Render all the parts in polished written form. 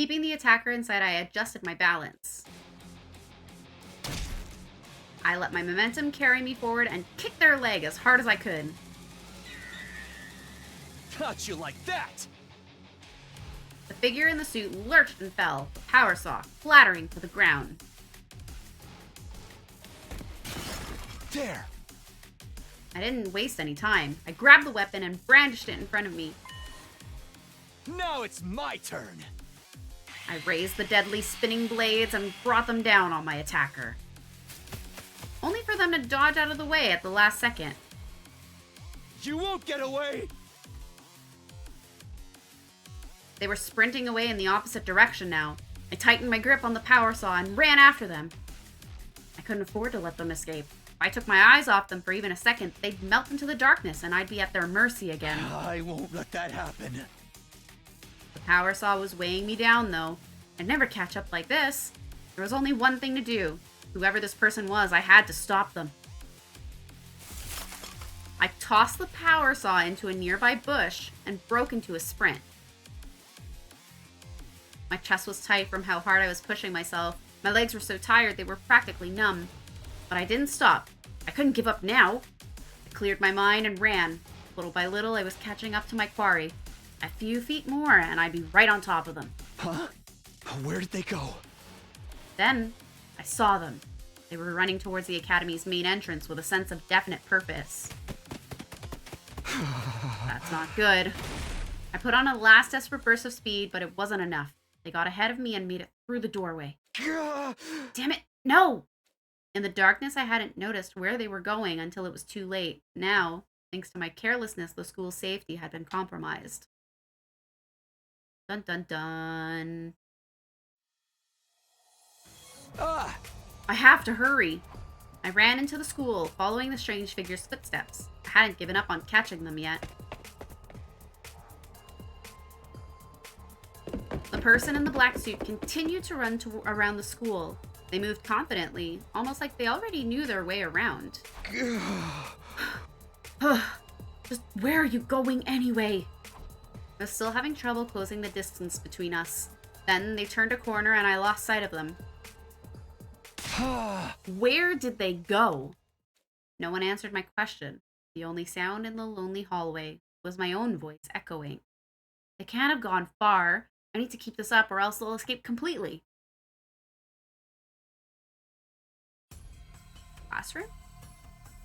Keeping the attacker in sight, I adjusted my balance. I let my momentum carry me forward and kicked their leg as hard as I could. Got you like that! The figure in the suit lurched and fell, the power saw clattering to the ground. There! I didn't waste any time. I grabbed the weapon and brandished it in front of me. Now it's my turn! I raised the deadly spinning blades and brought them down on my attacker. Only for them to dodge out of the way at the last second. You won't get away! They were sprinting away in the opposite direction now. I tightened my grip on the power saw and ran after them. I couldn't afford to let them escape. If I took my eyes off them for even a second, they'd melt into the darkness and I'd be at their mercy again. I won't let that happen. The power saw was weighing me down, though. I'd never catch up like this. There was only one thing to do. Whoever this person was, I had to stop them. I tossed the power saw into a nearby bush and broke into a sprint. My chest was tight from how hard I was pushing myself. My legs were so tired they were practically numb. But I didn't stop. I couldn't give up now. I cleared my mind and ran. Little by little, I was catching up to my quarry. A few feet more, and I'd be right on top of them. Huh? Where did they go? Then, I saw them. They were running towards the academy's main entrance with a sense of definite purpose. That's not good. I put on a last desperate burst of speed, but it wasn't enough. They got ahead of me and made it through the doorway. Damn it, no! In the darkness, I hadn't noticed where they were going until it was too late. Now, thanks to my carelessness, the school's safety had been compromised. Dun dun dun. Ah! I have to hurry. I ran into the school, following the strange figure's footsteps. I hadn't given up on catching them yet. The person in the black suit continued to run around the school. They moved confidently, almost like they already knew their way around. Just where are you going anyway? I was still having trouble closing the distance between us. Then they turned a corner and I lost sight of them. Where did they go? No one answered my question. The only sound in the lonely hallway was my own voice echoing. They can't have gone far. I need to keep this up or else they'll escape completely. Classroom?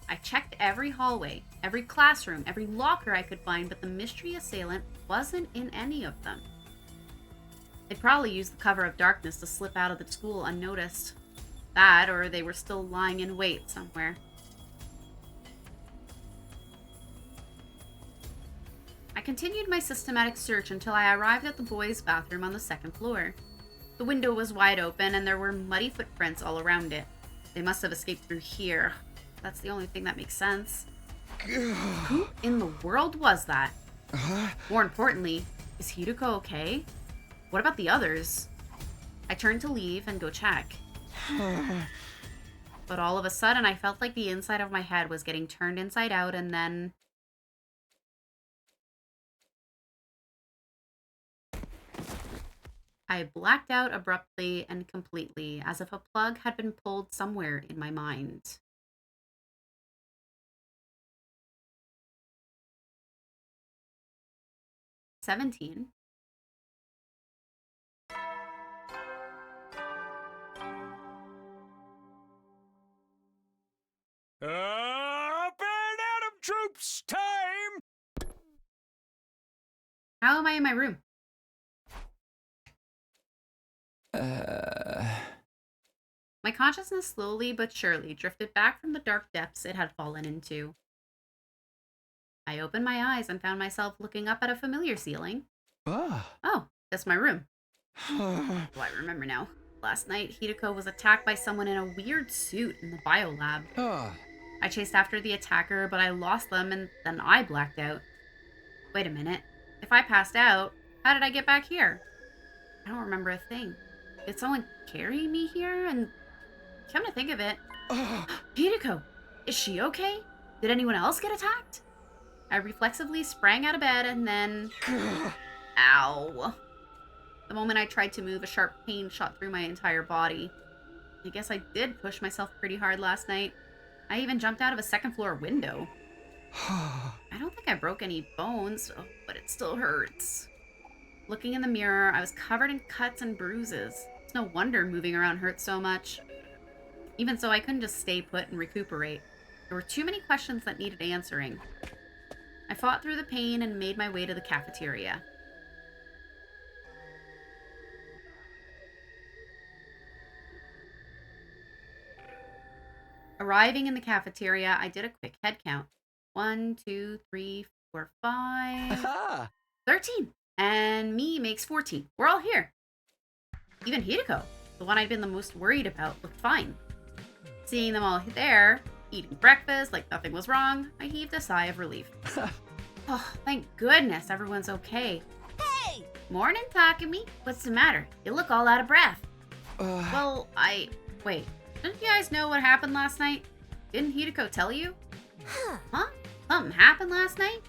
I checked every hallway, every classroom, every locker I could find, but the mystery assailant wasn't in any of them. They probably used the cover of darkness to slip out of the school unnoticed. That, or they were still lying in wait somewhere. I continued my systematic search until I arrived at the boys' bathroom on the second floor. The window was wide open and there were muddy footprints all around it. They must have escaped through here. That's the only thing that makes sense. Who in the world was that? More importantly, is Hideko okay? What about the others? I turned to leave and go check. But all of a sudden, I felt like the inside of my head was getting turned inside out, and then... I blacked out abruptly and completely, as if a plug had been pulled somewhere in my mind. "17. Up and Adam troops time! How am I in my room?" My consciousness slowly but surely drifted back from the dark depths it had fallen into. I opened my eyes and found myself looking up at a familiar ceiling. Oh, that's my room. Oh, I remember now. Last night, Hideko was attacked by someone in a weird suit in the biolab. I chased after the attacker, but I lost them and then I blacked out. Wait a minute. If I passed out, how did I get back here? I don't remember a thing. Did someone carry me here? And come to think of it, Hideko, is she okay? Did anyone else get attacked? I reflexively sprang out of bed and then... Ow. The moment I tried to move, a sharp pain shot through my entire body. I guess I did push myself pretty hard last night. I even jumped out of a second floor window. I don't think I broke any bones, but it still hurts. Looking in the mirror, I was covered in cuts and bruises. It's no wonder moving around hurt so much. Even so, I couldn't just stay put and recuperate. There were too many questions that needed answering. I fought through the pain and made my way to the cafeteria. Arriving in the cafeteria, I did a quick head count. 1, 2, 3, 4, 5... Ah. 13! And me makes 14. We're all here. Even Hideko, the one I'd been the most worried about, looked fine. Seeing them all there, eating breakfast like nothing was wrong, I heaved a sigh of relief. Oh, thank goodness everyone's okay. Hey! Morning, Takumi. What's the matter? You look all out of breath. Wait, didn't you guys know what happened last night? Didn't Hideko tell you? Huh? Something happened last night?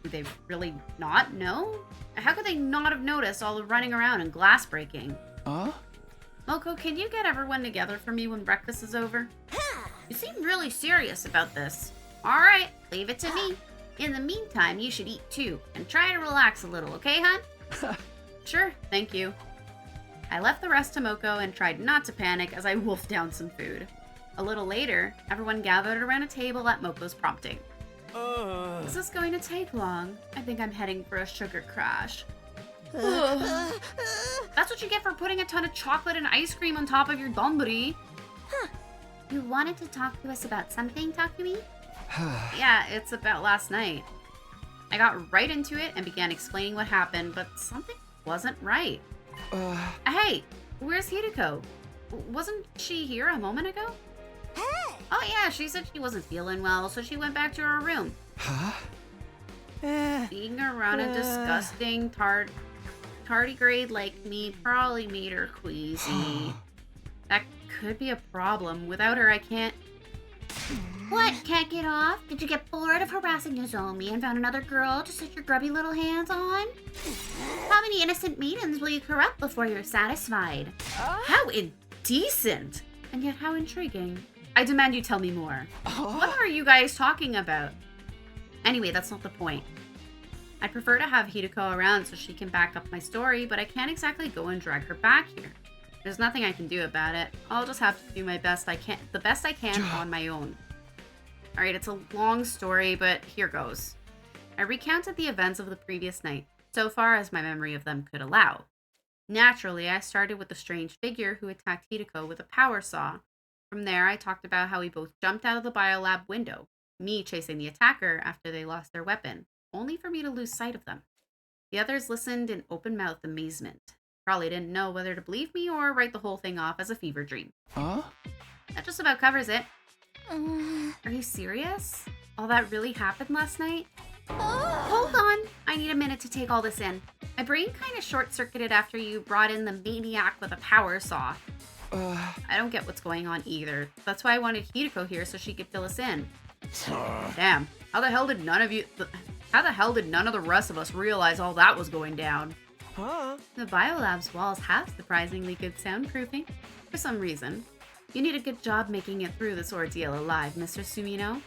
Do they really not know? How could they not have noticed all the running around and glass breaking? Moko, can you get everyone together for me when breakfast is over? You seem really serious about this. Alright, leave it to me. In the meantime, you should eat too, and try to relax a little, okay, hon? Sure, thank you. I left the rest to Moko and tried not to panic as I wolfed down some food. A little later, everyone gathered around a table at Moko's prompting. Is this going to take long? I think I'm heading for a sugar crash. Ugh. That's what you get for putting a ton of chocolate and ice cream on top of your donburi. You wanted to talk to us about something, Takumi? Yeah, it's about last night. I got right into it and began explaining what happened, but something wasn't right. Hey, where's Hideko? Wasn't she here a moment ago? Hey! Oh yeah, she said she wasn't feeling well, so she went back to her room. Being around a disgusting tardigrade like me probably made her queasy. That could be a problem. Without her, I can't... What? Can't get off? Did you get bored of harassing Nozomi and found another girl to sit your grubby little hands on? How many innocent maidens will you corrupt before you're satisfied? How indecent! And yet how intriguing. I demand you tell me more. What are you guys talking about? Anyway, that's not the point. I'd prefer to have Hideko around so she can back up my story, but I can't exactly go and drag her back here. There's nothing I can do about it. I'll just have to do the best I can on my own. Alright, it's a long story, but here goes. I recounted the events of the previous night, so far as my memory of them could allow. Naturally, I started with the strange figure who attacked Hideko with a power saw. From there, I talked about how we both jumped out of the biolab window, me chasing the attacker after they lost their weapon, only for me to lose sight of them. The others listened in open-mouthed amazement. Probably didn't know whether to believe me or write the whole thing off as a fever dream. That just about covers it. Are you serious? All that really happened last night? Hold on. I need a minute to take all this in. My brain kind of short-circuited after you brought in the maniac with a power saw. I don't get what's going on either. That's why I wanted Hideko here so she could fill us in. Damn. How the hell did none of the rest of us realize all that was going down? The biolab's walls have surprisingly good soundproofing. For some reason. You did a good job making it through this ordeal alive, Mr. Sumino.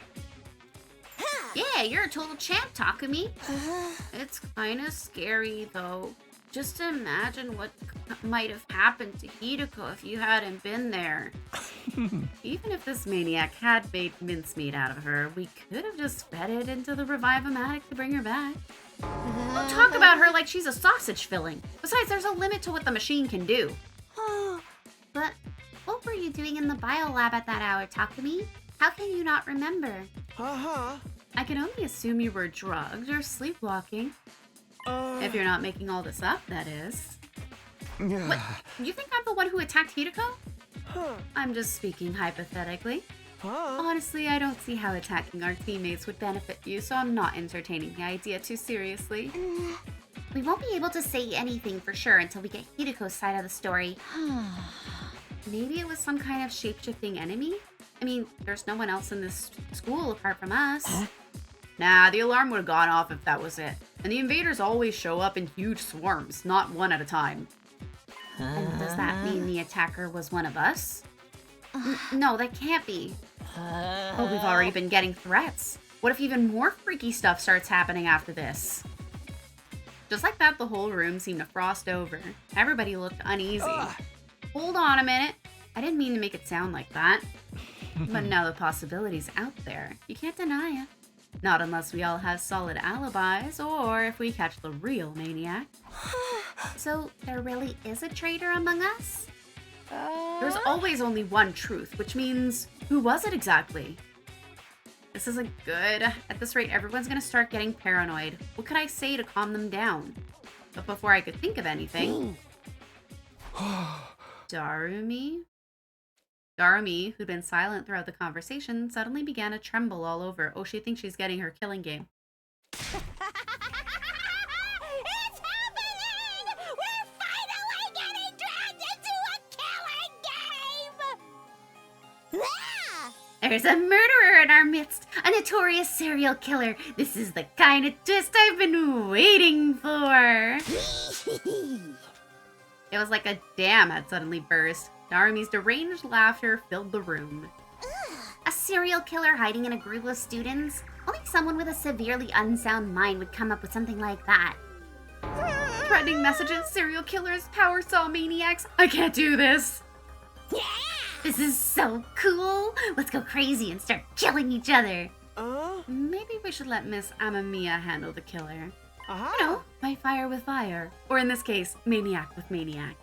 Yeah, you're a total champ, Takumi. It's kinda scary, though. Just imagine what might have happened to Hideko if you hadn't been there. Even if this maniac had made mincemeat out of her, we could have just fed it into the Revive-O-Matic to bring her back. Don't talk about her like she's a sausage filling. Besides, there's a limit to what the machine can do. But what were you doing in the biolab at that hour, Takumi? How can you not remember? I can only assume you were drugged or sleepwalking. If you're not making all this up, that is. What? You think I'm the one who attacked Hideko? I'm just speaking hypothetically. Honestly, I don't see how attacking our teammates would benefit you, so I'm not entertaining the idea too seriously. We won't be able to say anything for sure until we get Hideko's side of the story. Maybe it was some kind of shape-shifting enemy? I mean, there's no one else in this school apart from us. Nah, the alarm would have gone off if that was it. And the invaders always show up in huge swarms, not one at a time. And does that mean the attacker was one of us? No, that can't be. But we've already been getting threats. What if even more freaky stuff starts happening after this? Just like that, the whole room seemed to frost over. Everybody looked uneasy. Hold on a minute. I didn't mean to make it sound like that. But now the possibility's out there. You can't deny it. Not unless we all have solid alibis, or if we catch the real maniac. So, there really is a traitor among us? There's always only one truth, which means, who was it exactly? This isn't good. At this rate, everyone's gonna start getting paranoid. What could I say to calm them down? But before I could think of anything... Darumi? Darumi, who'd been silent throughout the conversation, suddenly began to tremble all over. Oh, she thinks she's getting her killing game. It's happening! We're finally getting dragged into a killing game! Ah! There's a murderer in our midst, a notorious serial killer. This is the kind of twist I've been waiting for. It was like a dam had suddenly burst. Narumi's deranged laughter filled the room. A serial killer hiding in a group of students? Only someone with a severely unsound mind would come up with something like that. Threatening messages, serial killers, power saw maniacs. I can't do this. Yeah! This is so cool. Let's go crazy and start killing each other. Maybe we should let Miss Amamiya handle the killer. You know, fight fire with fire. Or in this case, maniac with maniac.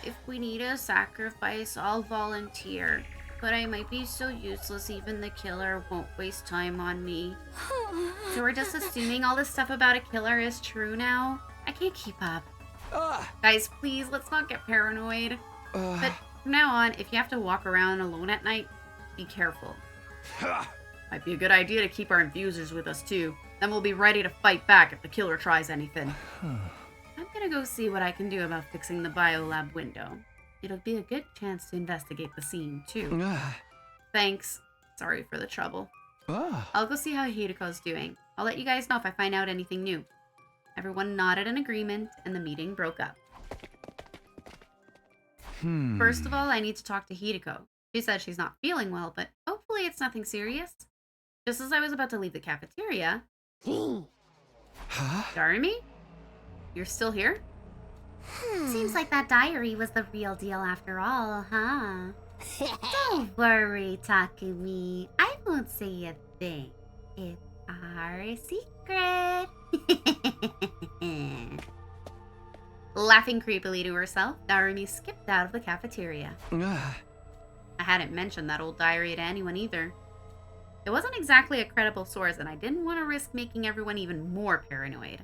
If we need a sacrifice, I'll volunteer. But I might be so useless even the killer won't waste time on me. So we're just assuming all this stuff about a killer is true now? I can't keep up. Guys, please, let's not get paranoid. But from now on, if you have to walk around alone at night, be careful. Might be a good idea to keep our infusers with us too. Then we'll be ready to fight back if the killer tries anything. I'm gonna go see what I can do about fixing the biolab window. It'll be a good chance to investigate the scene, too. Thanks. Sorry for the trouble. I'll go see how Hidiko's doing. I'll let you guys know if I find out anything new. Everyone nodded in agreement, and the meeting broke up. First of all, I need to talk to Hideko. She said she's not feeling well, but hopefully it's nothing serious. Just as I was about to leave the cafeteria... Darumi? You're still here? Seems like that diary was the real deal after all, huh? Don't worry, Takumi. I won't say a thing. It's our secret. Laughing creepily to herself, Darumi skipped out of the cafeteria. I hadn't mentioned that old diary to anyone either. It wasn't exactly a credible source, and I didn't want to risk making everyone even more paranoid.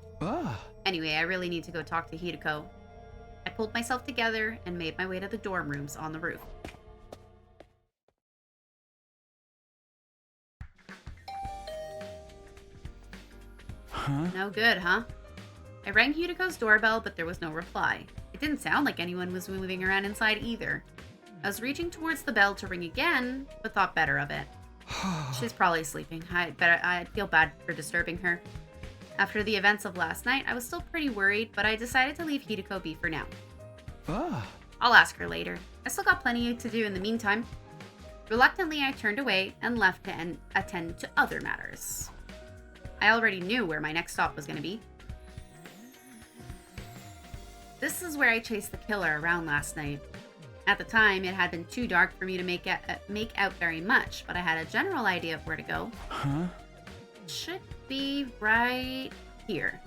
Anyway, I really need to go talk to Hideko. I pulled myself together and made my way to the dorm rooms on the roof. No good, huh? I rang Hideko's doorbell, but there was no reply. It didn't sound like anyone was moving around inside either. I was reaching towards the bell to ring again, but thought better of it. She's probably sleeping. I feel bad for disturbing her. After the events of last night, I was still pretty worried, but I decided to leave Hideko be for now. I'll ask her later. I still got plenty to do in the meantime. Reluctantly, I turned away and left to attend to other matters. I already knew where my next stop was going to be. This is where I chased the killer around last night. At the time, it had been too dark for me to make out very much, but I had a general idea of where to go. It should be right here.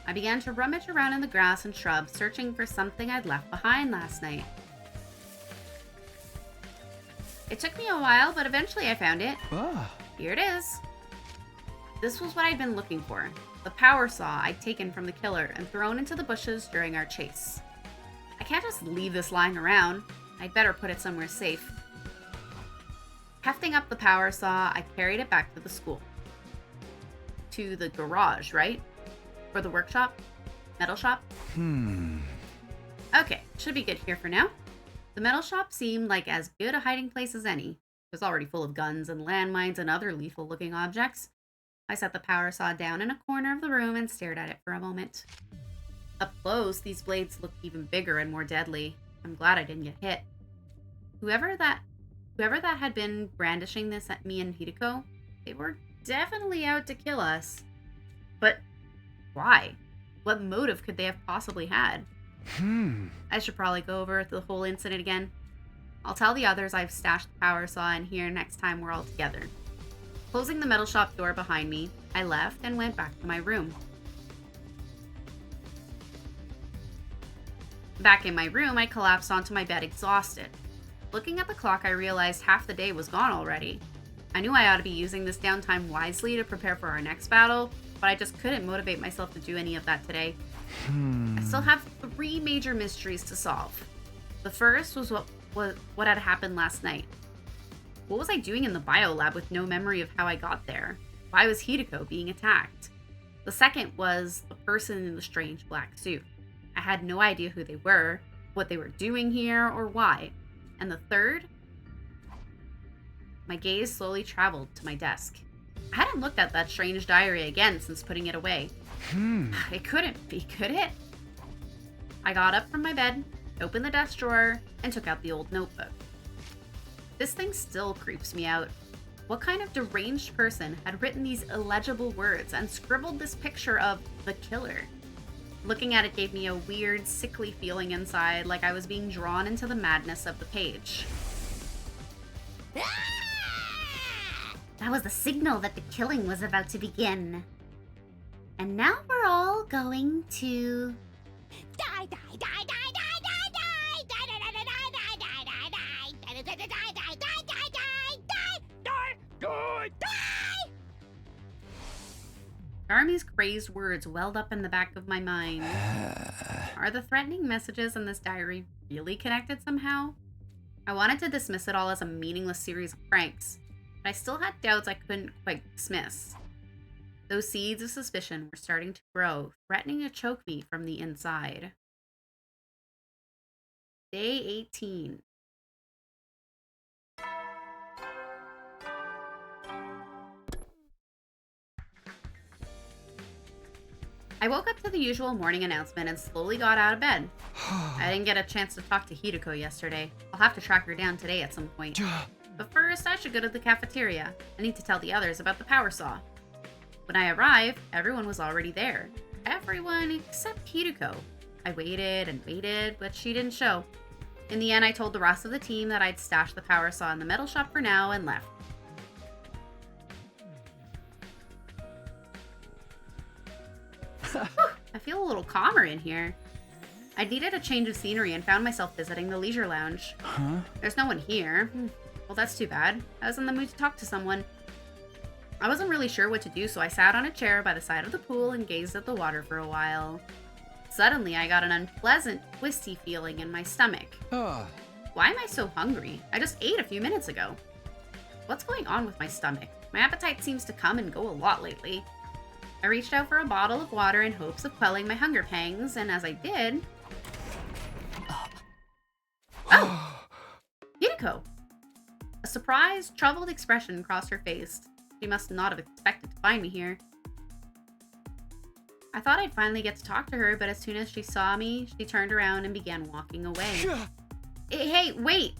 I began to rummage around in the grass and shrubs, searching for something I'd left behind last night. It took me a while, but eventually I found it. Here it is. This was what I'd been looking for. The power saw I'd taken from the killer and thrown into the bushes during our chase. I can't just leave this lying around. I'd better put it somewhere safe. Hefting up the power saw, I carried it back to the school. To the garage, right? Or the workshop? Metal shop? Okay, should be good here for now. The metal shop seemed like as good a hiding place as any. It was already full of guns and landmines and other lethal-looking objects. I set the power saw down in a corner of the room and stared at it for a moment. Up close, these blades looked even bigger and more deadly. I'm glad I didn't get hit. Whoever that had been brandishing this at me and Hideko, they were definitely out to kill us. But why? What motive could they have possibly had? I should probably go over the whole incident again. I'll tell the others I've stashed the power saw in here next time we're all together. Closing the metal shop door behind me, I left and went back to my room. Back in my room, I collapsed onto my bed exhausted. Looking at the clock, I realized half the day was gone already. I knew I ought to be using this downtime wisely to prepare for our next battle, but I just couldn't motivate myself to do any of that today. I still have 3 major mysteries to solve. The first was what had happened last night. What was I doing in the biolab with no memory of how I got there? Why was Hideko being attacked? The second was the person in the strange black suit. I had no idea who they were, what they were doing here, or why. And the third? My gaze slowly traveled to my desk. I hadn't looked at that strange diary again since putting it away. It couldn't be, could it? I got up from my bed, opened the desk drawer, and took out the old notebook. This thing still creeps me out. What kind of deranged person had written these illegible words and scribbled this picture of the killer? Looking at it gave me a weird, sickly feeling inside, like I was being drawn into the madness of the page. That was the signal that the killing was about to begin. And now we're all going to... die, die, die, die, die, die, die, die, die, die, die, die, die, die, die, die, die, die, die, die. Army's crazed words welled up in the back of my mind. Are the threatening messages in this diary really connected somehow? I wanted to dismiss it all as a meaningless series of pranks, but I still had doubts I couldn't quite dismiss. Those seeds of suspicion were starting to grow, threatening to choke me from the inside. Day 18. I woke up to the usual morning announcement and slowly got out of bed. I didn't get a chance to talk to Hideko yesterday. I'll have to track her down today at some point. But first, I should go to the cafeteria. I need to tell the others about the power saw. When I arrived, everyone was already there. Everyone except Hideko. I waited and waited, but she didn't show. In the end, I told the rest of the team that I'd stashed the power saw in the metal shop for now and left. I feel a little calmer in here. I needed a change of scenery and found myself visiting the leisure lounge. There's no one here. Well, that's too bad. I was in the mood to talk to someone. I wasn't really sure what to do, so I sat on a chair by the side of the pool and gazed at the water for a while. Suddenly, I got an unpleasant, twisty feeling in my stomach. Why am I so hungry? I just ate a few minutes ago. What's going on with my stomach? My appetite seems to come and go a lot lately. I reached out for a bottle of water in hopes of quelling my hunger pangs, and as I did... Oh! Hideko! A surprised, troubled expression crossed her face. She must not have expected to find me here. I thought I'd finally get to talk to her, but as soon as she saw me, she turned around and began walking away. Hey, wait!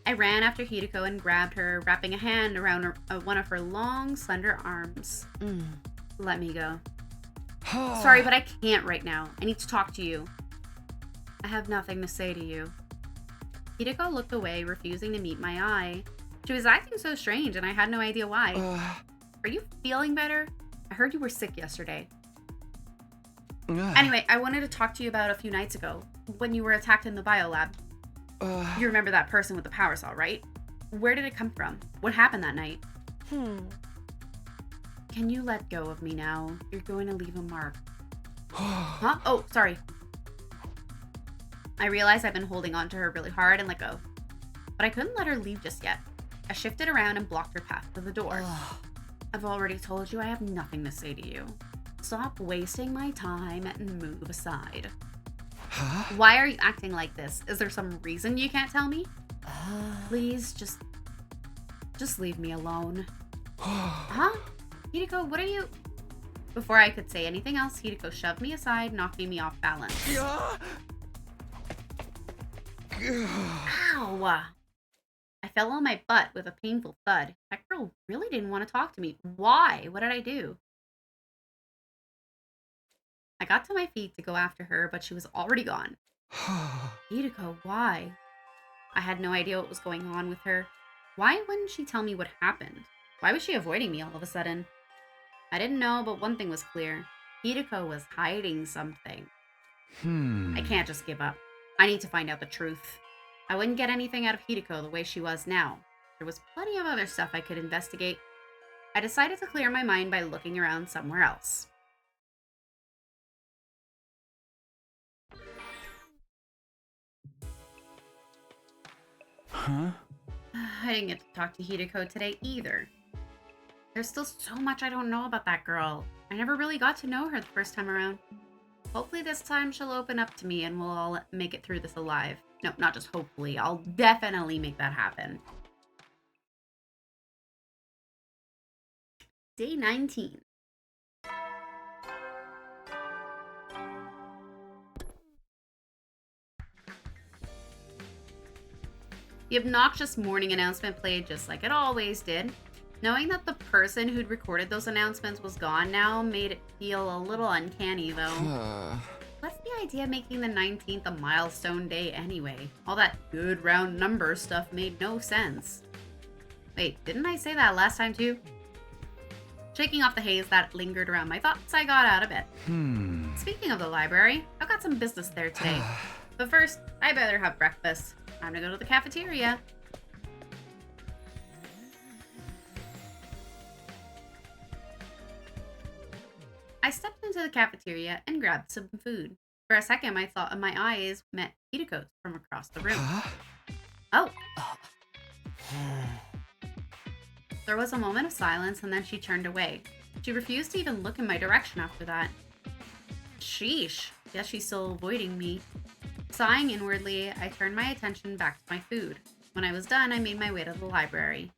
I ran after Hideko and grabbed her, wrapping a hand around one of her long, slender arms. Let me go. Sorry, but I can't right now. I need to talk to you. I have nothing to say to you. Hideko looked away, refusing to meet my eye. She was acting so strange, and I had no idea why. Are you feeling better? I heard you were sick yesterday. Anyway, I wanted to talk to you about a few nights ago, when you were attacked in the biolab. You remember that person with the power saw, right? Where did it come from? What happened that night? Can you let go of me now? You're going to leave a mark. Huh? Oh, sorry. I realized I've been holding on to her really hard and let go. But I couldn't let her leave just yet. I shifted around and blocked her path to the door. I've already told you I have nothing to say to you. Stop wasting my time and move aside. Why are you acting like this? Is there some reason you can't tell me? Please, just leave me alone. Huh? Hideko, what are you... Before I could say anything else, Hideko shoved me aside, knocking me off balance. Yeah. Ow! I fell on my butt with a painful thud. That girl really didn't want to talk to me. Why? What did I do? I got to my feet to go after her, but she was already gone. Hideko, why? I had no idea what was going on with her. Why wouldn't she tell me what happened? Why was she avoiding me all of a sudden? I didn't know, but one thing was clear. Hideko was hiding something. I can't just give up. I need to find out the truth. I wouldn't get anything out of Hideko the way she was now. There was plenty of other stuff I could investigate. I decided to clear my mind by looking around somewhere else. Huh? I didn't get to talk to Hideko today either. There's still so much I don't know about that girl. I never really got to know her the first time around. Hopefully this time she'll open up to me and we'll all make it through this alive. No, not just hopefully. I'll definitely make that happen. Day 19. The obnoxious morning announcement played just like it always did. Knowing that the person who'd recorded those announcements was gone now made it feel a little uncanny, though. What's the idea of making the 19th a milestone day anyway? All that good round number stuff made no sense. Wait, didn't I say that last time too? Shaking off the haze that lingered around my thoughts, I got out of bed. Speaking of the library, I've got some business there today. But first, I better have breakfast. Time to go to the cafeteria. I stepped into the cafeteria and grabbed some food. For a second, my eyes met Hideko's from across the room. Oh! There was a moment of silence, and then she turned away. She refused to even look in my direction after that. Sheesh. Guess she's still avoiding me. Sighing inwardly, I turned my attention back to my food. When I was done, I made my way to the library.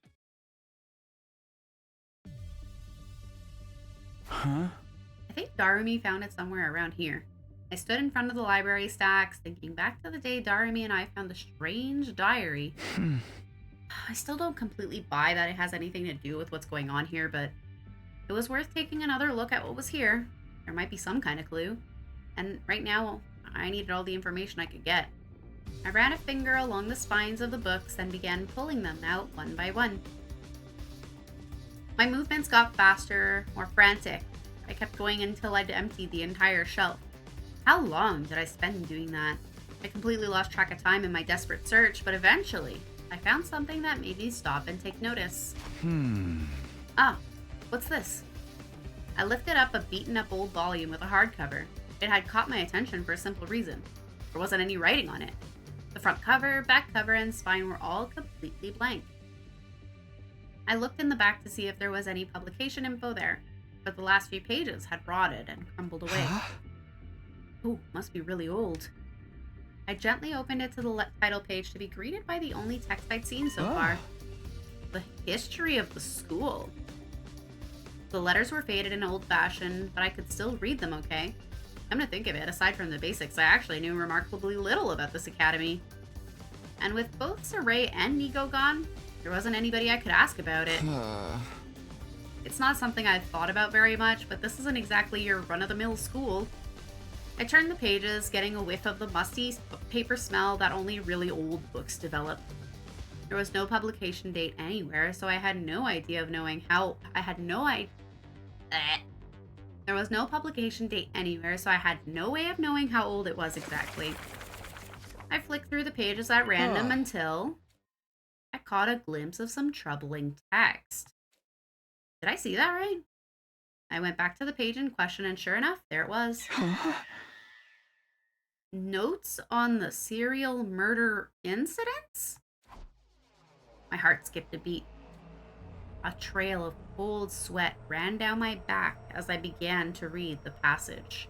Huh? I think Darumi found it somewhere around here. I stood in front of the library stacks, thinking back to the day Darumi and I found the strange diary. I still don't completely buy that it has anything to do with what's going on here, but it was worth taking another look at what was here. There might be some kind of clue. And right now, I needed all the information I could get. I ran a finger along the spines of the books and began pulling them out one by one. My movements got faster, more frantic. I kept going until I'd emptied the entire shelf. How long did I spend doing that? I completely lost track of time in my desperate search, but eventually, I found something that made me stop and take notice. Ah, what's this? I lifted up a beaten-up old volume with a hardcover. It had caught my attention for a simple reason. There wasn't any writing on it. The front cover, back cover, and spine were all completely blank. I looked in the back to see if there was any publication info there, but the last few pages had rotted and crumbled away. Ooh, must be really old. I gently opened it to the title page to be greeted by the only text I'd seen so far. The history of the school. The letters were faded and old-fashioned, but I could still read them okay. Come to think of it, aside from the basics, I actually knew remarkably little about this academy. And with both Saray and Nigo gone, there wasn't anybody I could ask about it. It's not something I've thought about very much, but this isn't exactly your run-of-the-mill school. I turned the pages, getting a whiff of the musty paper smell that only really old books develop. There was no publication date anywhere, so I had no idea of knowing how... There was no publication date anywhere, so I had no way of knowing how old it was exactly. I flicked through the pages at random until I caught a glimpse of some troubling text. Did I see that right? I went back to the page in question, and sure enough, there it was. Notes on the serial murder incidents? My heart skipped a beat. A trail of cold sweat ran down my back as I began to read the passage.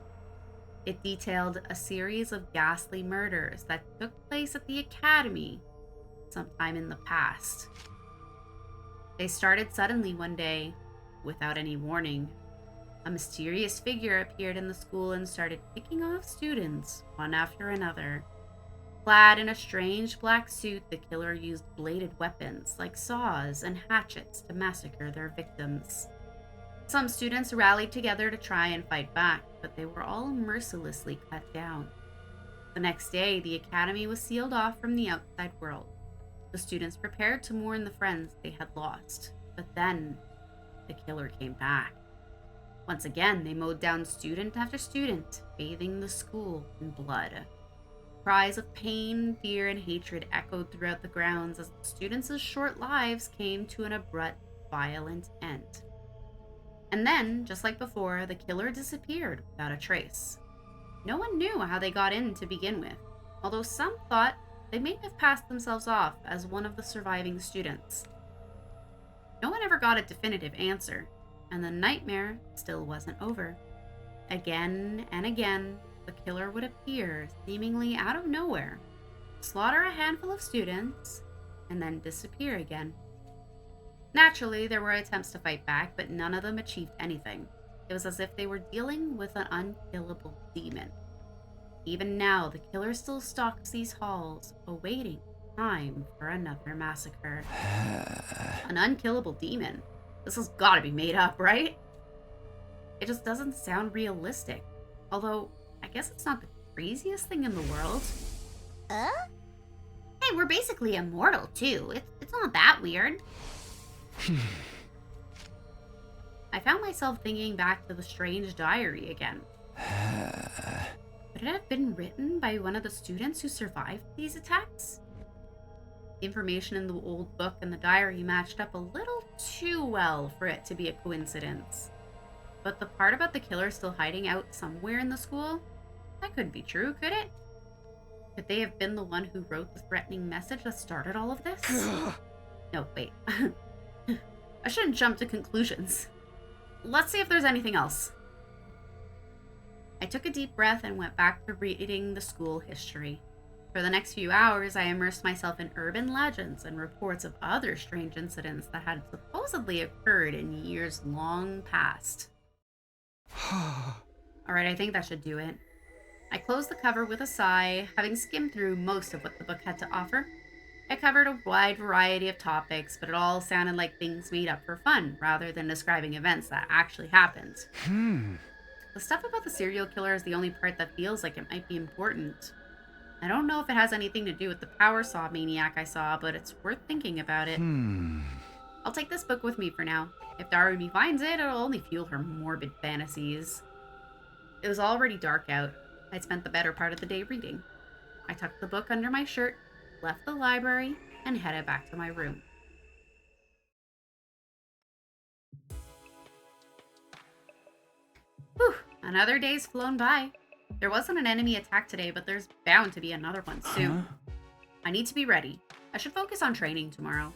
It detailed a series of ghastly murders that took place at the academy sometime in the past. They started suddenly one day, without any warning. A mysterious figure appeared in the school and started picking off students, one after another. Clad in a strange black suit, the killer used bladed weapons like saws and hatchets to massacre their victims. Some students rallied together to try and fight back, but they were all mercilessly cut down. The next day, the academy was sealed off from the outside world. The students prepared to mourn the friends they had lost, but then the killer came back. Once again, they mowed down student after student, bathing the school in blood. Cries of pain, fear, and hatred echoed throughout the grounds as the students' short lives came to an abrupt, violent end. And then, just like before, the killer disappeared without a trace. No one knew how they got in to begin with, although some thought they may have passed themselves off as one of the surviving students. No one ever got a definitive answer, and the nightmare still wasn't over. Again and again, the killer would appear seemingly out of nowhere, slaughter a handful of students, and then disappear again. Naturally, there were attempts to fight back, but none of them achieved anything. It was as if they were dealing with an unkillable demon. Even now, the killer still stalks these halls, awaiting time for another massacre. An unkillable demon? This has got to be made up, right? It just doesn't sound realistic. Although, I guess it's not the craziest thing in the world. Hey, we're basically immortal, too. It's not that weird. I found myself thinking back to the strange diary again. Could it have been written by one of the students who survived these attacks? The information in the old book and the diary matched up a little too well for it to be a coincidence. But the part about the killer still hiding out somewhere in the school? That couldn't be true, could it? Could they have been the one who wrote the threatening message that started all of this? No, wait. I shouldn't jump to conclusions. Let's see if there's anything else. I took a deep breath and went back to reading the school history. For the next few hours, I immersed myself in urban legends and reports of other strange incidents that had supposedly occurred in years long past. Alright, I think that should do it. I closed the cover with a sigh, having skimmed through most of what the book had to offer. It covered a wide variety of topics, but it all sounded like things made up for fun, rather than describing events that actually happened. The stuff about the serial killer is the only part that feels like it might be important. I don't know if it has anything to do with the power saw maniac I saw, but it's worth thinking about it. I'll take this book with me for now. If Darumi finds it, it'll only fuel her morbid fantasies. It was already dark out. I'd spent the better part of the day reading. I tucked the book under my shirt, left the library, and headed back to my room. Whew, another day's flown by. There wasn't an enemy attack today, but there's bound to be another one soon. I need to be ready. I should focus on training tomorrow.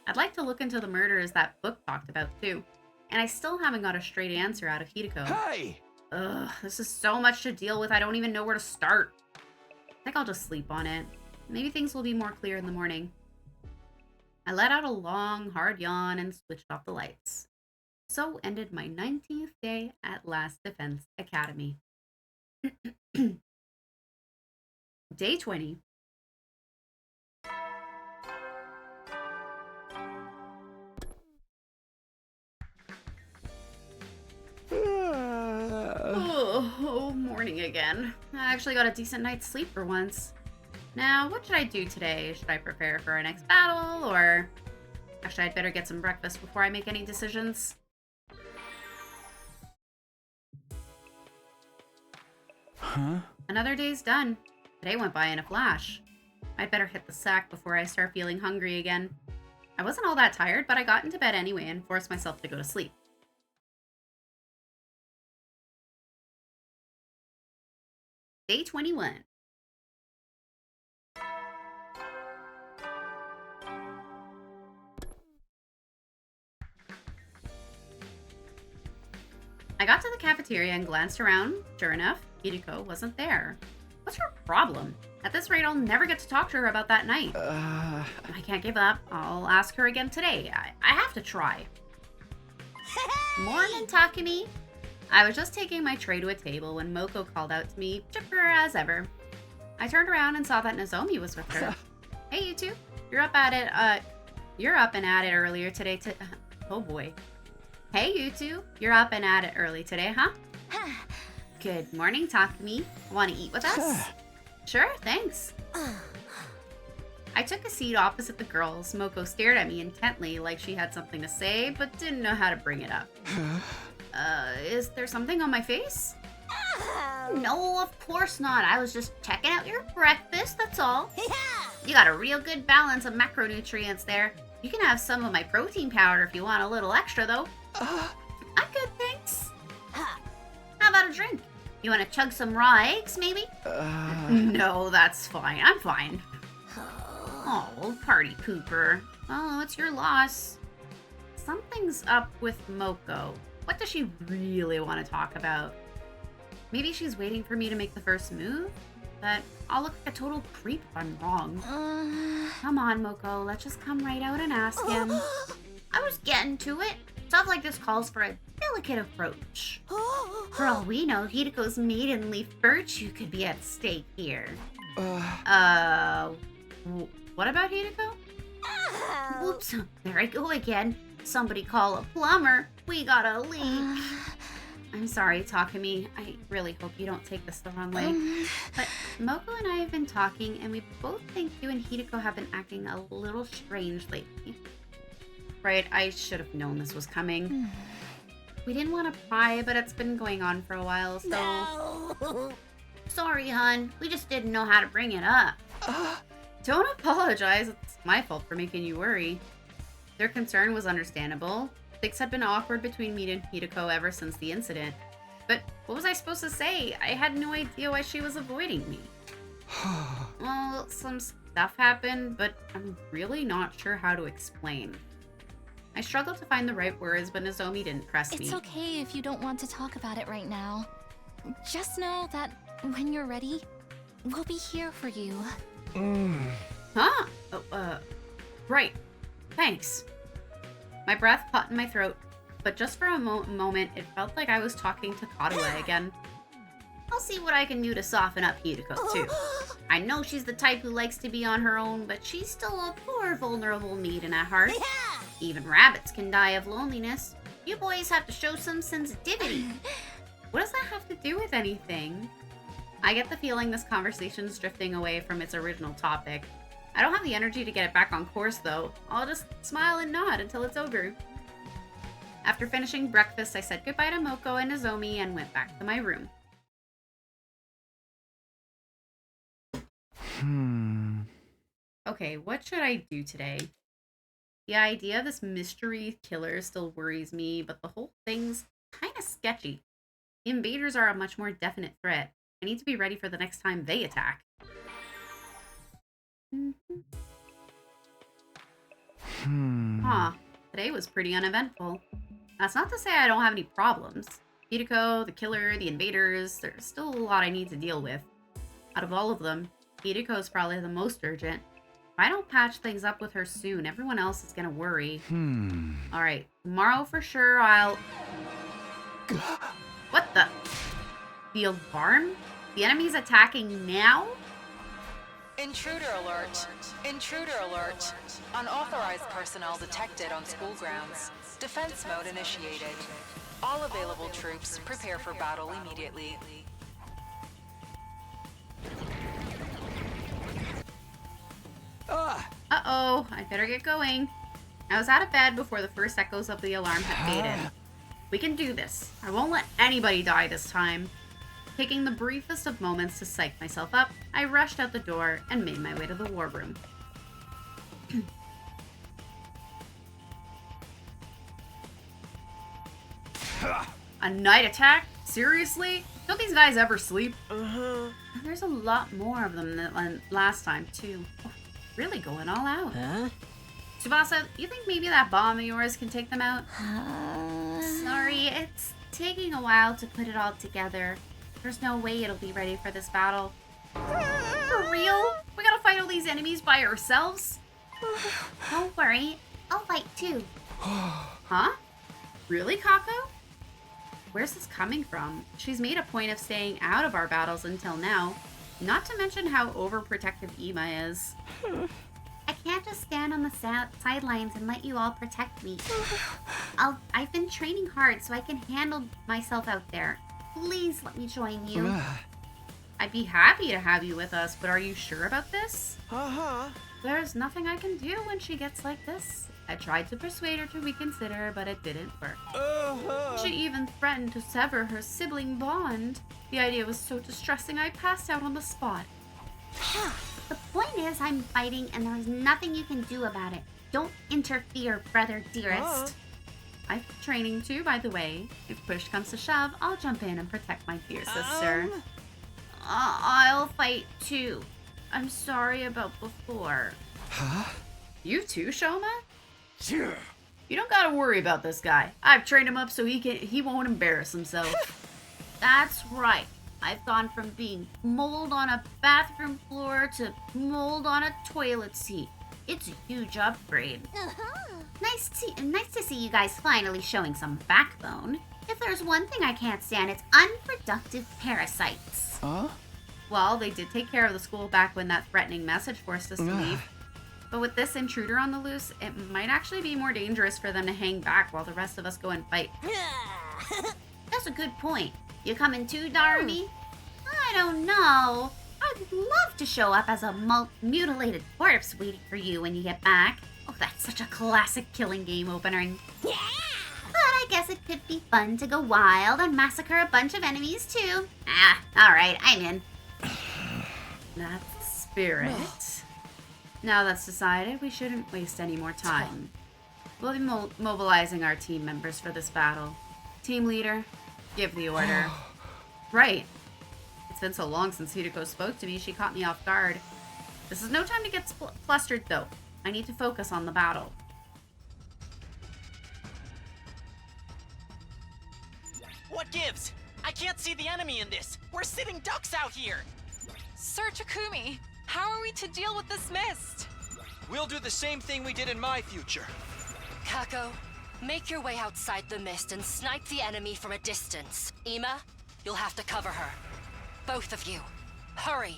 I'd like to look into the murders that book talked about too. And I still haven't got a straight answer out of Hideko. Hey! Ugh, this is so much to deal with, I don't even know where to start. I think I'll just sleep on it. Maybe things will be more clear in the morning. I let out a long, hard yawn and switched off the lights. So ended my 19th day at Last Defense Academy. Day 20. Oh, morning again. I actually got a decent night's sleep for once. Now, what should I do today? Should I prepare for our next battle, or... Actually, I'd better get some breakfast before I make any decisions. Another day's done. Today went by in a flash. I'd better hit the sack before I start feeling hungry again. I wasn't all that tired, but I got into bed anyway and forced myself to go to sleep. Day 21. I got to the cafeteria and glanced around. Sure enough, Hideko wasn't there. What's her problem? At this rate, I'll never get to talk to her about that night. I can't give up. I'll ask her again today. I have to try. Morning, Takumi. I was just taking my tray to a table when Moko called out to me, chipper as ever. I turned around and saw that Nozomi was with her. Hey, you two. You're up and at it earlier today oh boy. Hey, you two. You're up and at it early today, huh? Good morning, Takumi. Want to eat with us? Sure, thanks. I took a seat opposite the girls. Moko stared at me intently like she had something to say, but didn't know how to bring it up. Is there something on my face? No, of course not. I was just checking out your breakfast, that's all. You got a real good balance of macronutrients there. You can have some of my protein powder if you want a little extra, though. I'm good, thanks. How about a drink? You want to chug some raw eggs, maybe? No, that's fine. I'm fine. Oh, party pooper. Oh, it's your loss. Something's up with Moko. What does she really want to talk about? Maybe she's waiting for me to make the first move? But I'll look like a total creep if I'm wrong. Come on, Moko. Let's just come right out and ask him. I was getting to it. Stuff like this calls for a delicate approach. For all we know, Hideko's maiden leaf virtue could be at stake here. What about Hideko? Whoops, there I go again. Somebody call a plumber. We got a leak. I'm sorry, Takumi. I really hope you don't take this the wrong way. But Moko and I have been talking, and we both think you and Hideko have been acting a little strange lately. Right, I should have known this was coming. We didn't want to pry, but it's been going on for a while, so... No. Sorry, hun. We just didn't know how to bring it up. Don't apologize. It's my fault for making you worry. Their concern was understandable. Things had been awkward between me and Hideko ever since the incident. But what was I supposed to say? I had no idea why she was avoiding me. Well, some stuff happened, but I'm really not sure how to explain. I struggled to find the right words, but Nozomi didn't press me. It's okay if you don't want to talk about it right now. Just know that when you're ready, we'll be here for you. Huh? Right. Thanks. My breath caught in my throat, but just for a moment, it felt like I was talking to Katue again. I'll see what I can do to soften up Hideko, too. I know she's the type who likes to be on her own, but she's still a poor, vulnerable maiden at heart. Even rabbits can die of loneliness. You boys have to show some sensitivity. What does that have to do with anything? I get the feeling this conversation's drifting away from its original topic. I don't have the energy to get it back on course, though. I'll just smile and nod until it's over. After finishing breakfast, I said goodbye to Moko and Nozomi and went back to my room. Okay, what should I do today? The idea of this mystery killer still worries me, but the whole thing's kind of sketchy. The invaders are a much more definite threat. I need to be ready for the next time they attack. Huh, today was pretty uneventful. That's not to say I don't have any problems. Hideko, the killer, the invaders, there's still a lot I need to deal with. Out of all of them, Hideko is probably the most urgent. If I don't patch things up with her soon, everyone else is gonna worry. Alright, tomorrow for sure I'll... What the? The alarm? The enemy's attacking now? Intruder alert. Intruder alert. Unauthorized personnel detected on school grounds. Defense mode initiated. All available troops prepare for battle immediately. Uh-oh, I better get going. I was out of bed before the first echoes of the alarm had faded. We can do this. I won't let anybody die this time. Taking the briefest of moments to psych myself up, I rushed out the door and made my way to the war room. A night attack? Seriously? Don't these guys ever sleep? There's a lot more of them than last time, too. Oh, really going all out. Tsubasa, you think maybe that bomb of yours can take them out? Sorry, it's taking a while to put it all together. There's no way it'll be ready for this battle. For real? We gotta fight all these enemies by ourselves? Don't worry, I'll fight too. Huh? Really, Kako? Where's this coming from? She's made a point of staying out of our battles until now. Not to mention how overprotective Ima is. I can't just stand on the sidelines and let you all protect me. I've been training hard so I can handle myself out there. Please let me join you. I'd be happy to have you with us, but are you sure about this? Uh-huh. There's nothing I can do when she gets like this. I tried to persuade her to reconsider, but it didn't work. She even threatened to sever her sibling bond. The idea was so distressing I passed out on the spot. The point is, I'm fighting and there's nothing you can do about it. Don't interfere, brother dearest. I've been training too, by the way. If push comes to shove, I'll jump in and protect my dear sister. I'll fight too. I'm sorry about before. Huh? You too, Shoma? Yeah. You don't gotta worry about this guy. I've trained him up so he won't embarrass himself. That's right. I've gone from being mold on a bathroom floor to mold on a toilet seat. It's a huge upgrade. Nice to see you guys finally showing some backbone. If there's one thing I can't stand, it's unproductive parasites. Huh? Well, they did take care of the school back when that threatening message forced us to leave. But with this intruder on the loose, it might actually be more dangerous for them to hang back while the rest of us go and fight. That's a good point. You coming too, Darby? I don't know. I'd love to show up as a mutilated corpse waiting for you when you get back. Oh, that's such a classic killing game opener. Yeah! But I guess it could be fun to go wild and massacre a bunch of enemies too. Alright, I'm in. That's the spirit. Now that's decided, we shouldn't waste any more time. We'll be mobilizing our team members for this battle. Team leader, give the order. Right. It's been so long since Hideko spoke to me, she caught me off guard. This is no time to get flustered, though. I need to focus on the battle. What gives? I can't see the enemy in this. We're sitting ducks out here. Sir Takumi, how are we to deal with this mist? We'll do the same thing we did in my future. Kako, make your way outside the mist and snipe the enemy from a distance. Ima, you'll have to cover her. Both of you. Hurry.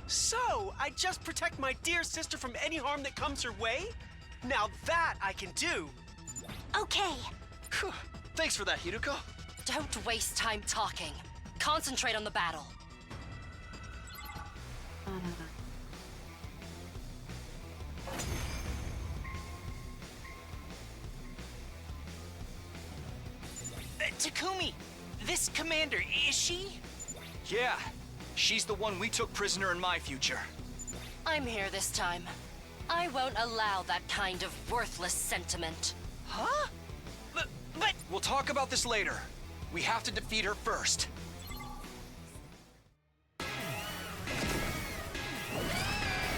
So, I just protect my dear sister from any harm that comes her way? Now that I can do. Okay. Phew. Thanks for that, Hideko. Don't waste time talking. Concentrate on the battle. Takumi, this commander, is she? Yeah, she's the one we took prisoner in my future. I'm here this time. I won't allow that kind of worthless sentiment. Huh? But... We'll talk about this later. We have to defeat her first.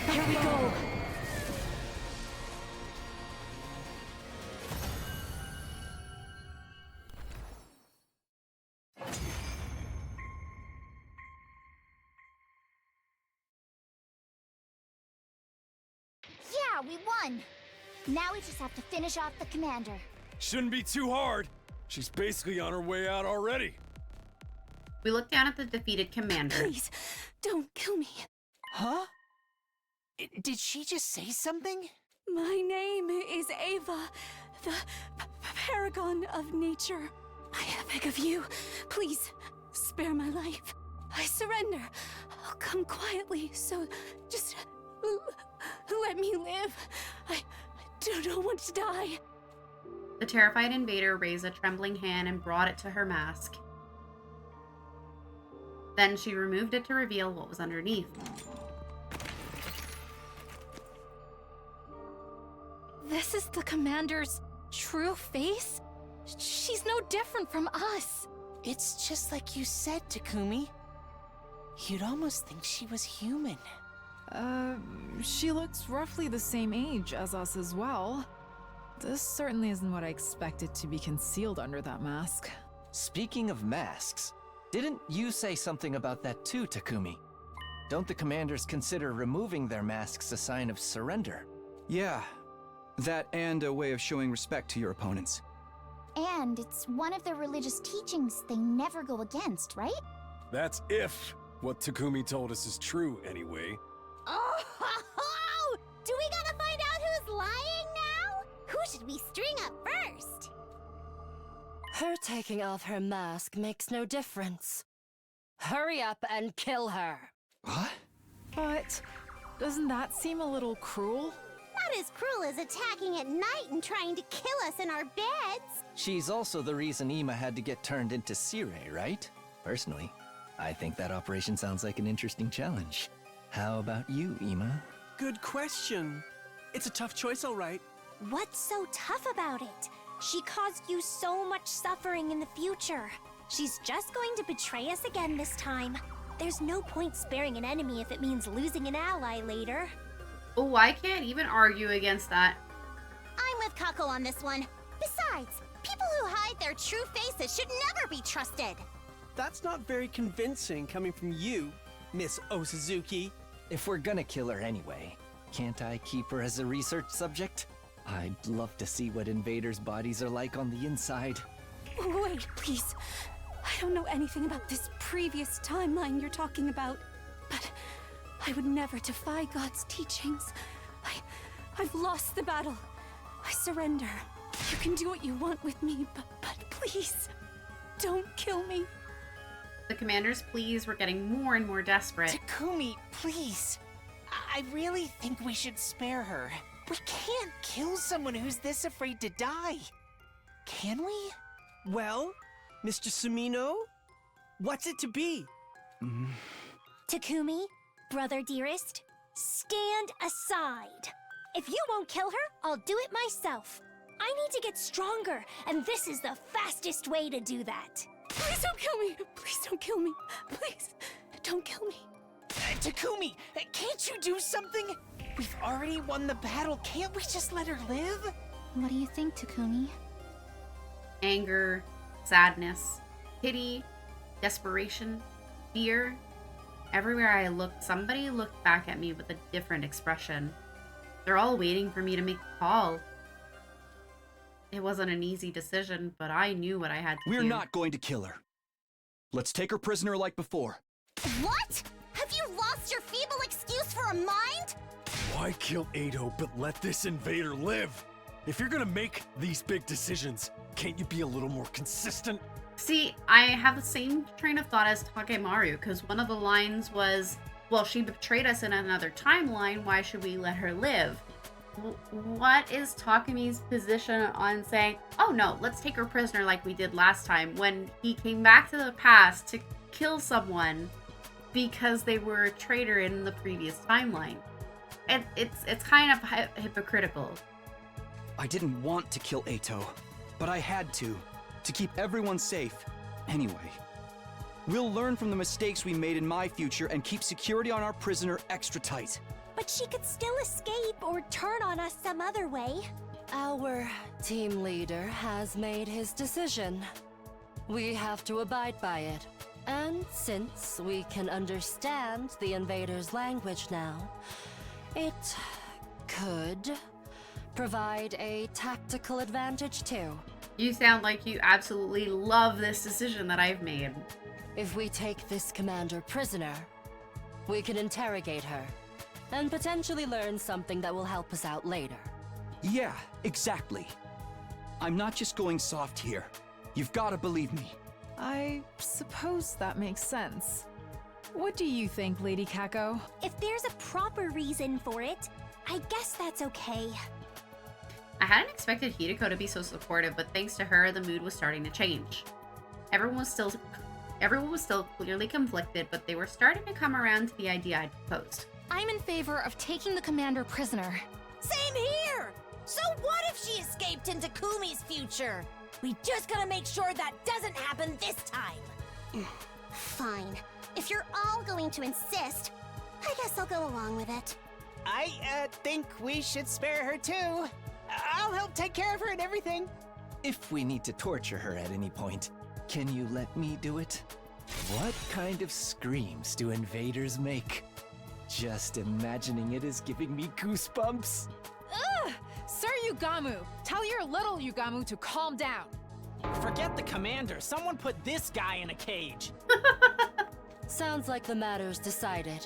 Here we go. Yeah, we won! Now we just have to finish off the commander. Shouldn't be too hard. She's basically on her way out already. We look down at the defeated commander. Please, don't kill me. Huh? Did she just say something? My name is Ava, the paragon of nature. I beg of you, please, spare my life. I surrender. I'll come quietly, so just let me live. I don't want to die. The terrified invader raised a trembling hand and brought it to her mask. Then she removed it to reveal what was underneath. This is the commander's true face? She's no different from us. It's just like you said, Takumi. You'd almost think she was human. She looks roughly the same age as us as well. This certainly isn't what I expected to be concealed under that mask. Speaking of masks, didn't you say something about that too, Takumi? Don't the commanders consider removing their masks a sign of surrender? Yeah, that and a way of showing respect to your opponents. And it's one of the religious teachings they never go against, right? That's if what Takumi told us is true, anyway. Oh, do we gotta find out who's lying now? Who should we string up first? Her taking off her mask makes no difference. Hurry up and kill her. What? But doesn't that seem a little cruel? Not as cruel as attacking at night and trying to kill us in our beds. She's also the reason Ima had to get turned into Sire, right? Personally, I think that operation sounds like an interesting challenge. How about you, Ima? Good question. It's a tough choice, all right. What's so tough about it? She caused you so much suffering in the future. She's just going to betray us again this time. There's no point sparing an enemy if it means losing an ally later. Oh, I can't even argue against that. I'm with Kako on this one. Besides, people who hide their true faces should never be trusted. That's not very convincing coming from you, Miss Osuzuki. If we're gonna kill her anyway, can't I keep her as a research subject? I'd love to see what invaders' bodies are like on the inside. Wait, please. I don't know anything about this previous timeline you're talking about, but I would never defy God's teachings. I've lost the battle. I surrender. You can do what you want with me, but please, don't kill me. The commander's pleas were getting more and more desperate. Takumi, please. I really think we should spare her. We can't kill someone who's this afraid to die. Can we? Well, Mr. Sumino, what's it to be? Takumi, brother dearest, stand aside. If you won't kill her, I'll do it myself. I need to get stronger, and this is the fastest way to do that. Please don't kill me. Please don't kill me. Please, don't kill me. Takumi, can't you do something? We've already won the battle. Can't we just let her live? What do you think, Takumi? Anger, sadness, pity, desperation, fear. Everywhere I looked, somebody looked back at me with a different expression. They're all waiting for me to make the call. It wasn't an easy decision, but I knew what I had to do. We're not going to kill her. Let's take her prisoner like before. What? Have you lost your feeble excuse for a mind? Why kill Ado but let this invader live? If you're gonna make these big decisions, can't you be a little more consistent? See, I have the same train of thought as Takemaru, because one of the lines was, well, she betrayed us in another timeline, why should we let her live? What is Takumi's position on saying, oh no, let's take her prisoner like we did last time, when he came back to the past to kill someone because they were a traitor in the previous timeline? And it's kind of hypocritical. I didn't want to kill Ato, but I had to keep everyone safe. Anyway, we'll learn from the mistakes we made in my future and keep security on our prisoner extra tight. But she could still escape or turn on us some other way. Our team leader has made his decision. We have to abide by it. And since we can understand the invader's language now, it could provide a tactical advantage too. You sound like you absolutely love this decision that I've made. If we take this commander prisoner, we can interrogate her and potentially learn something that will help us out later. Yeah, exactly. I'm not just going soft here. You've got to believe me. I suppose that makes sense. What do you think, Lady Kako? If there's a proper reason for it, I guess that's okay. I hadn't expected Hideko to be so supportive, but thanks to her, the mood was starting to change. Everyone was still clearly conflicted, but they were starting to come around to the idea I'd proposed. I'm in favor of taking the commander prisoner. Same here! So what if she escaped into Kumi's future? We just gotta make sure that doesn't happen this time. Fine. If you're all going to insist, I guess I'll go along with it. I think we should spare her too. I'll help take care of her and everything. If we need to torture her at any point, can you let me do it? What kind of screams do invaders make? Just imagining it is giving me goosebumps. Ugh! Sir Yugamu, tell your little Yugamu to calm down. Forget the commander. Someone put this guy in a cage. Sounds like the matter's decided.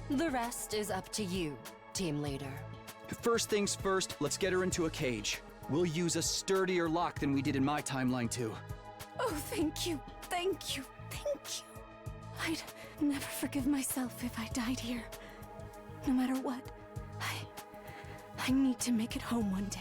The rest is up to you, team leader. First things first, let's get her into a cage. We'll use a sturdier lock than we did in my timeline, too. Oh, thank you, thank you, thank you. I'd never forgive myself if I died here. No matter what, I need to make it home one day.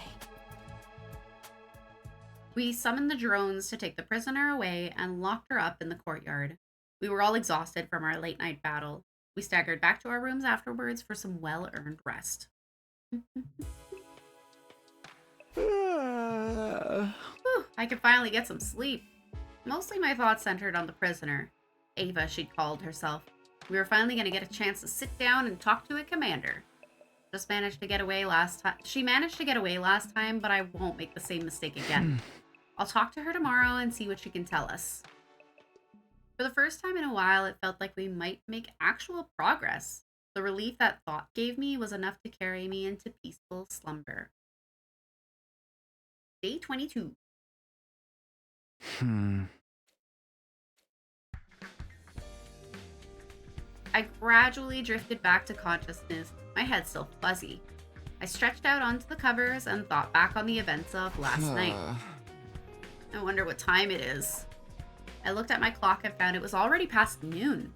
We summoned the drones to take the prisoner away and locked her up in the courtyard. We were all exhausted from our late night battle. We staggered back to our rooms afterwards for some well-earned rest. Whew, I could finally get some sleep. Mostly my thoughts centered on the prisoner. Ava, she'd called herself. We were finally going to get a chance to sit down and talk to a commander. She managed to get away last time, but I won't make the same mistake again. I'll talk to her tomorrow and see what she can tell us. For the first time in a while, it felt like we might make actual progress. The relief that thought gave me was enough to carry me into peaceful slumber. Day 22. I gradually drifted back to consciousness, my head still fuzzy. I stretched out onto the covers and thought back on the events of last night. I wonder what time it is. I looked at my clock and found it was already past noon.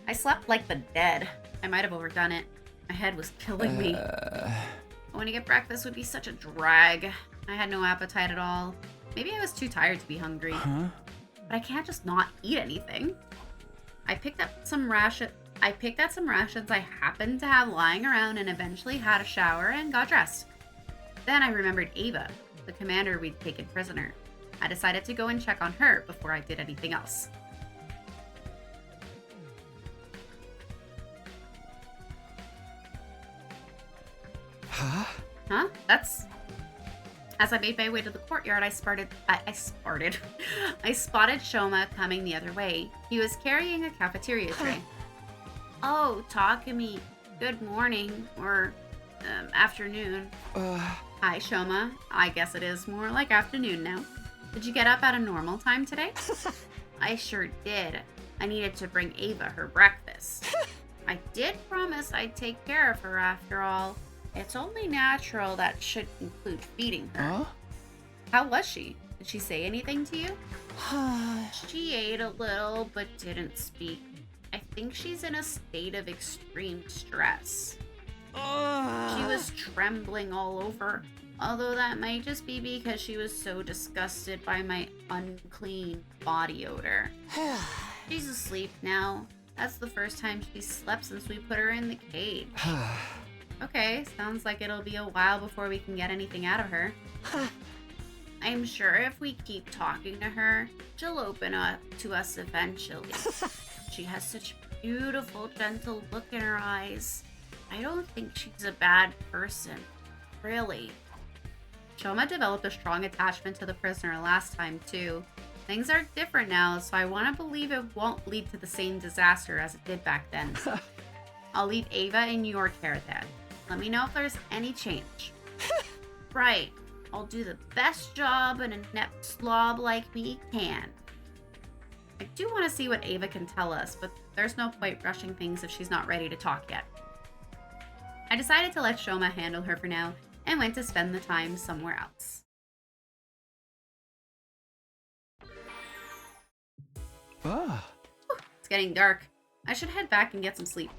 I slept like the dead. I might have overdone it. My head was killing me. Going to get breakfast would be such a drag. I had no appetite at all. Maybe I was too tired to be hungry. But I can't just not eat anything. I picked at some rations I happened to have lying around and eventually had a shower and got dressed. Then I remembered Ava, the commander we'd taken prisoner. I decided to go and check on her before I did anything else. Huh? As I made my way to the courtyard, I spotted Shoma coming the other way. He was carrying a cafeteria tray. Oh, Takumi. Good morning, or afternoon. Hi, Shoma. I guess it is more like afternoon now. Did you get up at a normal time today? I sure did. I needed to bring Ava her breakfast. I did promise I'd take care of her after all. It's only natural that should include feeding her. How was she? Did she say anything to you? She ate a little, but didn't speak. I think she's in a state of extreme stress. She was trembling all over, although that might just be because she was so disgusted by my unclean body odor. She's asleep now. That's the first time she's slept since we put her in the cage. Okay, sounds like it'll be a while before we can get anything out of her. I'm sure if we keep talking to her, she'll open up to us eventually. She has such a beautiful, gentle look in her eyes. I don't think she's a bad person. Really. Shoma developed a strong attachment to the prisoner last time, too. Things are different now, so I want to believe it won't lead to the same disaster as it did back then. I'll leave Ava in your care then. Let me know if there's any change. Right. I'll do the best job an inept slob like me can. I do want to see what Ava can tell us, but there's no point rushing things if she's not ready to talk yet. I decided to let Shoma handle her for now and went to spend the time somewhere else. It's getting dark. I should head back and get some sleep.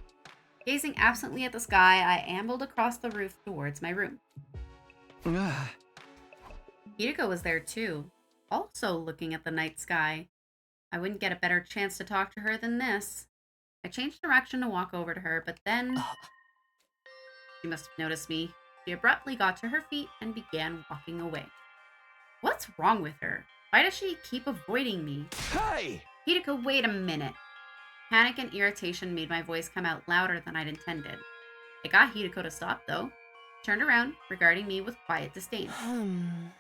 Gazing absently at the sky, I ambled across the roof towards my room. Hideko was there too, also looking at the night sky. I wouldn't get a better chance to talk to her than this. I changed direction to walk over to her, but then... She must have noticed me. She abruptly got to her feet and began walking away. What's wrong with her? Why does she keep avoiding me? Hey! Hideko, wait a minute. Panic and irritation made my voice come out louder than I'd intended. It got Hideko to stop, though. Turned around, regarding me with quiet disdain. I'm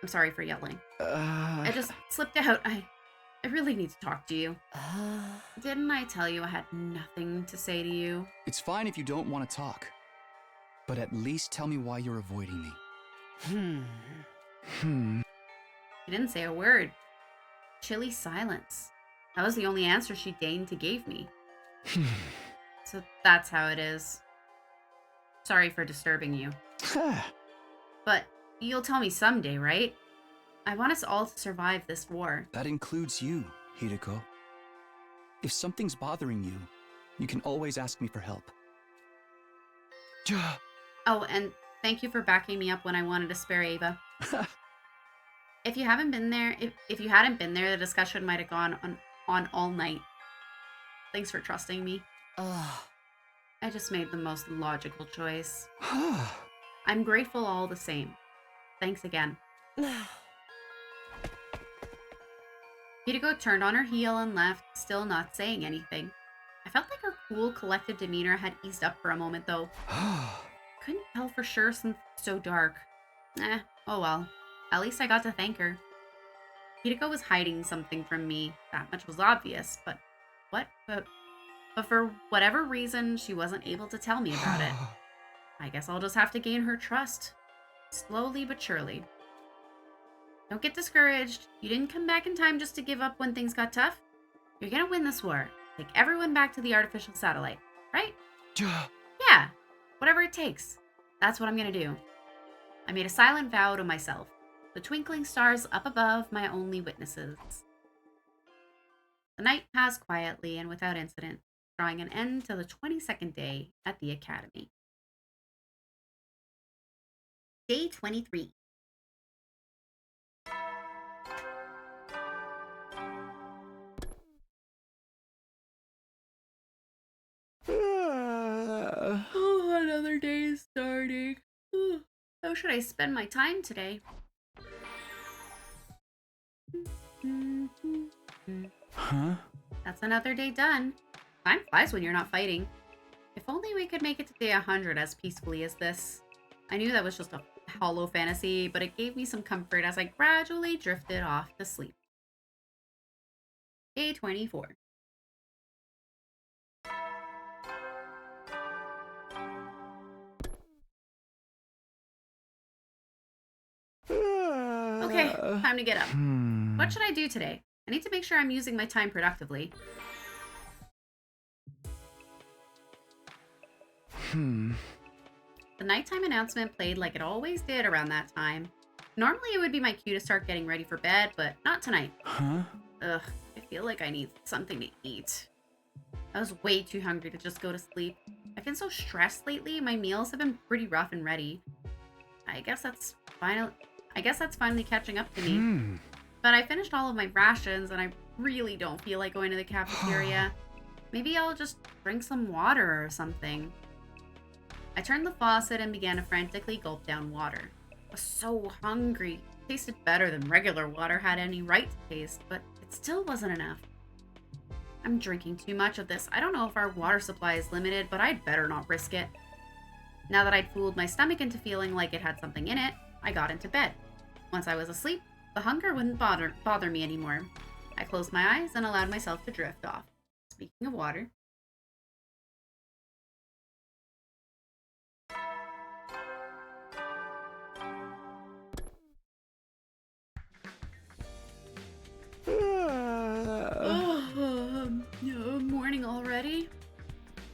sorry for yelling. I just slipped out. I really need to talk to you. Didn't I tell you I had nothing to say to you? It's fine if you don't want to talk. But at least tell me why you're avoiding me. She didn't say a word. Chilly silence. That was the only answer she deigned to give me. So that's how it is. Sorry for disturbing you. But you'll tell me someday, right? I want us all to survive this war. That includes you, Hideko. If something's bothering you, you can always ask me for help. Oh, and thank you for backing me up when I wanted to spare Ava. If you haven't been there, if you hadn't been there, the discussion might have gone on all night. Thanks for trusting me. I just made the most logical choice. I'm grateful all the same. Thanks again. Hideko turned on her heel and left, still not saying anything. I felt like her cool, collected demeanor had eased up for a moment, though. Couldn't tell for sure since it's so dark. Oh well. At least I got to thank her. Hideko was hiding something from me. That much was obvious, but what? But for whatever reason, she wasn't able to tell me about it. I guess I'll just have to gain her trust. Slowly but surely. Don't get discouraged. You didn't come back in time just to give up when things got tough. You're gonna win this war. Take everyone back to the artificial satellite, right? Yeah, whatever it takes. That's what I'm gonna do. I made a silent vow to myself. The twinkling stars up above, my only witnesses. The night passed quietly and without incident, drawing an end to the 22nd day at the academy. Day 23. Oh, another day is starting. How should I spend my time today? Huh? That's another day done. Time flies when you're not fighting. If only we could make it to day 100 as peacefully as this. I knew that was just a hollow fantasy, but it gave me some comfort as I gradually drifted off to sleep. Day 24. Okay, time to get up. What should I do today? I need to make sure I'm using my time productively. The nighttime announcement played like it always did around that time. Normally it would be my cue to start getting ready for bed, but not tonight. Ugh, I feel like I need something to eat. I was way too hungry to just go to sleep. I've been so stressed lately, my meals have been pretty rough and ready. I guess that's finally catching up to me. But I finished all of my rations and I really don't feel like going to the cafeteria. Maybe I'll just drink some water or something. I turned the faucet and began to frantically gulp down water. I was so hungry. It tasted better than regular water had any right to taste, but it still wasn't enough. I'm drinking too much of this. I don't know if our water supply is limited, but I'd better not risk it. Now that I'd fooled my stomach into feeling like it had something in it, I got into bed. Once I was asleep, the hunger wouldn't bother me anymore. I closed my eyes and allowed myself to drift off. Speaking of water, morning already?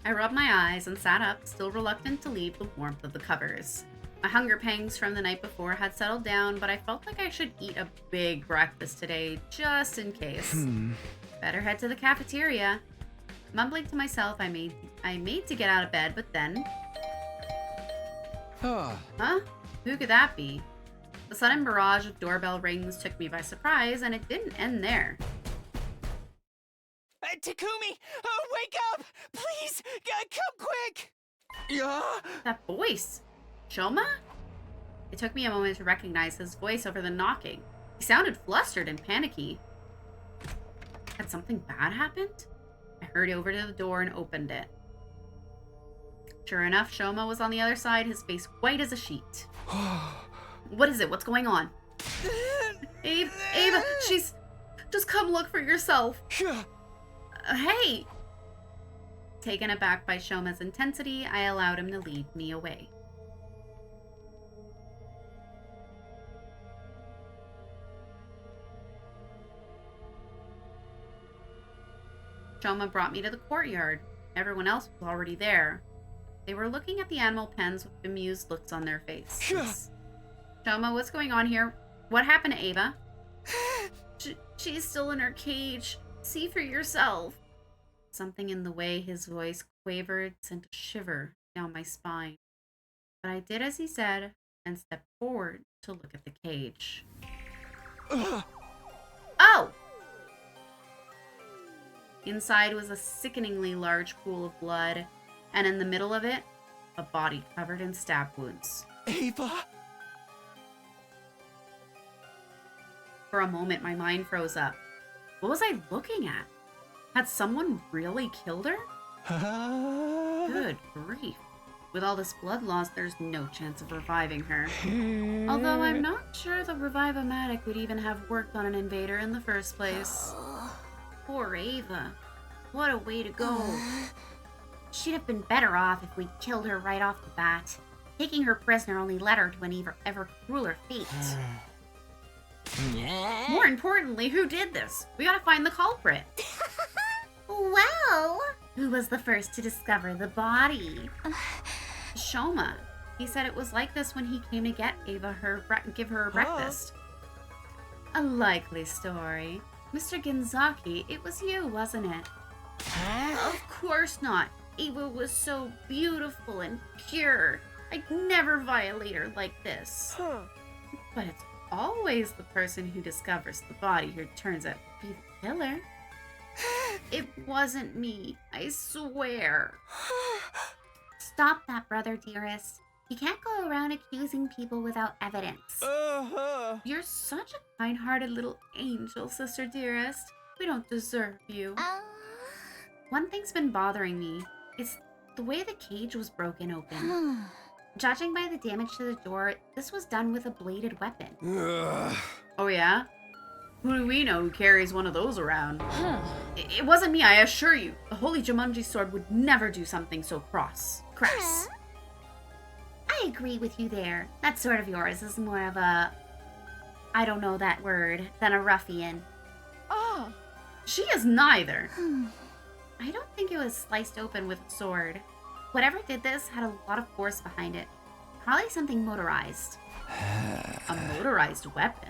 I rubbed my eyes and sat up, still reluctant to leave the warmth of the covers. My hunger pangs from the night before had settled down, but I felt like I should eat a big breakfast today, just in case. Better head to the cafeteria. Mumbling to myself, I made to get out of bed, but then... Huh? Who could that be? The sudden barrage of doorbell rings took me by surprise, and it didn't end there. Takumi! Wake up! Please! Come quick! That voice! Shoma? It took me a moment to recognize his voice over the knocking. He sounded flustered and panicky. Had something bad happened? I hurried over to the door and opened it. Sure enough, Shoma was on the other side, his face white as a sheet. What is it? What's going on? Ava, she's... Just come look for yourself. Hey! Taken aback by Shoma's intensity, I allowed him to lead me away. Shoma brought me to the courtyard. Everyone else was already there. They were looking at the animal pens with bemused looks on their faces. Shoma, what's going on here? What happened to Ava? She's still in her cage. See for yourself. Something in the way his voice quavered sent a shiver down my spine. But I did as he said and stepped forward to look at the cage. Oh! Inside was a sickeningly large pool of blood, and in the middle of it, a body covered in stab wounds. Ava? For a moment, my mind froze up. What was I looking at? Had someone really killed her? Good grief. With all this blood loss, there's no chance of reviving her. Although I'm not sure the Revive-O-Matic would even have worked on an invader in the first place. Poor Ava. What a way to go. She'd have been better off if we'd killed her right off the bat. Taking her prisoner only led her to an ever crueler fate. More importantly, who did this? We gotta find the culprit. Well, who was the first to discover the body? Shoma. He said it was like this when he came to get Ava give her breakfast. A likely story. Mr. Ginzaki, it was you, wasn't it? Of course not. Ava was so beautiful and pure. I'd never violate her like this. But it's always the person who discovers the body who turns out to be the killer. It wasn't me, I swear. Stop that, brother dearest. You can't go around accusing people without evidence. You're such a kind-hearted little angel, sister dearest. We don't deserve you. One thing's been bothering me. It's the way the cage was broken open. Judging by the damage to the door, this was done with a bladed weapon. Oh yeah? Who do we know who carries one of those around? It wasn't me, I assure you. The Holy Jumanji sword would never do something so crass. I agree with you there. That sword of yours is more of a... I don't know that word, than a ruffian. Oh! She is neither. I don't think it was sliced open with a sword. Whatever did this had a lot of force behind it. Probably something motorized. A motorized weapon?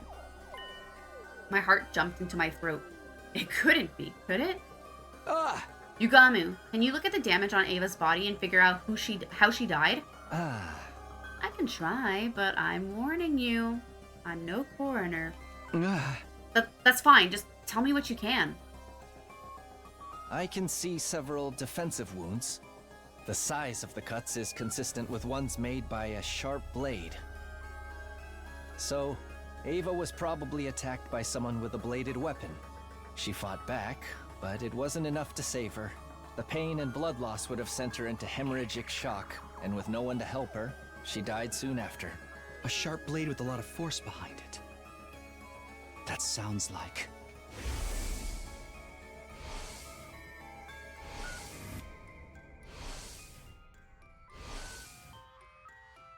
My heart jumped into my throat. It couldn't be, could it? Yugamu, can you look at the damage on Ava's body and figure out how she died? I can try, but I'm warning you. I'm no coroner. That's fine, just tell me what you can. I can see several defensive wounds. The size of the cuts is consistent with ones made by a sharp blade. So, Ava was probably attacked by someone with a bladed weapon. She fought back, but it wasn't enough to save her. The pain and blood loss would have sent her into hemorrhagic shock, and with no one to help her, she died soon after. A sharp blade with a lot of force behind it. That sounds like...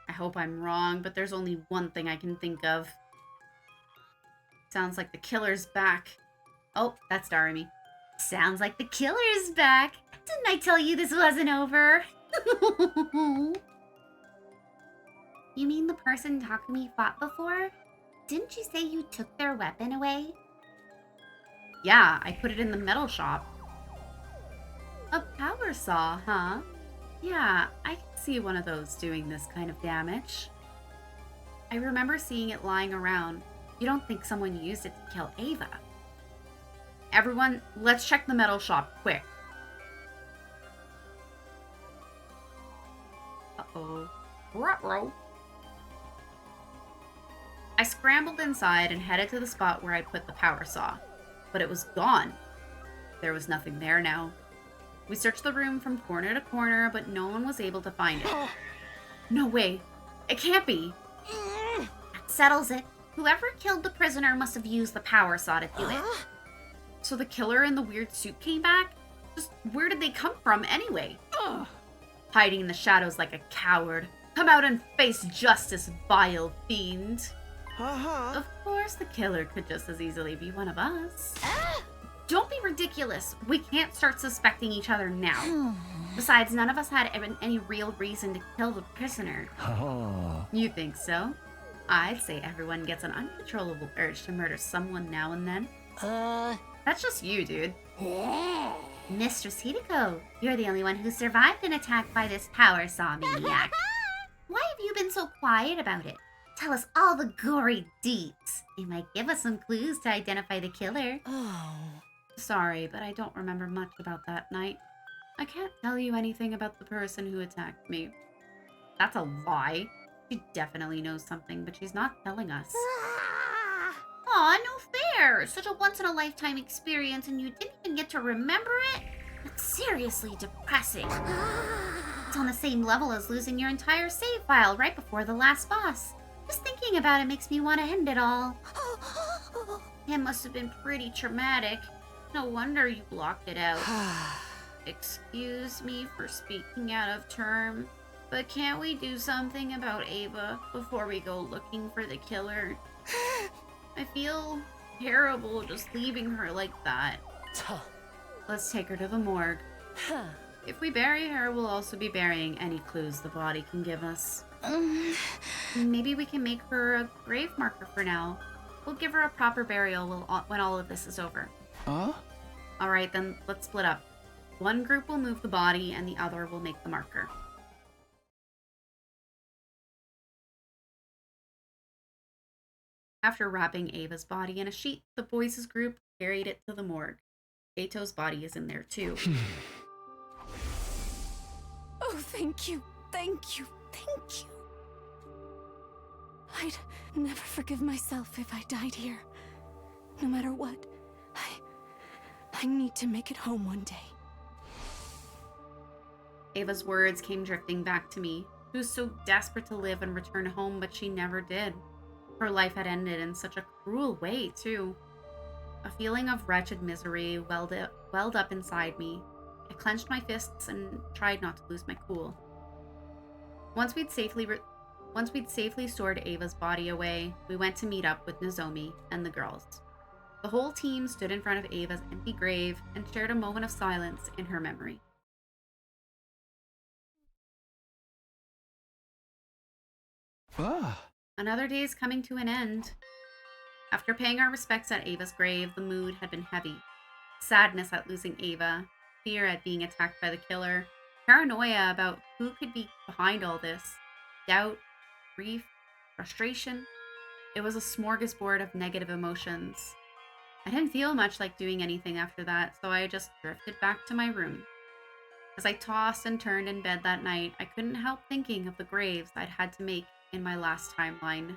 I hope I'm wrong, but there's only one thing I can think of. Sounds like the killer's back. Oh, that's Darumi. Sounds like the killer's back. Didn't I tell you this wasn't over? You mean the person Takumi fought before? Didn't you say you took their weapon away? Yeah, I put it in the metal shop. A power saw, huh? Yeah, I can see one of those doing this kind of damage. I remember seeing it lying around. You don't think someone used it to kill Ava? Everyone, let's check the metal shop, quick. Uh-oh. Ruh-roh. I scrambled inside and headed to the spot where I put the power saw, but it was gone. There was nothing there now. We searched the room from corner to corner, but no one was able to find it. No way. It can't be. That settles it. Whoever killed the prisoner must have used the power saw to do it. So the killer in the weird suit came back? Just where did they come from anyway? Hiding in the shadows like a coward. Come out and face justice, vile fiend. Of course the killer could just as easily be one of us. Don't be ridiculous. We can't start suspecting each other now. Besides, none of us had any real reason to kill the prisoner. Oh. You think so? I'd say everyone gets an uncontrollable urge to murder someone now and then. That's just you, dude. Mistress Hideko, you're the only one who survived an attack by this power saw maniac. Why have you been so quiet about it? Tell us all the gory deeds. It might give us some clues to identify the killer. Oh. Sorry, but I don't remember much about that night. I can't tell you anything about the person who attacked me. That's a lie. She definitely knows something, but she's not telling us. Aw, no fair! Such a once-in-a-lifetime experience and you didn't even get to remember it? That's seriously depressing. It's on the same level as losing your entire save file right before the last boss. Just thinking about it makes me want to end it all. It must have been pretty traumatic. No wonder you blocked it out. Excuse me for speaking out of term, but can't we do something about Ava before we go looking for the killer? I feel terrible just leaving her like that. Let's take her to the morgue. If we bury her, we'll also be burying any clues the body can give us. Maybe we can make her a grave marker for now. We'll give her a proper burial when all of this is over. Alright, then let's split up. One group will move the body and the other will make the marker. After wrapping Ava's body in a sheet, the boys' group carried it to the morgue. Eito's body is in there too. Oh, thank you, thank you, thank you. I'd never forgive myself if I died here. No matter what, I need to make it home one day. Ava's words came drifting back to me. She was so desperate to live and return home, but she never did. Her life had ended in such a cruel way, too. A feeling of wretched misery welled up inside me. I clenched my fists and tried not to lose my cool. Once we'd safely stored Ava's body away, we went to meet up with Nozomi and the girls. The whole team stood in front of Ava's empty grave and shared a moment of silence in her memory. Another day is coming to an end. After paying our respects at Ava's grave, the mood had been heavy. Sadness at losing Ava, fear at being attacked by the killer, paranoia about who could be behind all this, doubt, grief, frustration. It was a smorgasbord of negative emotions. I didn't feel much like doing anything after that, so I just drifted back to my room. As I tossed and turned in bed that night, I couldn't help thinking of the graves I'd had to make in my last timeline.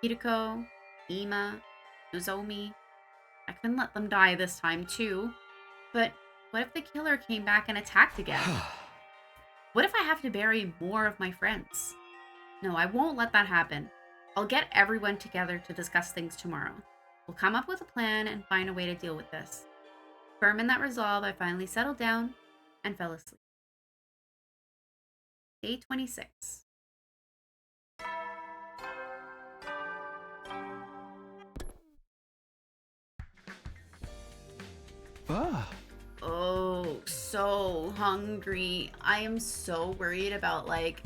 Hideko, Ima, Nozomi. I couldn't let them die this time too. But what if the killer came back and attacked again? What if I have to bury more of my friends? No, I won't let that happen. I'll get everyone together to discuss things tomorrow. We'll come up with a plan and find a way to deal with this. Firm in that resolve, I finally settled down and fell asleep. Day 26. Oh, so hungry. I am so worried about, like,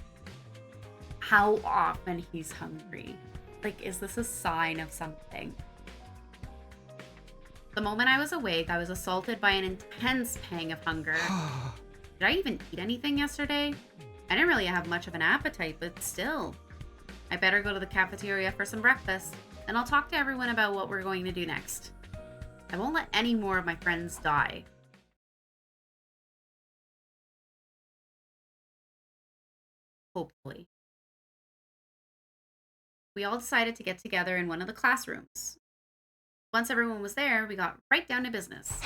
how often he's hungry. Like, is this a sign of something? The moment I was awake, I was assaulted by an intense pang of hunger. Did I even eat anything yesterday? I didn't really have much of an appetite, but still. I better go to the cafeteria for some breakfast, and I'll talk to everyone about what we're going to do next. I won't let any more of my friends die. Hopefully. We all decided to get together in one of the classrooms. Once everyone was there, we got right down to business.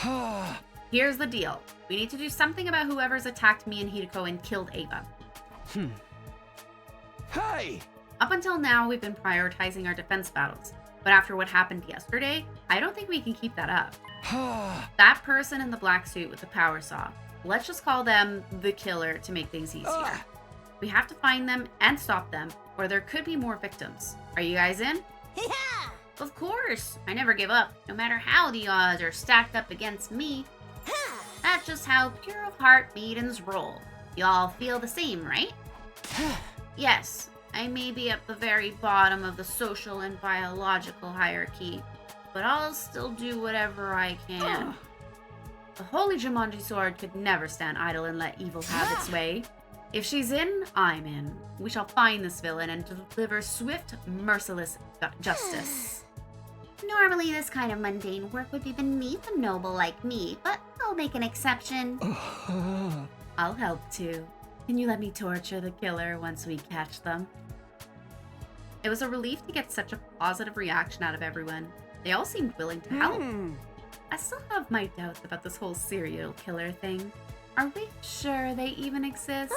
Here's the deal. We need to do something about whoever's attacked me and Hideko and killed Ava. Hey! Up until now, we've been prioritizing our defense battles. But after what happened yesterday, I don't think we can keep that up. That person in the black suit with the power saw. Let's just call them the killer to make things easier. We have to find them and stop them, or there could be more victims. Are you guys in? Yeah! Of course! I never give up, no matter how the odds are stacked up against me. That's just how pure of heart maidens roll. Y'all feel the same, right? Yes, I may be at the very bottom of the social and biological hierarchy, but I'll still do whatever I can. The holy Jumanji sword could never stand idle and let evil have its way. If she's in, I'm in. We shall find this villain and deliver swift, merciless justice. Normally, this kind of mundane work would be beneath a noble like me, but I'll make an exception. I'll help too. Can you let me torture the killer once we catch them? It was a relief to get such a positive reaction out of everyone. They all seemed willing to help. I still have my doubts about this whole serial killer thing. Are we sure they even exist?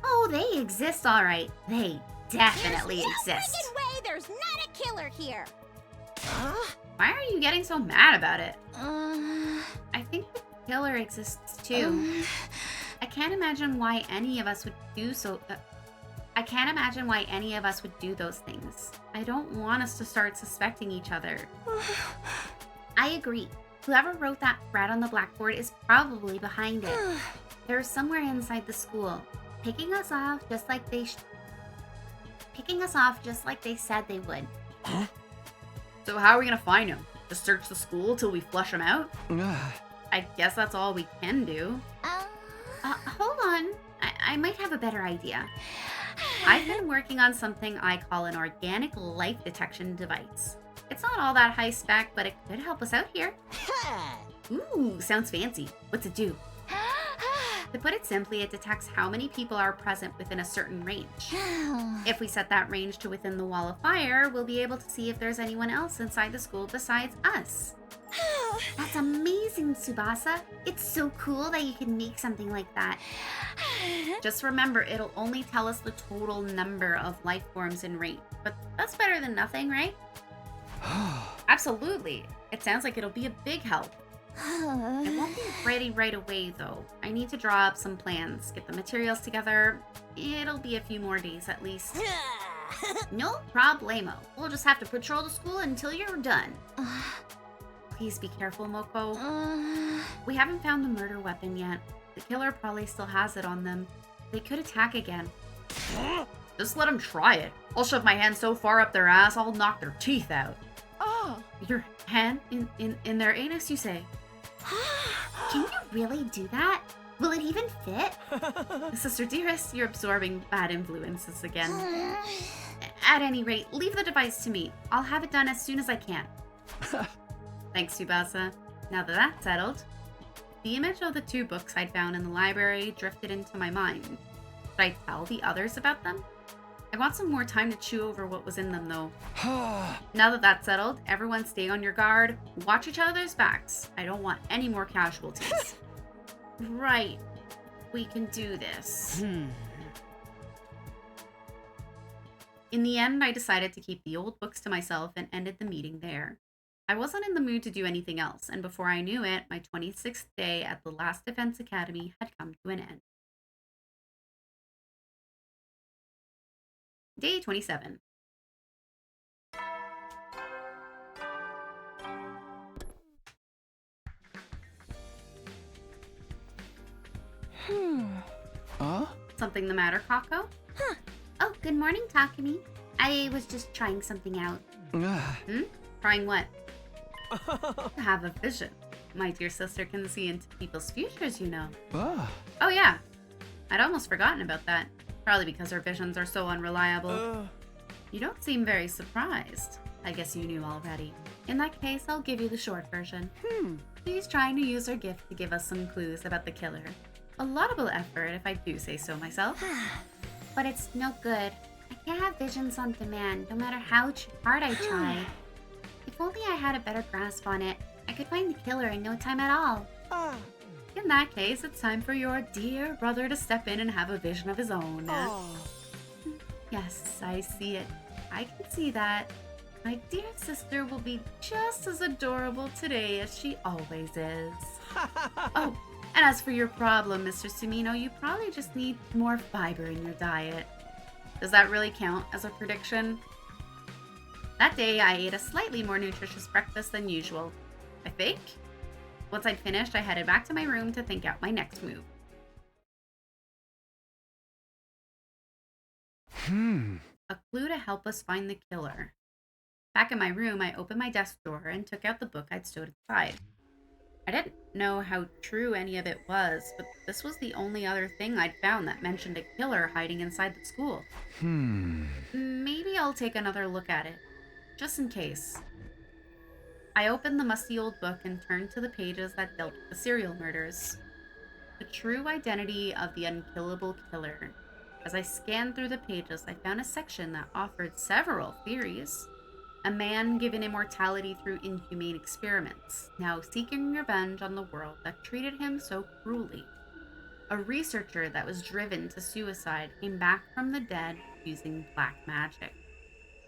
Oh, they exist, all right. They definitely There's no exist. freaking way there's not a killer here. Why are you getting so mad about it? I think the killer exists too. I can't imagine why any of us would do so. I can't imagine why any of us would do those things. I don't want us to start suspecting each other. I agree. Whoever wrote that threat on the blackboard is probably behind it. They're somewhere inside the school, picking us off just like they said they would. So how are we gonna find him? Just search the school till we flush him out? I guess that's all we can do. Hold on. I might have a better idea. I've been working on something I call an organic life detection device. It's not all that high spec, but it could help us out here. Ooh, sounds fancy. What's it do? To put it simply, it detects how many people are present within a certain range. If we set that range to within the wall of fire, we'll be able to see if there's anyone else inside the school besides us. That's amazing, Tsubasa. It's so cool that you can make something like that. Just remember, it'll only tell us the total number of life forms in range. But that's better than nothing, right? Absolutely. It sounds like it'll be a big help. It won't be ready right away, though. I need to draw up some plans, get the materials together. It'll be a few more days at least. No problemo. We'll just have to patrol the school until you're done. Please be careful, Moko. We haven't found the murder weapon yet. The killer probably still has it on them. They could attack again. Just let them try it. I'll shove my hand so far up their ass, I'll knock their teeth out. Your hand in their anus, you say? Can you really do that? Will it even fit? Sister Dearest, you're absorbing bad influences again. At any rate, leave the device to me. I'll have it done as soon as I can. Thanks, Tsubasa. Now that that's settled, the image of the 2 books I'd found in the library drifted into my mind. Should I tell the others about them? I want some more time to chew over what was in them, though. Now that that's settled, everyone stay on your guard. Watch each other's backs. I don't want any more casualties. Right. We can do this. In the end, I decided to keep the old books to myself and ended the meeting there. I wasn't in the mood to do anything else, and before I knew it, my 26th day at the last Defense Academy had come to an end. Day 27. Something the matter, Kako? Oh, good morning, Takumi. I was just trying something out. Trying what? To have a vision. My dear sister can see into people's futures, you know. Oh yeah. I'd almost forgotten about that. Probably because her visions are so unreliable. You don't seem very surprised. I guess you knew already. In that case, I'll give you the short version. She's trying to use her gift to give us some clues about the killer. A laudable effort, if I do say so myself. But it's no good. I can't have visions on demand, no matter how hard I try. If only I had a better grasp on it, I could find the killer in no time at all. In that case, it's time for your dear brother to step in and have a vision of his own. Yes, I see it. I can see that. My dear sister will be just as adorable today as she always is. Oh, and as for your problem, Mr. Sumino, you probably just need more fiber in your diet. Does that really count as a prediction? That day, I ate a slightly more nutritious breakfast than usual. I think. Once I'd finished, I headed back to my room to think out my next move. A clue to help us find the killer. Back in my room, I opened my desk drawer and took out the book I'd stowed aside. I didn't know how true any of it was, but this was the only other thing I'd found that mentioned a killer hiding inside the school. Maybe I'll take another look at it, just in case. I opened the musty old book and turned to the pages that dealt with the serial murders. The true identity of the unkillable killer. As I scanned through the pages, I found a section that offered several theories. A man given immortality through inhumane experiments, now seeking revenge on the world that treated him so cruelly. A researcher that was driven to suicide came back from the dead using black magic.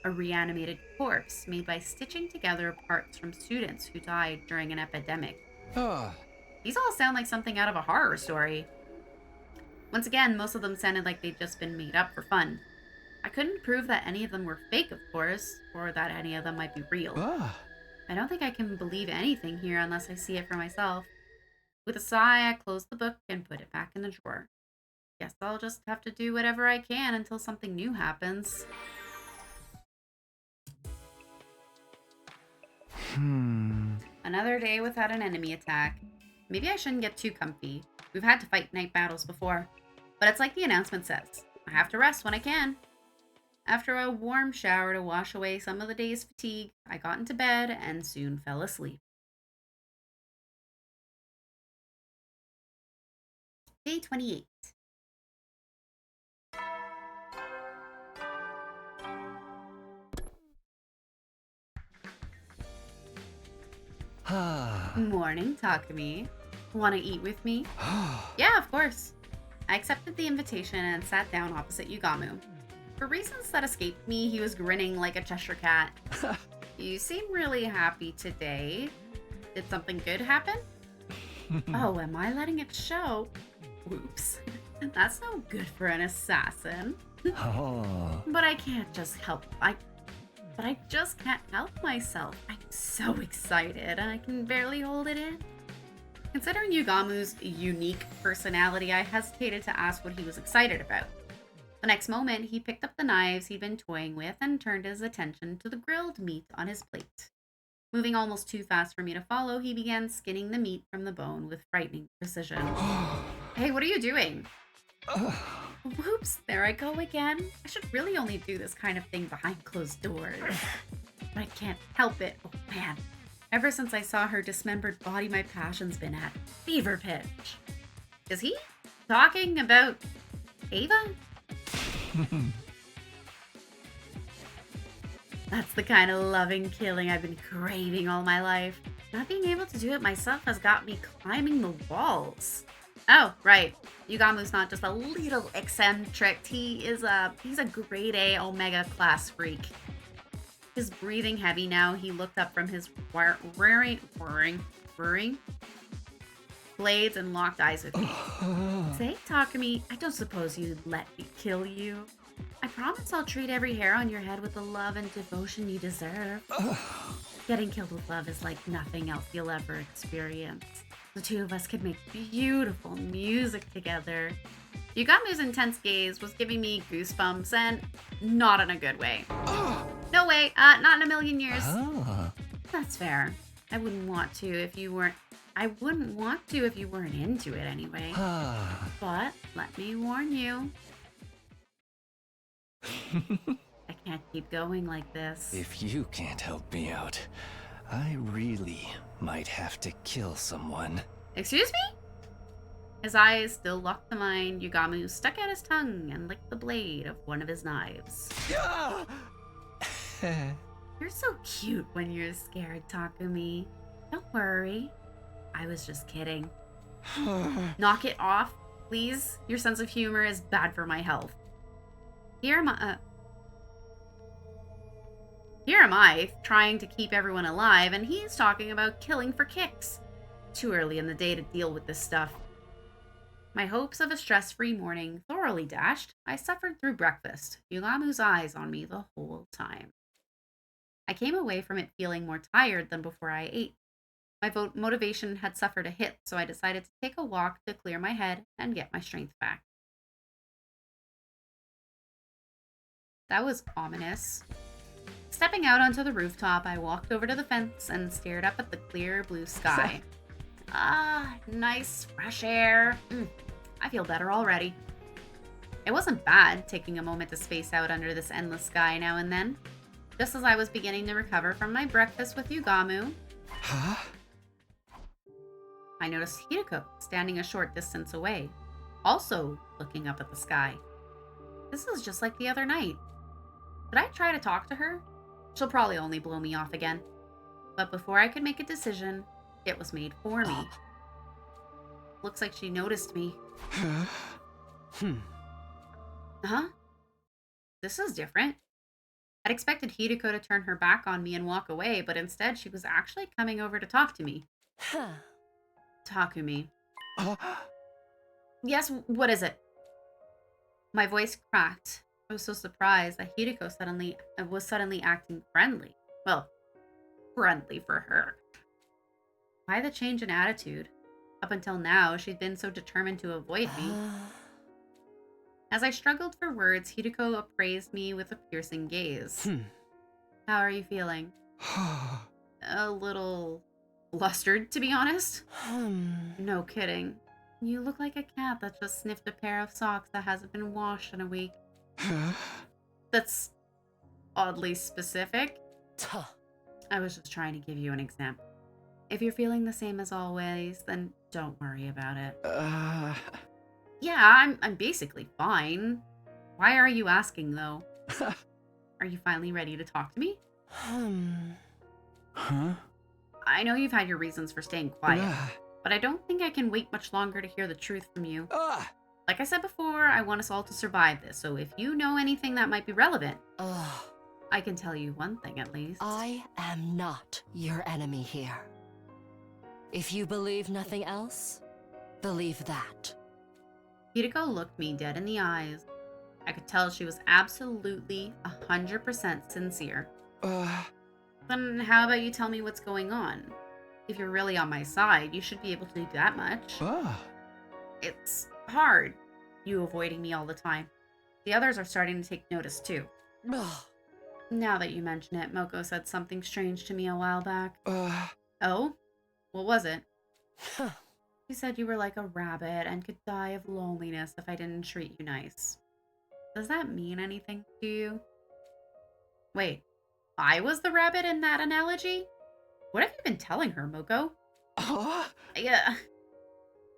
A reanimated corpse made by stitching together parts from students who died during an epidemic. These all sound like something out of a horror story. Once again, most of them sounded like they'd just been made up for fun. I couldn't prove that any of them were fake, of course, or that any of them might be real. I don't think I can believe anything here unless I see it for myself. With a sigh, I closed the book and put it back in the drawer. Guess I'll just have to do whatever I can until something new happens. Another day without an enemy attack. Maybe I shouldn't get too comfy. We've had to fight night battles before. But it's like the announcement says, I have to rest when I can. After a warm shower to wash away some of the day's fatigue, I got into bed and soon fell asleep. Day 28. Morning, Takumi. Want to eat with me? Yeah, of course. I accepted the invitation and sat down opposite Yugamu. For reasons that escaped me, he was grinning like a Cheshire cat. You seem really happy today. Did something good happen? Oh, am I letting it show? Whoops. That's no good for an assassin. But I can't just help. But I just can't help myself. I'm so excited and I can barely hold it in. Considering Yugamu's unique personality, I hesitated to ask what he was excited about. The next moment, he picked up the knives he'd been toying with and turned his attention to the grilled meat on his plate. Moving almost too fast for me to follow, he began skinning the meat from the bone with frightening precision. Hey, what are you doing? Whoops, there I go again. I should really only do this kind of thing behind closed doors. But I can't help it. Oh man. Ever since I saw her dismembered body, my passion's been at fever pitch. Is he talking about Ava? That's the kind of loving killing I've been craving all my life. Not being able to do it myself has got me climbing the walls. Oh, right. Yugamu's not just a little eccentric. He's a grade A Omega class freak. His breathing heavy now, he looked up from his whirring blades and locked eyes with me. Say, Takumi, I don't suppose you'd let me kill you. I promise I'll treat every hair on your head with the love and devotion you deserve. Getting killed with love is like nothing else you'll ever experience. The two of us could make beautiful music together. Yugamu's intense gaze was giving me goosebumps, and not in a good way. No way, not in a million years. That's fair. I wouldn't want to if you weren't into it anyway. But let me warn you. I can't keep going like this. If you can't help me out, I really might have to kill someone. Excuse me? His eyes still locked to mine. Yugamu stuck out his tongue and licked the blade of one of his knives. You're so cute when you're scared, Takumi. Don't worry. I was just kidding. Knock it off, please. Your sense of humor is bad for my health. Here am I, trying to keep everyone alive, and he's talking about killing for kicks. Too early in the day to deal with this stuff. My hopes of a stress-free morning thoroughly dashed, I suffered through breakfast, Yugamu's eyes on me the whole time. I came away from it feeling more tired than before I ate. My motivation had suffered a hit, so I decided to take a walk to clear my head and get my strength back. That was ominous. Stepping out onto the rooftop, I walked over to the fence and stared up at the clear blue sky. Ah, nice fresh air. I feel better already. It wasn't bad taking a moment to space out under this endless sky now and then. Just as I was beginning to recover from my breakfast with Yugamu, Huh? I noticed Hideko standing a short distance away, also looking up at the sky. This is just like the other night. Should I try to talk to her? She'll probably only blow me off again. But before I could make a decision, it was made for me. Looks like she noticed me. Huh? This is different. I'd expected Hideko to turn her back on me and walk away, but instead she was actually coming over to talk to me. Takumi. Yes, what is it? My voice cracked. I was so surprised that Hideko was suddenly acting friendly. Well, friendly for her. Why the change in attitude? Up until now, she'd been so determined to avoid me. As I struggled for words, Hideko appraised me with a piercing gaze. How are you feeling? A little flustered, to be honest. No kidding. You look like a cat that just sniffed a pair of socks that hasn't been washed in a week. That's oddly specific. I was just trying to give you an example. If you're feeling the same as always, then don't worry about it. Yeah, I'm basically fine. Why are you asking, though? Are you finally ready to talk to me? Huh? I know you've had your reasons for staying quiet, but I don't think I can wait much longer to hear the truth from you. Like I said before, I want us all to survive this, so if you know anything that might be relevant, I can tell you one thing at least. I am not your enemy here. If you believe nothing else, believe that. Hideko looked me dead in the eyes. I could tell she was absolutely 100% sincere. Then how about you tell me what's going on? If you're really on my side, you should be able to do that much. It's hard, you avoiding me all the time. The others are starting to take notice too. Now that you mention it, Moko said something strange to me a while back. Oh? What was it? She said you were like a rabbit and could die of loneliness if I didn't treat you nice. Does that mean anything to you? Wait, I was the rabbit in that analogy? What have you been telling her, Moko? Yeah,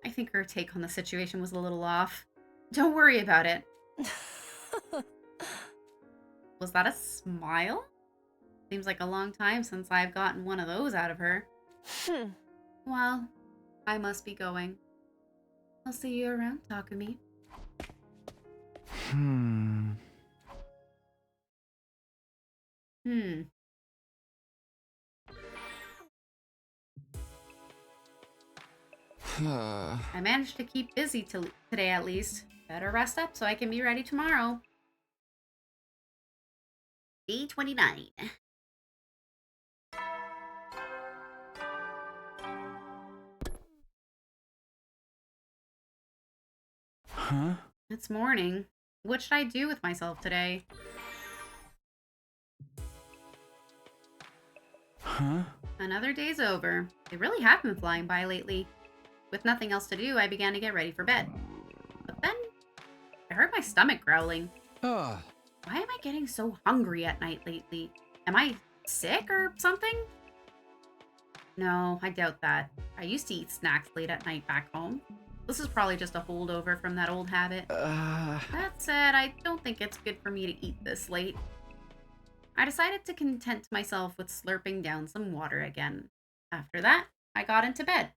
I think her take on the situation was a little off. Don't worry about it. Was that a smile? Seems like a long time since I've gotten one of those out of her. Well, I must be going. I'll see you around, Takumi. I managed to keep busy today at least. Better rest up so I can be ready tomorrow. Day 29. It's morning. What should I do with myself today? Another day's over. They really have been flying by lately. With nothing else to do, I began to get ready for bed. But then, I heard my stomach growling. Why am I getting so hungry at night lately? Am I sick or something? No, I doubt that. I used to eat snacks late at night back home. This is probably just a holdover from that old habit. That said, I don't think it's good for me to eat this late. I decided to content myself with slurping down some water again. After that, I got into bed.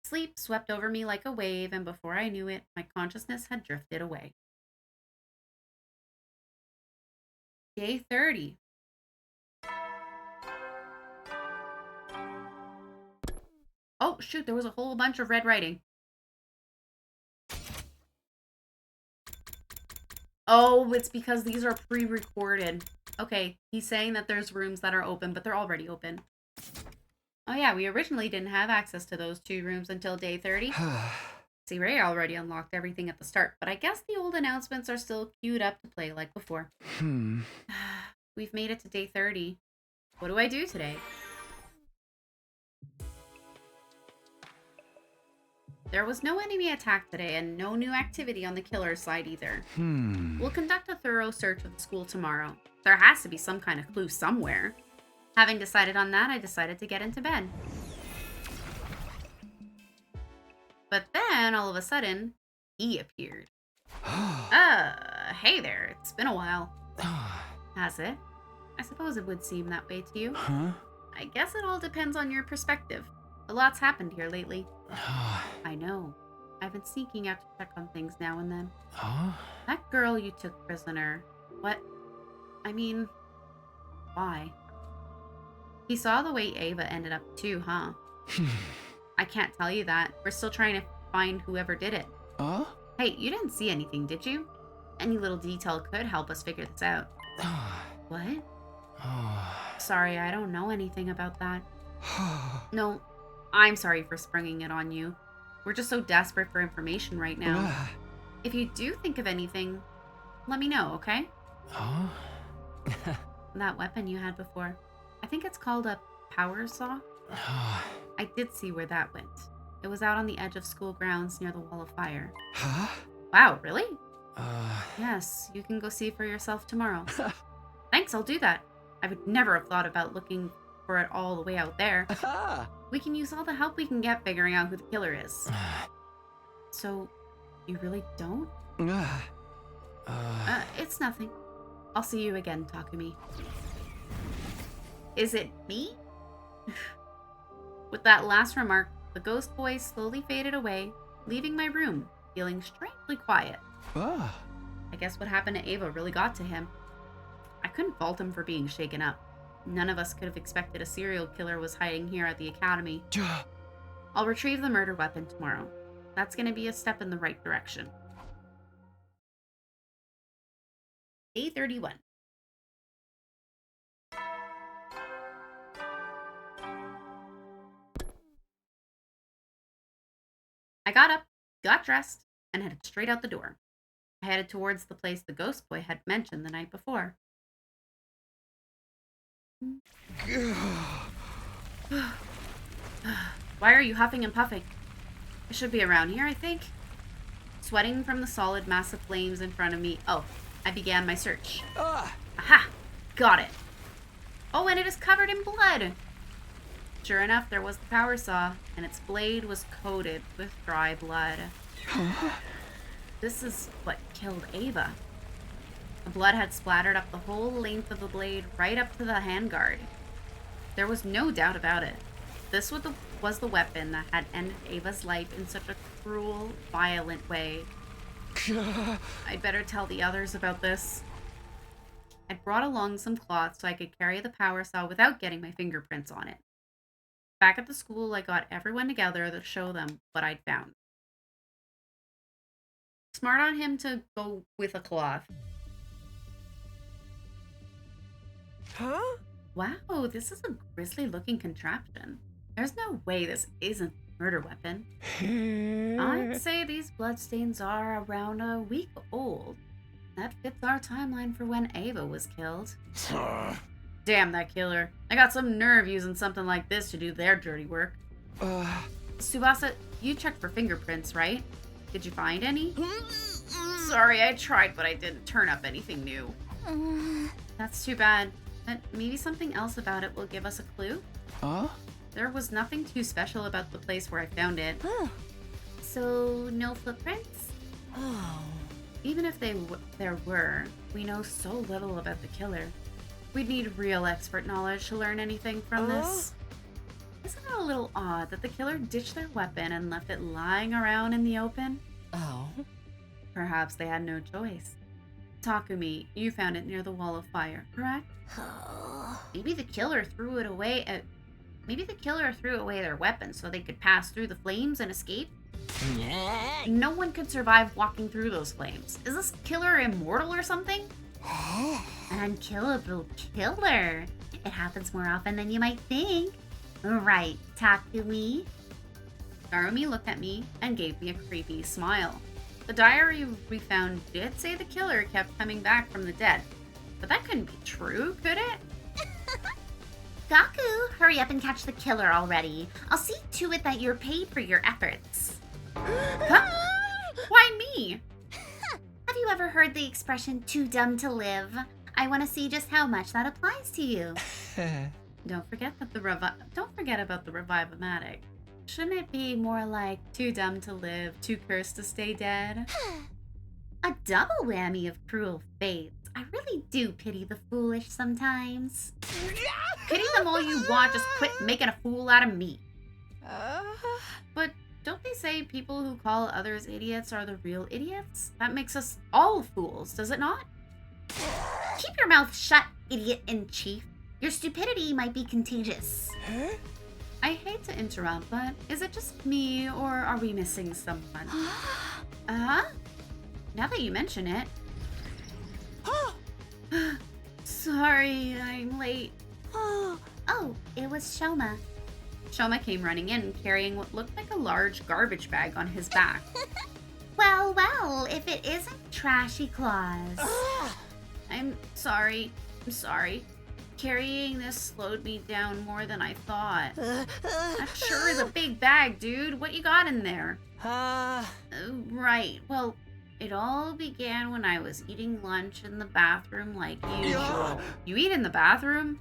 Sleep swept over me like a wave, and before I knew it, my consciousness had drifted away. Day 30. Oh, shoot, there was a whole bunch of red writing. Oh, it's because these are pre-recorded. Okay, he's saying that there's rooms that are open, but they're already open. Oh yeah, we originally didn't have access to those 2 rooms until day 30. See, Ray already unlocked everything at the start, but I guess the old announcements are still queued up to play like before. We've made it to day 30. What do I do today? There was no enemy attack today and no new activity on the killer's side either. We'll conduct a thorough search of the school tomorrow. There has to be some kind of clue somewhere. Having decided on that, I decided to get into bed. But then, all of a sudden, he appeared. Hey there, it's been a while. Has it? I suppose it would seem that way to you. I guess it all depends on your perspective. A lot's happened here lately. I know. I've been sneaking out to check on things now and then. That girl you took prisoner. What? I mean, why? He saw the way Ava ended up too, huh? I can't tell you that. We're still trying to find whoever did it. Hey, you didn't see anything, did you? Any little detail could help us figure this out. What? Sorry, I don't know anything about that. No, I'm sorry for springing it on you. We're just so desperate for information right now. If you do think of anything, let me know, okay? That weapon you had before. I think it's called a power saw. I did see where that went. It was out on the edge of school grounds near the wall of fire. Wow, really? Yes, you can go see for yourself tomorrow. Thanks, I'll do that. I would never have thought about looking for it all the way out there. We can use all the help we can get figuring out who the killer is. So, you really don't? It's nothing. I'll see you again, Takumi. Is it me? With that last remark, the ghost boy slowly faded away, leaving my room, feeling strangely quiet. I guess what happened to Ava really got to him. I couldn't fault him for being shaken up. None of us could have expected a serial killer was hiding here at the academy. I'll retrieve the murder weapon tomorrow. That's going to be a step in the right direction. Day 31. I got up, got dressed, and headed straight out the door. I headed towards the place the ghost boy had mentioned the night before. Why are you huffing and puffing? I should be around here, I think. Sweating from the solid mass of flames in front of me. Oh, I began my search. Aha! Got it. Oh, and it is covered in blood. Sure enough, there was the power saw, and its blade was coated with dry blood. This is what killed Ava. The blood had splattered up the whole length of the blade right up to the handguard. There was no doubt about it. This was the weapon that had ended Ava's life in such a cruel, violent way. I'd better tell the others about this. I'd brought along some cloth so I could carry the power saw without getting my fingerprints on it. Back at the school, I got everyone together to show them what I'd found. Smart on him to go with a cloth. Huh? Wow, this is a grisly looking contraption. There's no way this isn't a murder weapon. I'd say these bloodstains are around a week old. That fits our timeline for when Ava was killed. Damn that killer. I got some nerve using something like this to do their dirty work. Tsubasa, you checked for fingerprints, right? Did you find any? Sorry, I tried, but I didn't turn up anything new. That's too bad. But maybe something else about it will give us a clue? There was nothing too special about the place where I found it. So, no footprints? Even if there were, we know so little about the killer. We'd need real expert knowledge to learn anything from this. Isn't it a little odd that the killer ditched their weapon and left it lying around in the open? Perhaps they had no choice. Takumi, you found it near the wall of fire, correct? Maybe the killer threw it away. Maybe the killer threw away their weapon so they could pass through the flames and escape. No one could survive walking through those flames. Is this killer immortal or something? An unkillable killer. It happens more often than you might think. Right, Takumi? Narumi looked at me and gave me a creepy smile. The diary we found did say the killer kept coming back from the dead, but that couldn't be true, could it? Gaku, hurry up and catch the killer already. I'll see to it that you're paid for your efforts. Huh? Why me? Have you ever heard the expression, too dumb to live? I want to see just how much that applies to you. Don't forget about the Revive-O-Matic. Shouldn't it be more like too dumb to live, too cursed to stay dead? A double whammy of cruel fates. I really do pity the foolish sometimes. Pity them all you want, just quit making a fool out of me. But don't they say people who call others idiots are the real idiots? That makes us all fools, does it not? Keep your mouth shut, idiot-in-chief. Your stupidity might be contagious. I hate to interrupt, but is it just me, or are we missing someone? Now that you mention it. Sorry, I'm late. Oh, it was Shoma. Shoma came running in, carrying what looked like a large garbage bag on his back. Well, if it isn't Trashy Claus. I'm sorry. Carrying this slowed me down more than I thought. That sure is a big bag, dude. What you got in there? Right. Well, it all began when I was eating lunch in the bathroom like usual. You eat in the bathroom?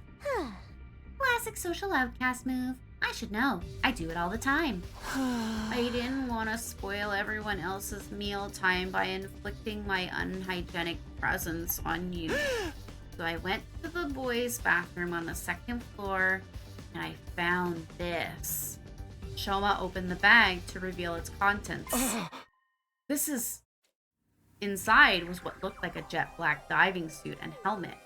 Classic social outcast move. I should know. I do it all the time. I didn't want to spoil everyone else's meal time by inflicting my unhygienic presence on you. So I went to the boys' bathroom on the second floor, and I found this. Shoma opened the bag to reveal its contents. Inside was what looked like a jet black diving suit and helmet.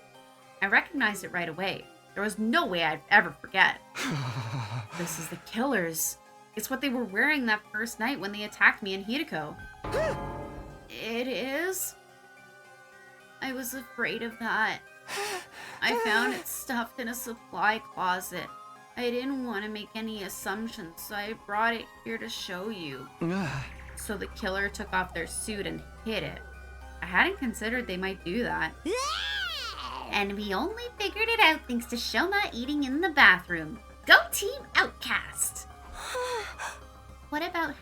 I recognized it right away. There was no way I'd ever forget. This is the killer's. It's what they were wearing that first night when they attacked me in Hideko. It is? I was afraid of that. I found it stuffed in a supply closet. I didn't want to make any assumptions, so I brought it here to show you. So the killer took off their suit and hid it. I hadn't considered they might do that. And we only figured it out thanks to Shoma eating in the bathroom. Go Team Outcast! What about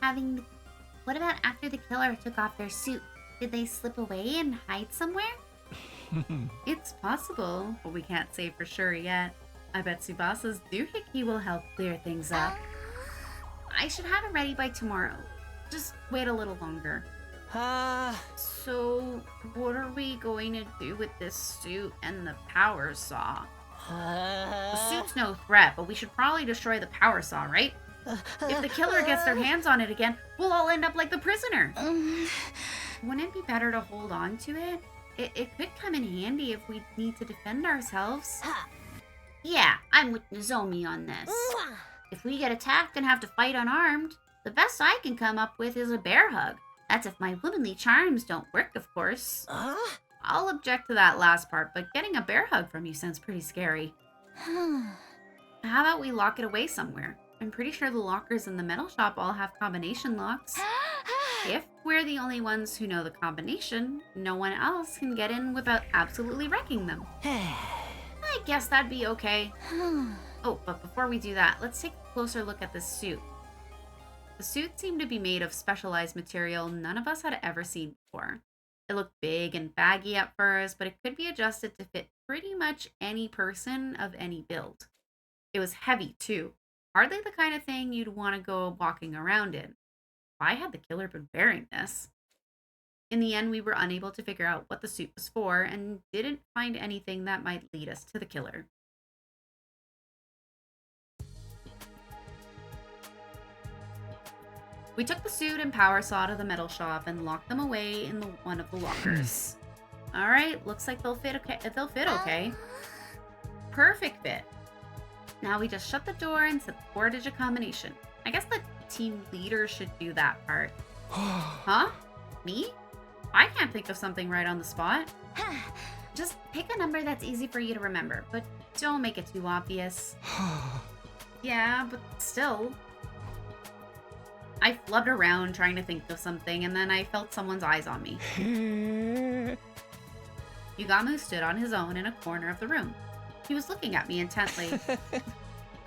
after the killer took off their suit? Did they slip away and hide somewhere? It's possible, but we can't say for sure yet. I bet Tsubasa's doohickey will help clear things up. I should have it ready by tomorrow. Just wait a little longer. So, what are we going to do with this suit and the power saw? The suit's no threat, but we should probably destroy the power saw, right? If the killer gets their hands on it again, we'll all end up like the prisoner. Wouldn't it be better to hold on to it? It could come in handy if we need to defend ourselves. Yeah, I'm with Nozomi on this. If we get attacked and have to fight unarmed, the best I can come up with is a bear hug. That's if my womanly charms don't work, of course. I'll object to that last part, but getting a bear hug from you sounds pretty scary. How about we lock it away somewhere? I'm pretty sure the lockers in the metal shop all have combination locks. If we're the only ones who know the combination, no one else can get in without absolutely wrecking them. I guess that'd be okay. Oh, but before we do that, let's take a closer look at this suit. The suit seemed to be made of specialized material none of us had ever seen before. It looked big and baggy at first, but it could be adjusted to fit pretty much any person of any build. It was heavy, too. Hardly the kind of thing you'd want to go walking around in. Why had the killer been wearing this? In the end, we were unable to figure out what the suit was for and didn't find anything that might lead us to the killer. We took the suit and power saw to the metal shop and locked them away in one of the lockers. All right, looks like they'll fit okay. Perfect fit. Now we just shut the door and set the 4-digit combination. I guess the team leader should do that part. Huh? Me? I can't think of something right on the spot. Just pick a number that's easy for you to remember, but don't make it too obvious. Yeah, but still. I flubbed around trying to think of something, and then I felt someone's eyes on me. Yugamu stood on his own in a corner of the room. He was looking at me intently.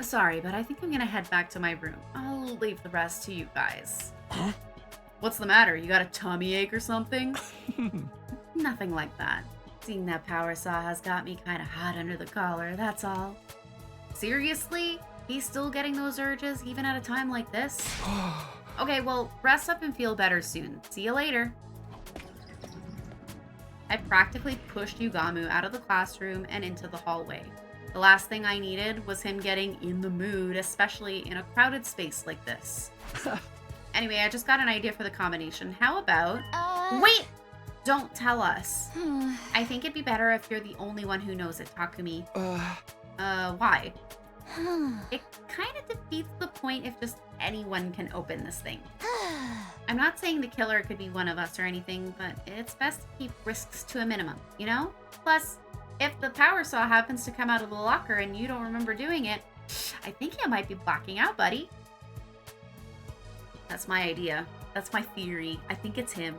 Sorry, but I think I'm gonna head back to my room. I'll leave the rest to you guys. Huh? What's the matter? You got a tummy ache or something? Nothing like that. Seeing that power saw has got me kind of hot under the collar, that's all. Seriously? He's still getting those urges even at a time like this? Okay, well, rest up and feel better soon. See you later. I practically pushed Yugamu out of the classroom and into the hallway. The last thing I needed was him getting in the mood, especially in a crowded space like this. Anyway, I just got an idea for the combination. How about... Wait! Don't tell us. I think it'd be better if you're the only one who knows it, Takumi. Why? It kind of defeats the point if just anyone can open this thing. I'm not saying the killer could be one of us or anything, but it's best to keep risks to a minimum, you know? Plus, if the power saw happens to come out of the locker and you don't remember doing it, I think you might be blacking out, buddy. That's my idea. That's my theory. I think it's him.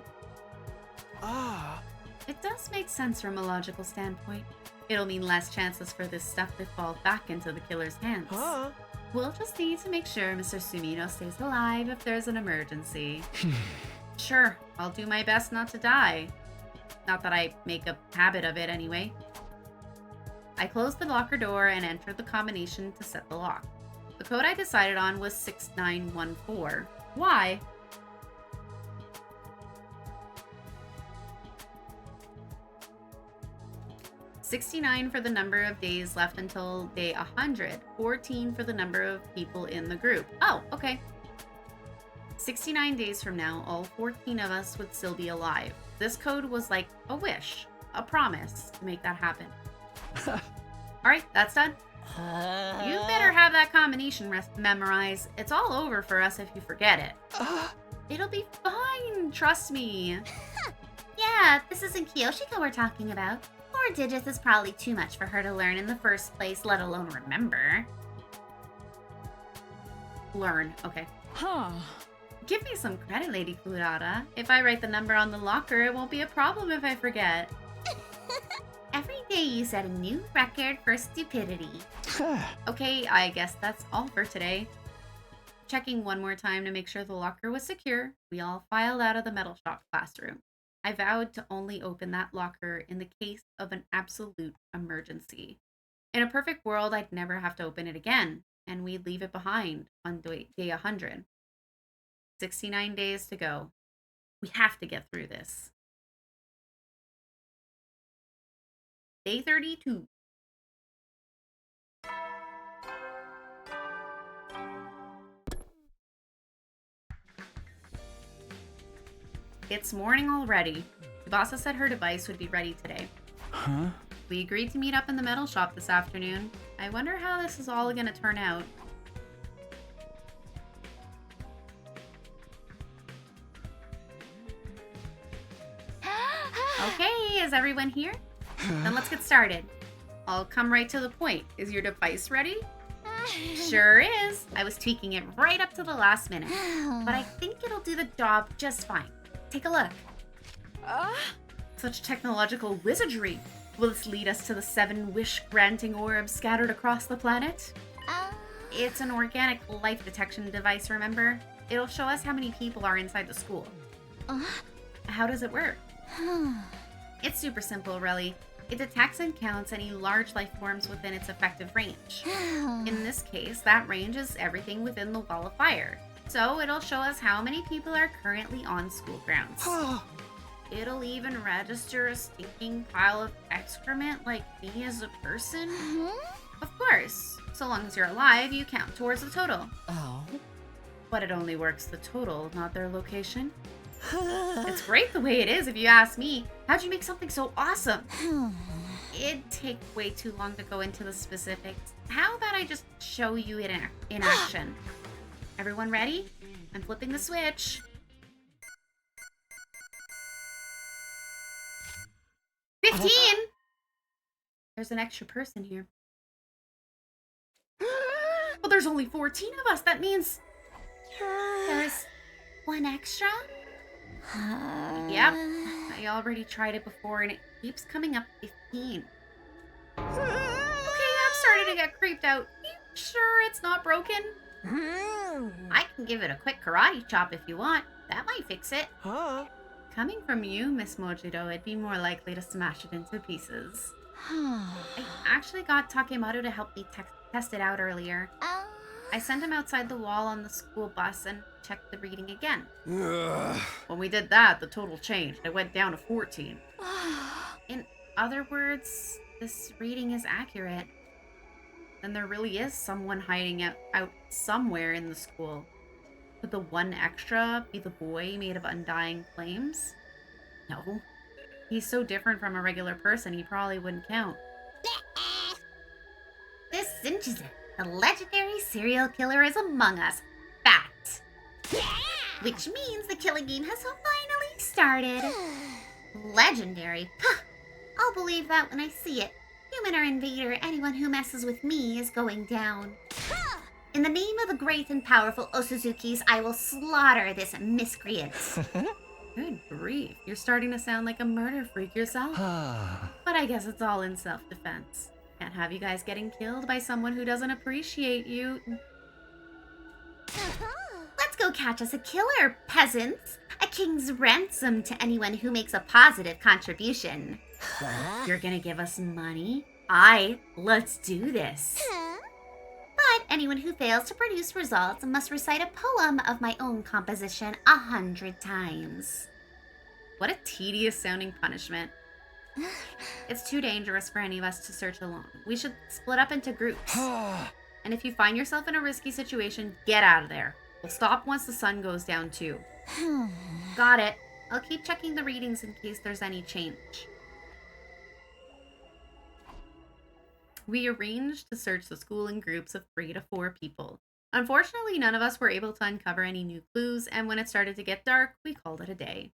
It does make sense from a logical standpoint. It'll mean less chances for this stuff to fall back into the killer's hands. We'll just need to make sure Mr. Sumino stays alive if there's an emergency. Sure, I'll do my best not to die. Not that I make a habit of it anyway. I closed the locker door and entered the combination to set the lock. The code I decided on was 6914. Why? $69 for the number of days left until day 100, 14 for the number of people in the group. Oh, okay. 69 days from now, all 14 of us would still be alive. This code was like a wish, a promise to make that happen. Alright, that's done. You better have that combination memorized. It's all over for us if you forget it. It'll be fine, trust me. Yeah, this isn't Kiyoshika we're talking about. 4 digits is probably too much for her to learn in the first place, let alone remember. Learn, okay. Huh. Give me some credit, Lady Kurata. If I write the number on the locker, it won't be a problem if I forget. Every day you set a new record for stupidity. Okay, I guess that's all for today. Checking one more time to make sure the locker was secure, we all filed out of the metal shop classroom. I vowed to only open that locker in the case of an absolute emergency. In a perfect world, I'd never have to open it again, and we'd leave it behind on day 100. 69 days to go. We have to get through this. Day 32. It's morning already. Tsubasa said her device would be ready today. Huh? We agreed to meet up in the metal shop this afternoon. I wonder how this is all gonna turn out. Okay, is everyone here? Then let's get started. I'll come right to the point. Is your device ready? Sure is. I was tweaking it right up to the last minute. But I think it'll do the job just fine. Take a look. Such technological wizardry. Will this lead us to the 7 wish-granting orbs scattered across the planet? It's an organic life detection device, remember? It'll show us how many people are inside the school. How does it work? It's super simple, really. It detects and counts any large life forms within its effective range. In this case, that range is everything within the wall of fire. So it'll show us how many people are currently on school grounds. It'll even register a stinking pile of excrement like me as a person. Of course, so long as you're alive, you count towards the total. But it only works the total, not their location. It's great the way it is, if you ask me. How'd you make something so awesome? It'd take way too long to go into the specifics. How about I just show you it in action? Everyone ready? I'm flipping the switch. 15! There's an extra person here. Well, there's only 14 of us. That means There's one extra? Yep. I already tried it before and it keeps coming up 15. Okay, I'm starting to get creeped out. You sure it's not broken? I can give it a quick karate chop if you want. That might fix it. Huh? Coming from you, Miss Mojito, I'd be more likely to smash it into pieces. I actually got Takemaru to help me test it out earlier. I sent him outside the wall on the school bus and checked the reading again. When we did that, the total changed. It went down to 14. In other words, this reading is accurate. Then there really is someone hiding out somewhere in the school. Could the one extra be the boy made of undying flames? No. He's so different from a regular person, he probably wouldn't count. This cinches it. The legendary serial killer is among us. Fact. Which means the killing game has finally started. Legendary? Huh. I'll believe that when I see it. Human or invader, anyone who messes with me is going down. In the name of the great and powerful Osuzukis, I will slaughter this miscreant. Good grief, you're starting to sound like a murder freak yourself. But I guess it's all in self-defense. Can't have you guys getting killed by someone who doesn't appreciate you. Let's go catch us a killer, peasants. A king's ransom to anyone who makes a positive contribution. You're gonna give us money? Let's do this. But anyone who fails to produce results must recite a poem of my own composition 100 times. What a tedious sounding punishment. It's too dangerous for any of us to search alone. We should split up into groups. And if you find yourself in a risky situation, get out of there. We'll stop once the sun goes down too. Got it. I'll keep checking the readings in case there's any change. We arranged to search the school in groups of 3 to 4 people. Unfortunately, none of us were able to uncover any new clues, and when it started to get dark, we called it a day.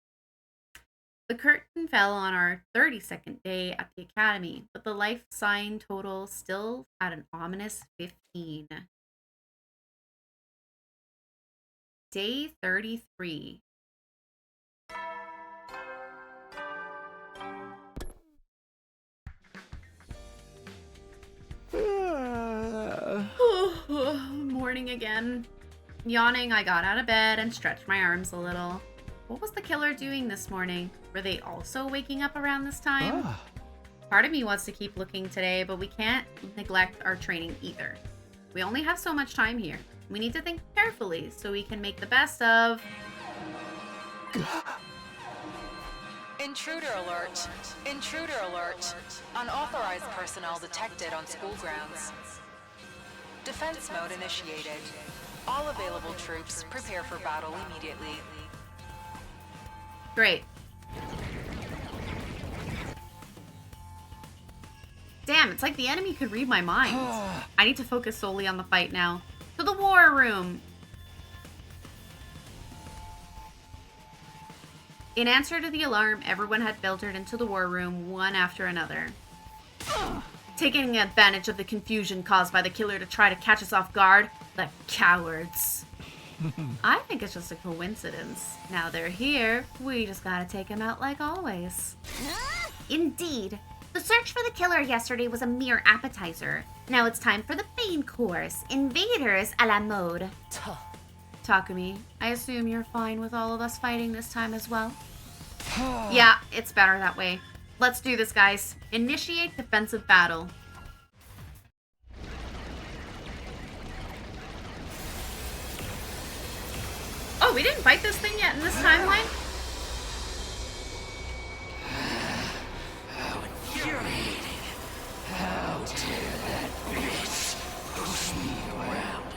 The curtain fell on our 32nd day at the academy, but the life sign total still had an ominous 15. Day 33. Morning again. Yawning, I got out of bed and stretched my arms a little. What was the killer doing this morning? Were they also waking up around this time? Part of me wants to keep looking today, but we can't neglect our training either. We only have so much time here. We need to think carefully so we can make the best of... Intruder alert! Intruder alert! Unauthorized personnel detected on school grounds. Defense mode initiated. All available troops prepare for battle immediately. Great. Damn, it's like the enemy could read my mind. I need to focus solely on the fight now. To the war room! In answer to the alarm, everyone had filtered into the war room one after another. Taking advantage of the confusion caused by the killer to try to catch us off guard, the cowards. I think it's just a coincidence. Now they're here, we just gotta take them out like always. Indeed. The search for the killer yesterday was a mere appetizer. Now it's time for the main course, Invaders a la mode. Takumi, I assume you're fine with all of us fighting this time as well? Yeah, it's better that way. Let's do this, guys. Initiate defensive battle. Oh, we didn't fight this thing yet in this timeline? How infuriating. How dare that bitch push me around.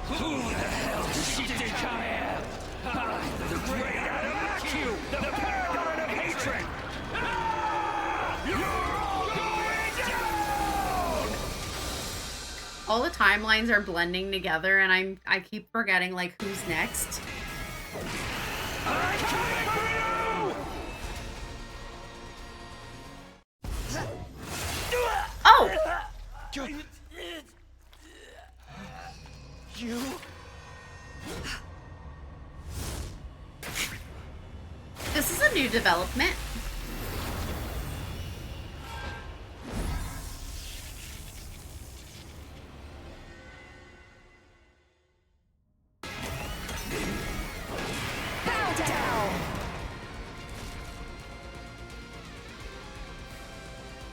Who the hell does she think I am? I'm the great Adamakyu, the paragon of hatred! You're all going down! All the timelines are blending together and I keep forgetting like who's next. I'm coming for you! You? This is a new development.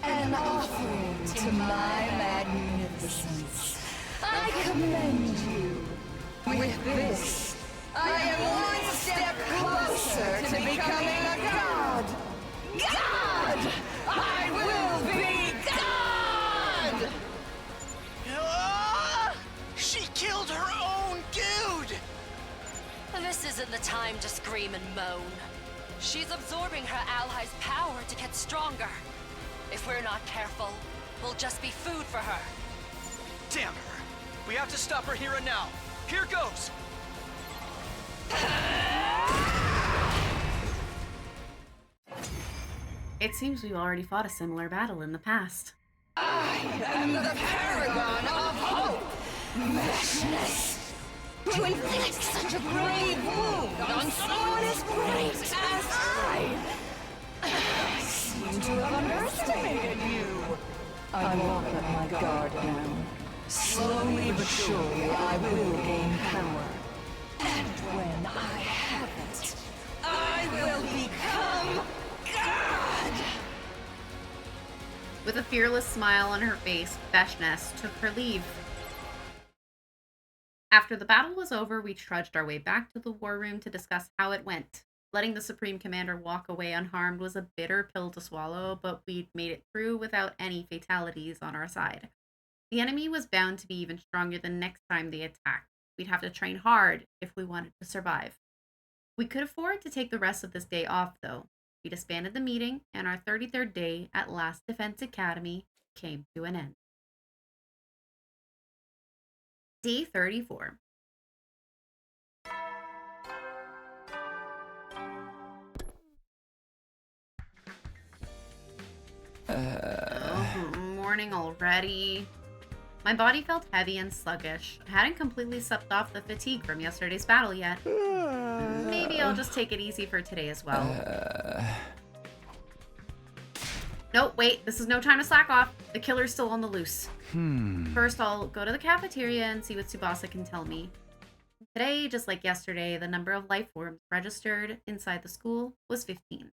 An offering to my magnificence. I commend you. With this, I am one step closer to becoming a god. God! I will be God! She killed her own dude! This isn't the time to scream and moan. She's absorbing her allies' power to get stronger. If we're not careful, we'll just be food for her. Damn her! We have to stop her here and now. Here goes! It seems we've already fought a similar battle in the past. I am the paragon of hope, meshness. To inflict such a grave wound on someone as great as I seem to have underestimated you. I won't let my guard down. Slowly but surely, I will gain power. And when I have it, I will become God! With a fearless smile on her face, Veshness took her leave. After the battle was over, we trudged our way back to the war room to discuss how it went. Letting the Supreme Commander walk away unharmed was a bitter pill to swallow, but we'd made it through without any fatalities on our side. The enemy was bound to be even stronger the next time they attacked. We'd have to train hard if we wanted to survive. We could afford to take the rest of this day off, though. We disbanded the meeting, and our 33rd day at Last Defense Academy came to an end. Day 34. Morning already. My body felt heavy and sluggish. I hadn't completely slept off the fatigue from yesterday's battle yet. Maybe I'll just take it easy for today as well. No, wait, this is no time to slack off. The killer's still on the loose. First, I'll go to the cafeteria and see what Tsubasa can tell me. Today, just like yesterday, the number of life forms registered inside the school was 15.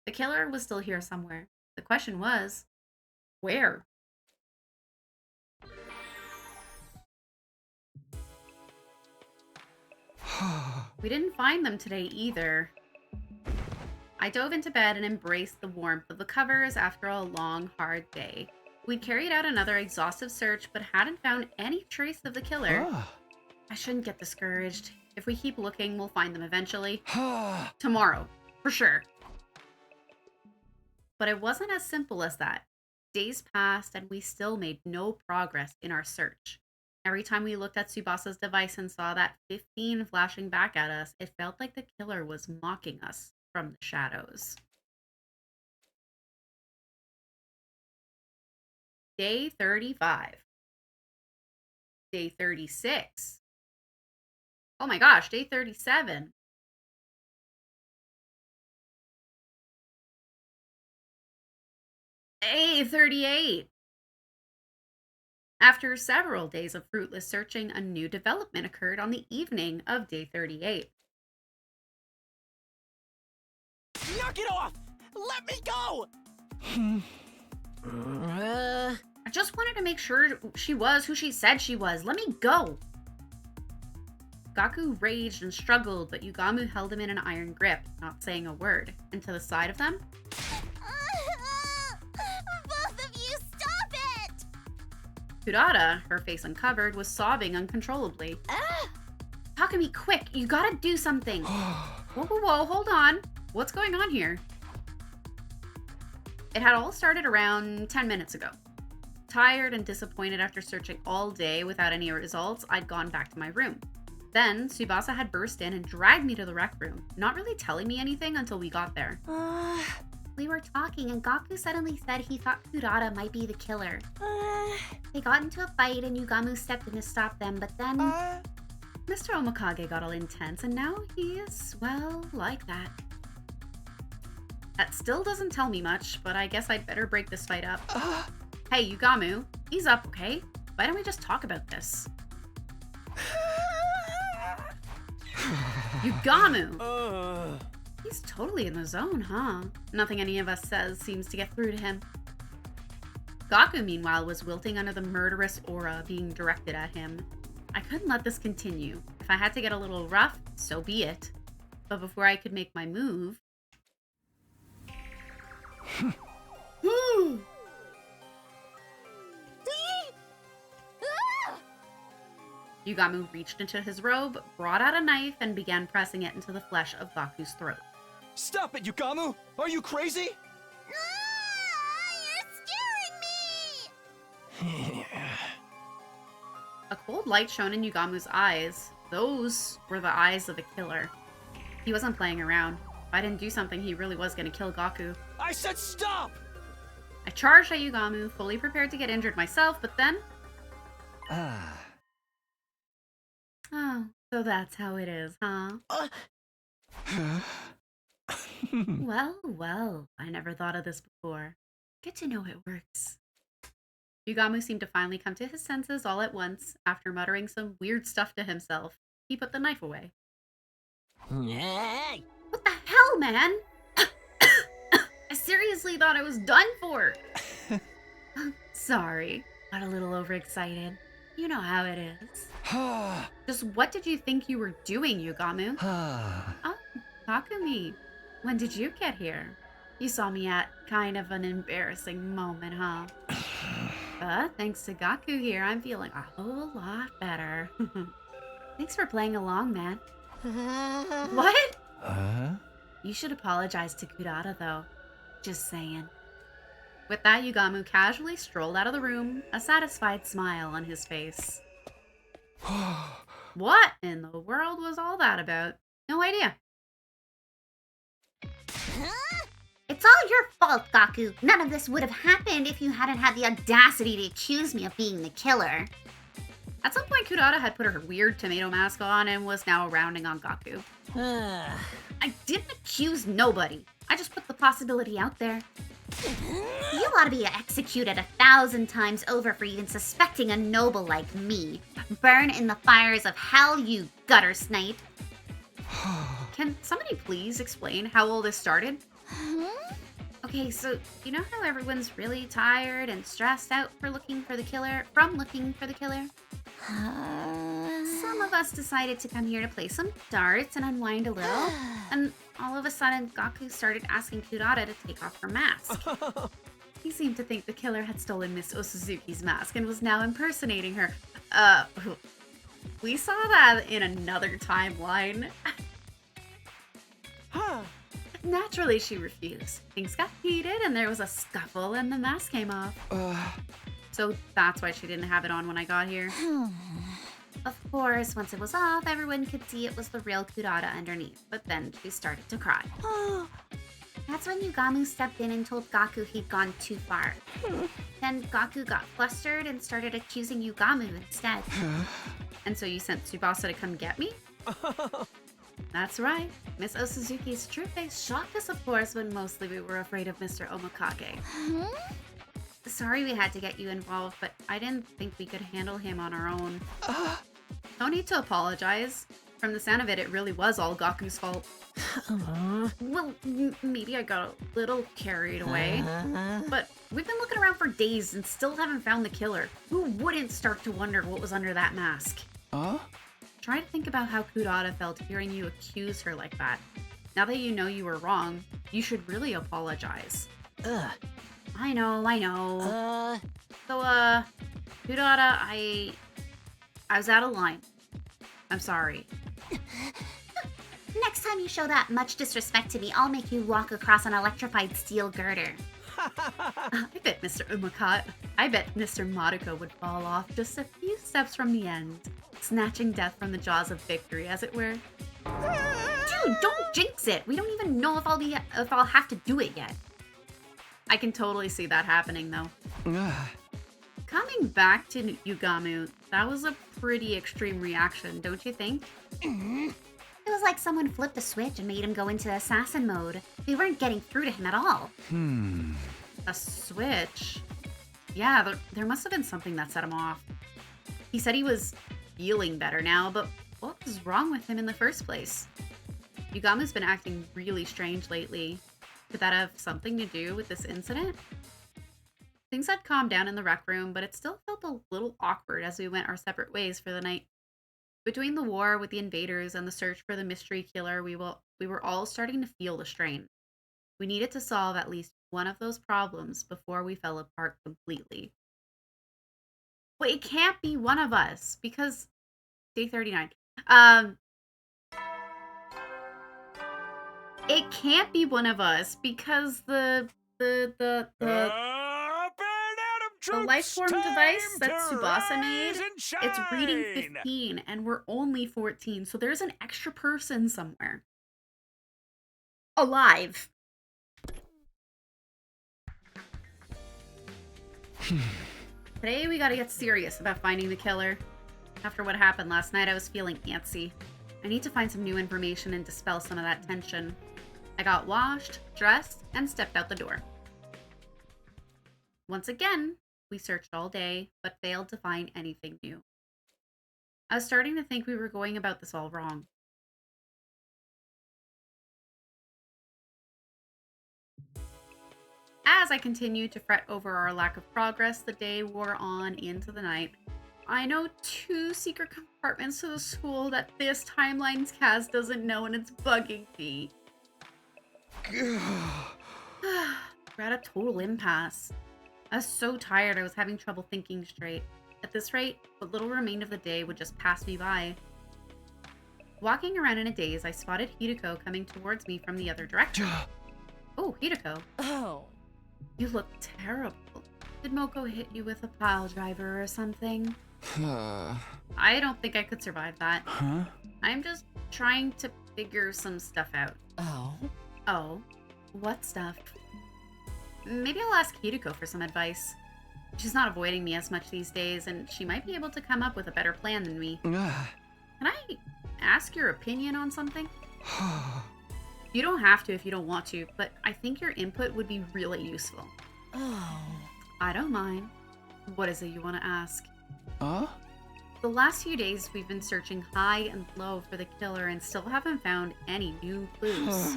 The killer was still here somewhere. The question was, where? We didn't find them today either. I dove into bed and embraced the warmth of the covers after a long, hard day. We'd carried out another exhaustive search, but hadn't found any trace of the killer. I shouldn't get discouraged. If we keep looking, we'll find them eventually. Tomorrow, for sure. But it wasn't as simple as that. Days passed, and we still made no progress in our search. Every time we looked at Tsubasa's device and saw that 15 flashing back at us, it felt like the killer was mocking us from the shadows. Day 35. Day 36. Oh my gosh, day 37. Day 38. After several days of fruitless searching, a new development occurred on the evening of day 38. Knock it off! Let me go! I just wanted to make sure she was who she said she was. Let me go! Gaku raged and struggled, but Yugamu held him in an iron grip, not saying a word. And to the side of them, Both of you, stop it! Kurata, her face uncovered, was sobbing uncontrollably. Takumi, quick! You gotta do something! Whoa, hold on! What's going on here? It had all started around 10 minutes ago. Tired and disappointed after searching all day without any results, I'd gone back to my room. Then, Tsubasa had burst in and dragged me to the rec room, not really telling me anything until we got there. We were talking and Gaku suddenly said he thought Kurata might be the killer. They got into a fight and Yugamu stepped in to stop them, but then... Mr. Omikage got all intense and now he is, well, like that. That still doesn't tell me much, but I guess I'd better break this fight up. Hey, Yugamu, ease up, okay? Why don't we just talk about this? Yugamu! He's totally in the zone, huh? Nothing any of us says seems to get through to him. Gaku, meanwhile, was wilting under the murderous aura being directed at him. I couldn't let this continue. If I had to get a little rough, so be it. But before I could make my move... Yugamu reached into his robe, brought out a knife, and began pressing it into the flesh of Gaku's throat. Stop it, Yugamu! Are you crazy? You're scaring me! A cold light shone in Yugamu's eyes. Those were the eyes of a killer. He wasn't playing around. If I didn't do something, he really was going to kill Gaku. I said stop! I charged at Yugamu, fully prepared to get injured myself, but then... Oh, so that's how it is, huh? Well, I never thought of this before. Good to know it works. Yugamu seemed to finally come to his senses all at once. After muttering some weird stuff to himself, he put the knife away. What the hell, man? I seriously thought I was done for. Sorry, got a little overexcited. You know how it is. Just what did you think you were doing, Yugamu? Oh, Takumi. When did you get here? You saw me at kind of an embarrassing moment, huh? But thanks to Gaku here, I'm feeling a whole lot better. Thanks for playing along, man. What? You should apologize to Kurata, though. Just saying. With that, Yugamu casually strolled out of the room, a satisfied smile on his face. What in the world was all that about? No idea. It's all your fault, Gaku. None of this would have happened if you hadn't had the audacity to accuse me of being the killer. At some point, Kurata had put her weird tomato mask on and was now rounding on Gaku. I didn't accuse nobody. I just put the possibility out there. You ought to be executed 1,000 times over for even suspecting a noble like me. Burn in the fires of hell, you gutter snipe. Can somebody please explain how all this started? Okay, so you know how everyone's really tired and stressed out from looking for the killer? Some of us decided to come here to play some darts and unwind a little, and all of a sudden Gaku started asking Kurata to take off her mask. He seemed to think the killer had stolen Miss Osuzuki's mask and was now impersonating her. We saw that in another timeline. Naturally, she refused. Things got heated and there was a scuffle and the mask came off. So that's why she didn't have it on when I got here. Of course, once it was off, everyone could see it was the real Kurata underneath, but then she started to cry. That's when Yugamu stepped in and told Gaku he'd gone too far. Then Gaku got flustered and started accusing Yugamu instead. And so you sent Tsubasa to come get me? That's right. Miss Osuzuki's true face shocked us, of course, when mostly we were afraid of Mr. Omikage. Sorry we had to get you involved, but I didn't think we could handle him on our own. No need to apologize. From the sound of it, it really was all Gaku's fault. Well, maybe I got a little carried away. But we've been looking around for days and still haven't found the killer. Who wouldn't start to wonder what was under that mask? Try to think about how Kurata felt hearing you accuse her like that. Now that you know you were wrong, you should really apologize. I know. So, Kurata, I was out of line. I'm sorry. Next time you show that much disrespect to me, I'll make you walk across an electrified steel girder. I bet Mr. Madoka would fall off just a few steps from the end, snatching death from the jaws of victory, as it were. Dude, don't jinx it. We don't even know if I'll have to do it yet. I can totally see that happening, though. Coming back to Yugamu, that was a pretty extreme reaction, don't you think? It was like someone flipped a switch and made him go into assassin mode. We weren't getting through to him at all. A switch? Yeah, there must have been something that set him off. He said he was feeling better now, but what was wrong with him in the first place? Yugamu's been acting really strange lately. Could that have something to do with this incident? Things had calmed down in the rec room, but it still felt a little awkward as we went our separate ways for the night. Between the war with the invaders and the search for the mystery killer, we were all starting to feel the strain. We needed to solve at least one of those problems before we fell apart completely. But it can't be one of us, because... Day 39. It can't be one of us, because the life form device that Tsubasa made, it's reading 15, and we're only 14, so there's an extra person somewhere. Alive. Today we gotta get serious about finding the killer. After what happened last night, I was feeling antsy. I need to find some new information and dispel some of that tension. I got washed, dressed, and stepped out the door. Once again, we searched all day, but failed to find anything new. I was starting to think we were going about this all wrong. As I continued to fret over our lack of progress, the day wore on into the night. I know 2 secret compartments to the school that this timeline's cast doesn't know, and it's bugging me. We're at a total impasse. I was so tired I was having trouble thinking straight. At this rate, what little remained of the day would just pass me by. Walking around in a daze, I spotted Hideko coming towards me from the other direction. Oh, Hideko. Oh. You look terrible. Did Moko hit you with a pile driver or something? I don't think I could survive that. Huh? I'm just trying to figure some stuff out. Oh? Oh? What stuff? Maybe I'll ask Hideko for some advice. She's not avoiding me as much these days, and she might be able to come up with a better plan than me. Can I ask your opinion on something? You don't have to if you don't want to, but I think your input would be really useful. Oh. I don't mind. What is it you want to ask? Huh? The last few days we've been searching high and low for the killer and still haven't found any new clues.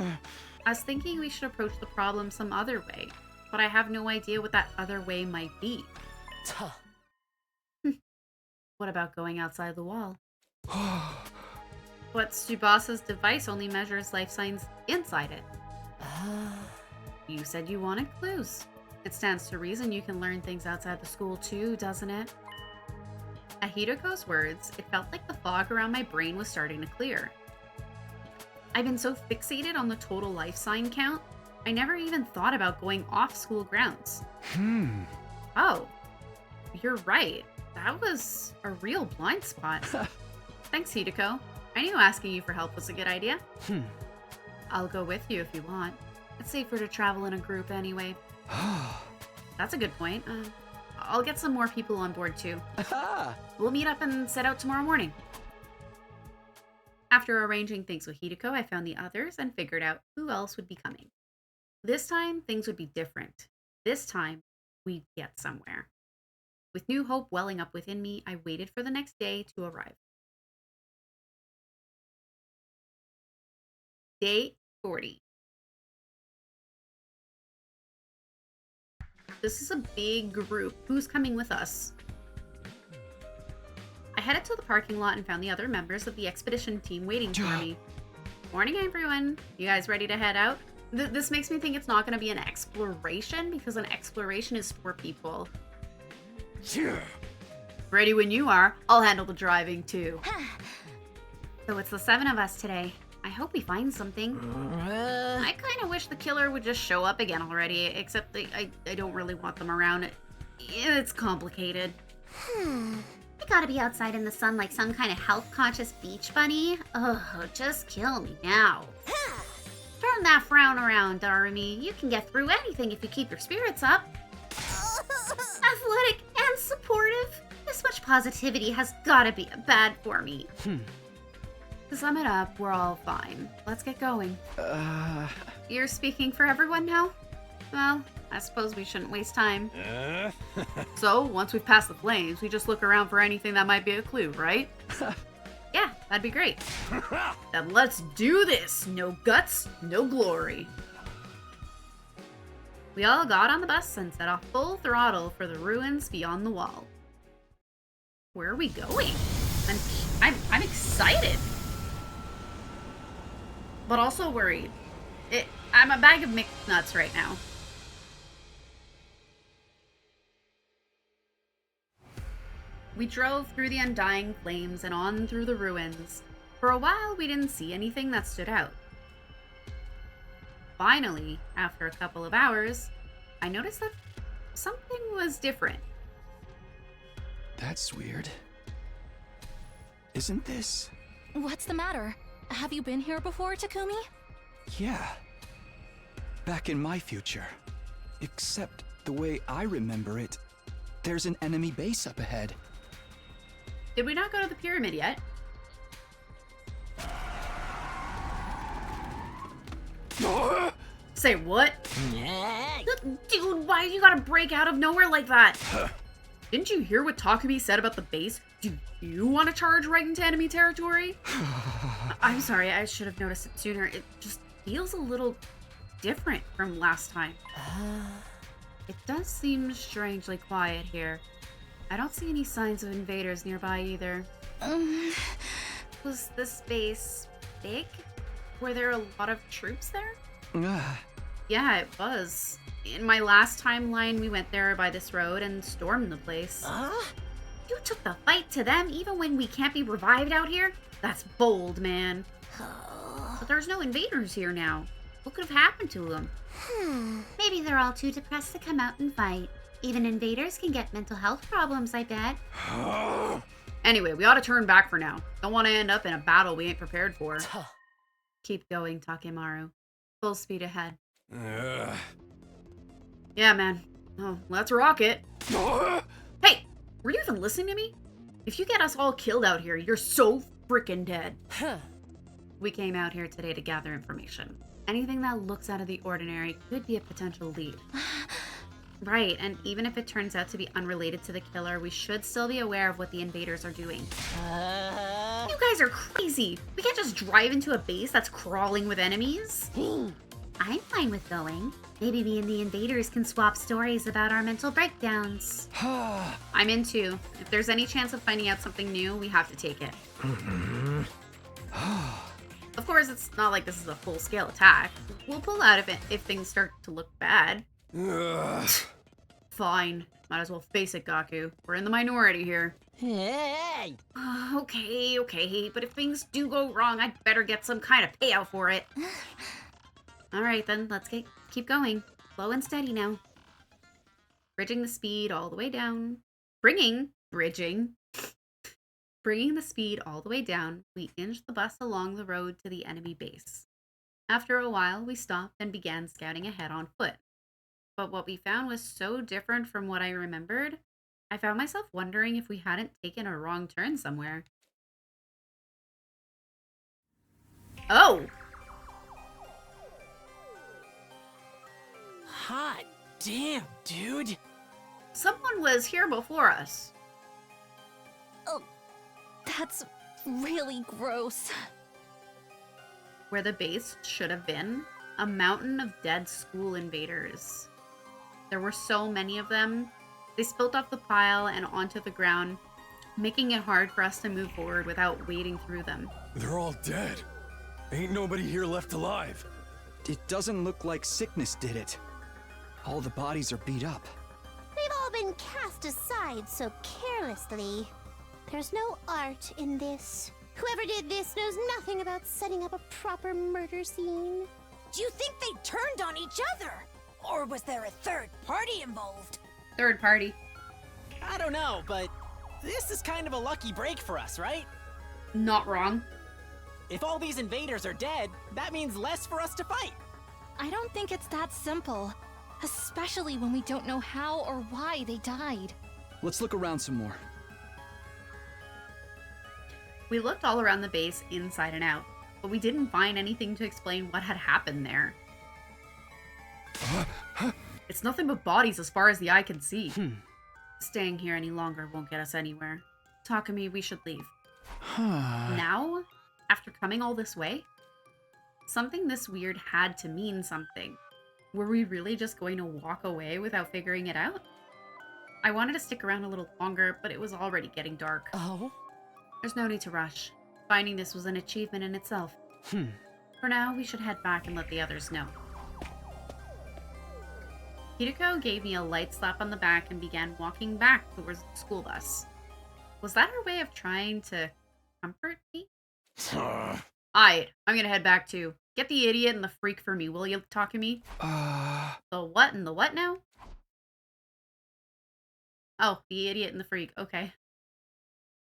I was thinking we should approach the problem some other way, but I have no idea what that other way might be. What about going outside the wall? But Tsubasa's device only measures life signs inside it. You said you wanted clues. It stands to reason you can learn things outside the school too, doesn't it? At Hideko's words, it felt like the fog around my brain was starting to clear. I've been so fixated on the total life sign count, I never even thought about going off school grounds. Oh, you're right. That was a real blind spot. Thanks, Hideko. I knew asking you for help was a good idea. I'll go with you if you want. It's safer to travel in a group anyway. That's a good point. I'll get some more people on board too. We'll meet up and set out tomorrow morning. After arranging things with Hideko, I found the others and figured out who else would be coming. This time, things would be different. This time, we'd get somewhere. With new hope welling up within me, I waited for the next day to arrive. Day 40. This is a big group. Who's coming with us? I headed to the parking lot and found the other members of the expedition team waiting for me. Morning, everyone. You guys ready to head out? This makes me think it's not going to be an exploration, because an exploration is 4 people. Ready when you are. I'll handle the driving too. So it's the 7 of us today. I hope we find something. I kind of wish the killer would just show up again already, except I don't really want them around. It's complicated. I gotta be outside in the sun like some kind of health-conscious beach bunny. Oh, just kill me now. Turn that frown around, Army. You can get through anything if you keep your spirits up. Athletic and supportive. This much positivity has gotta be bad for me. To sum it up, we're all fine. Let's get going. You're speaking for everyone now? Well, I suppose we shouldn't waste time. So, once we've passed the flames, we just look around for anything that might be a clue, right? Yeah, that'd be great. Then let's do this! No guts, no glory. We all got on the bus and set off full throttle for the ruins beyond the wall. Where are we going? I'm excited! But also worried. I'm a bag of mixed nuts right now. We drove through the undying flames and on through the ruins. For a while, we didn't see anything that stood out. Finally, after a couple of hours, I noticed that something was different. That's weird. Isn't this? What's the matter? Have you been here before, Takumi? Yeah. Back in my future. Except the way I remember it, there's an enemy base up ahead. Did we not go to the pyramid yet? Say what? Dude, why you gotta break out of nowhere like that? Didn't you hear what Takumi said about the base? Do you want to charge right into enemy territory? I'm sorry, I should have noticed it sooner. It just feels a little different from last time. It does seem strangely quiet here. I don't see any signs of invaders nearby either. Was this base big? Were there a lot of troops there? Yeah, it was. In my last timeline, we went there by this road and stormed the place. You took the fight to them even when we can't be revived out here? That's bold, man. But there's no invaders here now. What could have happened to them? Maybe they're all too depressed to come out and fight. Even invaders can get mental health problems, I bet. Anyway, we ought to turn back for now. Don't want to end up in a battle we ain't prepared for. Keep going, Takemaru. Full speed ahead. Yeah, man. Oh, let's rock it. Hey, were you even listening to me? If you get us all killed out here, you're so freaking dead. We came out here today to gather information. Anything that looks out of the ordinary could be a potential lead. Right, and even if it turns out to be unrelated to the killer, we should still be aware of what the invaders are doing. You guys are crazy! We can't just drive into a base that's crawling with enemies. I'm fine with going. Maybe me and the invaders can swap stories about our mental breakdowns. I'm in too. If there's any chance of finding out something new, we have to take it. Of course, it's not like this is a full-scale attack. We'll pull out if things start to look bad. Fine. Might as well face it, Gaku. We're in the minority here. Hey! Okay. But if things do go wrong, I'd better get some kind of payout for it. Alright then, let's keep going. Slow and steady now. Bridging the speed all the way down. Bringing the speed all the way down, we inched the bus along the road to the enemy base. After a while, we stopped and began scouting ahead on foot. But what we found was so different from what I remembered, I found myself wondering if we hadn't taken a wrong turn somewhere. Oh! Hot damn, dude! Someone was here before us. Oh, that's really gross. Where the base should have been, a mountain of dead school invaders. There were so many of them. They spilt off the pile and onto the ground, making it hard for us to move forward without wading through them. They're all dead. Ain't nobody here left alive. It doesn't look like sickness did it. All the bodies are beat up. We've all been cast aside so carelessly. There's no art in this. Whoever did this knows nothing about setting up a proper murder scene. Do you think they turned on each other? Or was there a third party involved? Third party. I don't know, but this is kind of a lucky break for us, right? Not wrong. If all these invaders are dead, that means less for us to fight. I don't think it's that simple. Especially when we don't know how or why they died. Let's look around some more. We looked all around the base, inside and out, but we didn't find anything to explain what had happened there. It's nothing but bodies as far as the eye can see. Staying here any longer won't get us anywhere. Takumi, we should leave. Now? After coming all this way? Something this weird had to mean something. Were we really just going to walk away without figuring it out? I wanted to stick around a little longer, but it was already getting dark. Oh? There's no need to rush. Finding this was an achievement in itself. For now, we should head back and let the others know. Hideko gave me a light slap on the back and began walking back towards the school bus. Was that her way of trying to comfort me? Alright, I'm gonna head back too. Get the idiot and the freak for me, will you, Takumi? The what and the what now? Oh, the idiot and the freak, okay.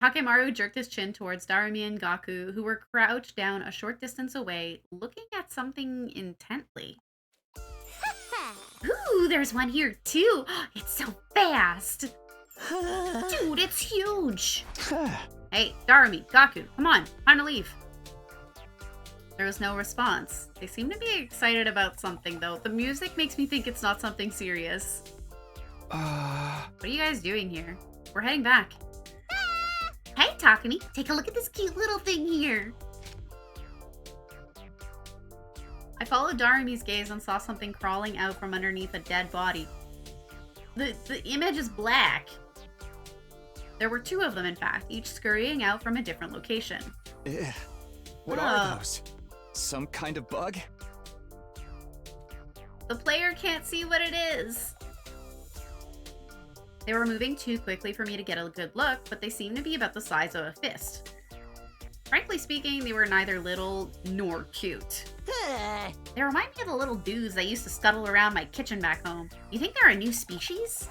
Takemaru jerked his chin towards Darumi and Gaku, who were crouched down a short distance away, looking at something intently. Ooh, there's one here too. It's so fast. Dude, it's huge. Hey, Darumi, Gaku, come on, time to leave. There was no response. They seem to be excited about something, though. The music makes me think it's not something serious. What are you guys doing here? We're heading back. Hey, Takumi, take a look at this cute little thing here. I followed Darumi's gaze and saw something crawling out from underneath a dead body. The image is black. There were two of them, in fact, each scurrying out from a different location. What are those? Some kind of bug? The player can't see what it is. They were moving too quickly for me to get a good look, but they seemed to be about the size of a fist. Frankly speaking, they were neither little nor cute. They remind me of the little dudes that used to scuttle around my kitchen back home. You think they're a new species?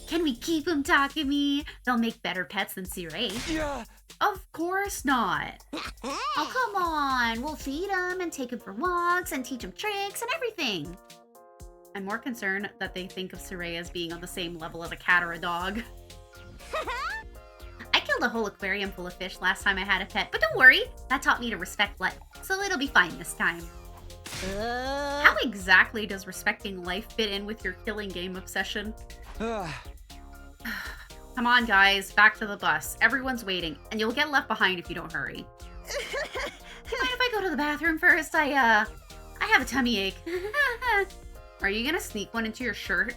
Can we keep them, Takumi? They'll make better pets than Sirei. Yeah. Of course not. Oh, come on. We'll feed them and take them for walks and teach them tricks and everything. I'm more concerned that they think of Sirei as being on the same level as a cat or a dog. I killed a whole aquarium full of fish last time I had a pet, but don't worry, that taught me to respect life, so it'll be fine this time. How exactly does respecting life fit in with your killing game obsession? Come on, guys, back to the bus. Everyone's waiting, and you'll get left behind if you don't hurry. Mind if I go to the bathroom first? I have a tummy ache. Are you gonna sneak one into your shirt?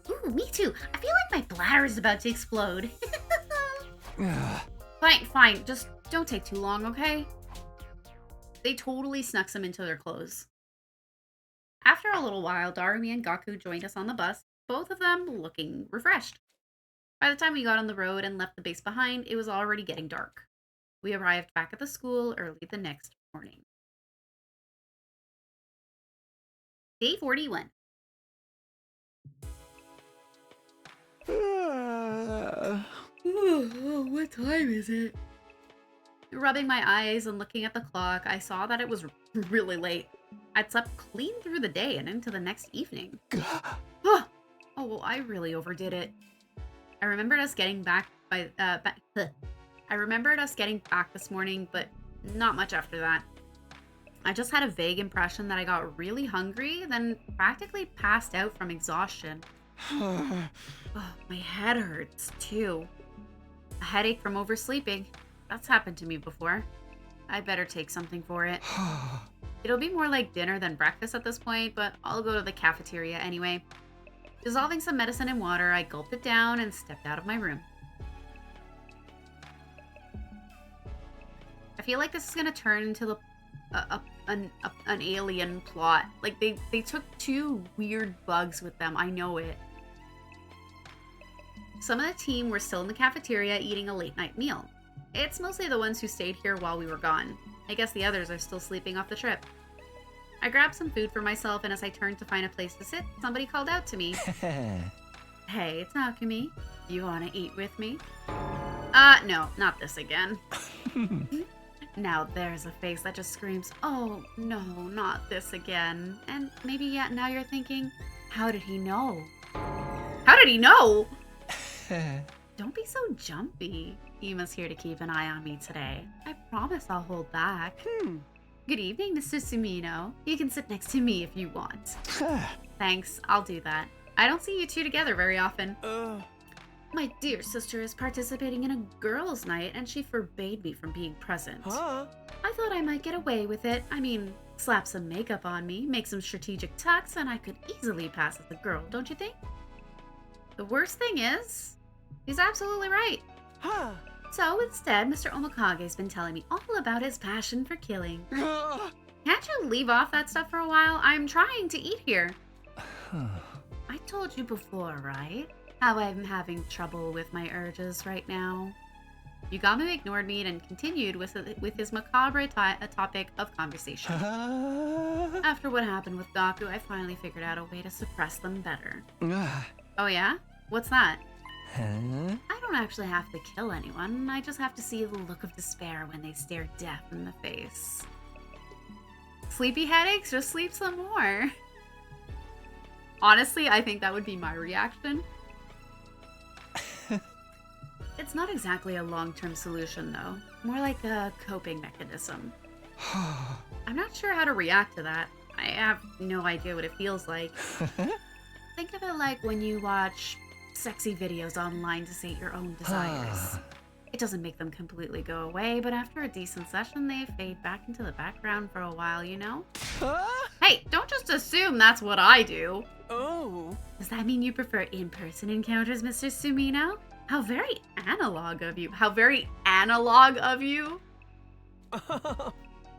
Ooh, me too. I feel like my bladder is about to explode. Fine. Just don't take too long, okay? They totally snuck some into their clothes. After a little while, Darumi and Gaku joined us on the bus, both of them looking refreshed. By the time we got on the road and left the base behind, it was already getting dark. We arrived back at the school early the next morning. Day 41. What time is it? Rubbing my eyes and looking at the clock, I saw that it was really late. I'd slept clean through the day and into the next evening. Oh, well, I really overdid it. I remembered us getting back this morning, but not much after that. I just had a vague impression that I got really hungry, then practically passed out from exhaustion. Oh, my head hurts, too. A headache from oversleeping. That's happened to me before. I better take something for it. It'll be more like dinner than breakfast at this point, but I'll go to the cafeteria anyway. Dissolving some medicine in water, I gulped it down and stepped out of my room. I feel like this is gonna turn into an alien plot. Like, they took two weird bugs with them, I know it. Some of the team were still in the cafeteria eating a late night meal. It's mostly the ones who stayed here while we were gone. I guess the others are still sleeping off the trip. I grabbed some food for myself, and as I turned to find a place to sit, somebody called out to me. Hey, Takumi. You wanna eat with me? No, not this again. Now there's a face that just screams, oh no, not this again. And maybe yet now you're thinking, how did he know? How did he know? Don't be so jumpy. Ema's here to keep an eye on me today. I promise I'll hold back. Good evening, Mr. Sumino. You can sit next to me if you want. Thanks, I'll do that. I don't see you two together very often. My dear sister is participating in a girls' night and she forbade me from being present. I thought I might get away with it. I mean, slap some makeup on me, make some strategic tucks, and I could easily pass as a girl, don't you think? The worst thing is, he's absolutely right. So instead, Mr. Omikage's been telling me all about his passion for killing. Can't you leave off that stuff for a while? I'm trying to eat here. I told you before, right? How I'm having trouble with my urges right now. Yugami ignored me and continued with his macabre topic of conversation. After what happened with Gaku, I finally figured out a way to suppress them better. Oh yeah? What's that? I don't actually have to kill anyone. I just have to see the look of despair when they stare death in the face. Sleepy headaches? Just sleep some more. Honestly, I think that would be my reaction. It's not exactly a long-term solution, though. More like a coping mechanism. I'm not sure how to react to that. I have no idea what it feels like. Think of it like when you watch sexy videos online to sate your own desires. It doesn't make them completely go away, but after a decent session, they fade back into the background for a while, you know? Hey, don't just assume that's what I do. Does that mean you prefer in-person encounters, Mr. Sumino? How very analog of you. How very analog of you.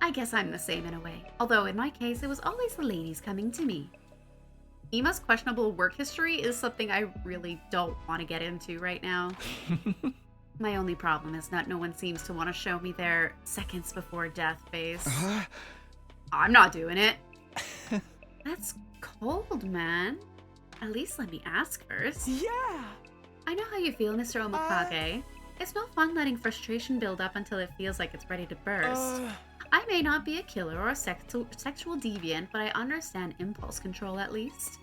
I guess I'm the same in a way. Although in my case, it was always the ladies coming to me. Ima's questionable work history is something I really don't want to get into right now. My only problem is that no one seems to want to show me their seconds before death face. I'm not doing it. That's cold, man. At least let me ask first. Yeah! I know how you feel, Mr. Omikage. It's no fun letting frustration build up until it feels like it's ready to burst. I may not be a killer or a sexual deviant, but I understand impulse control at least.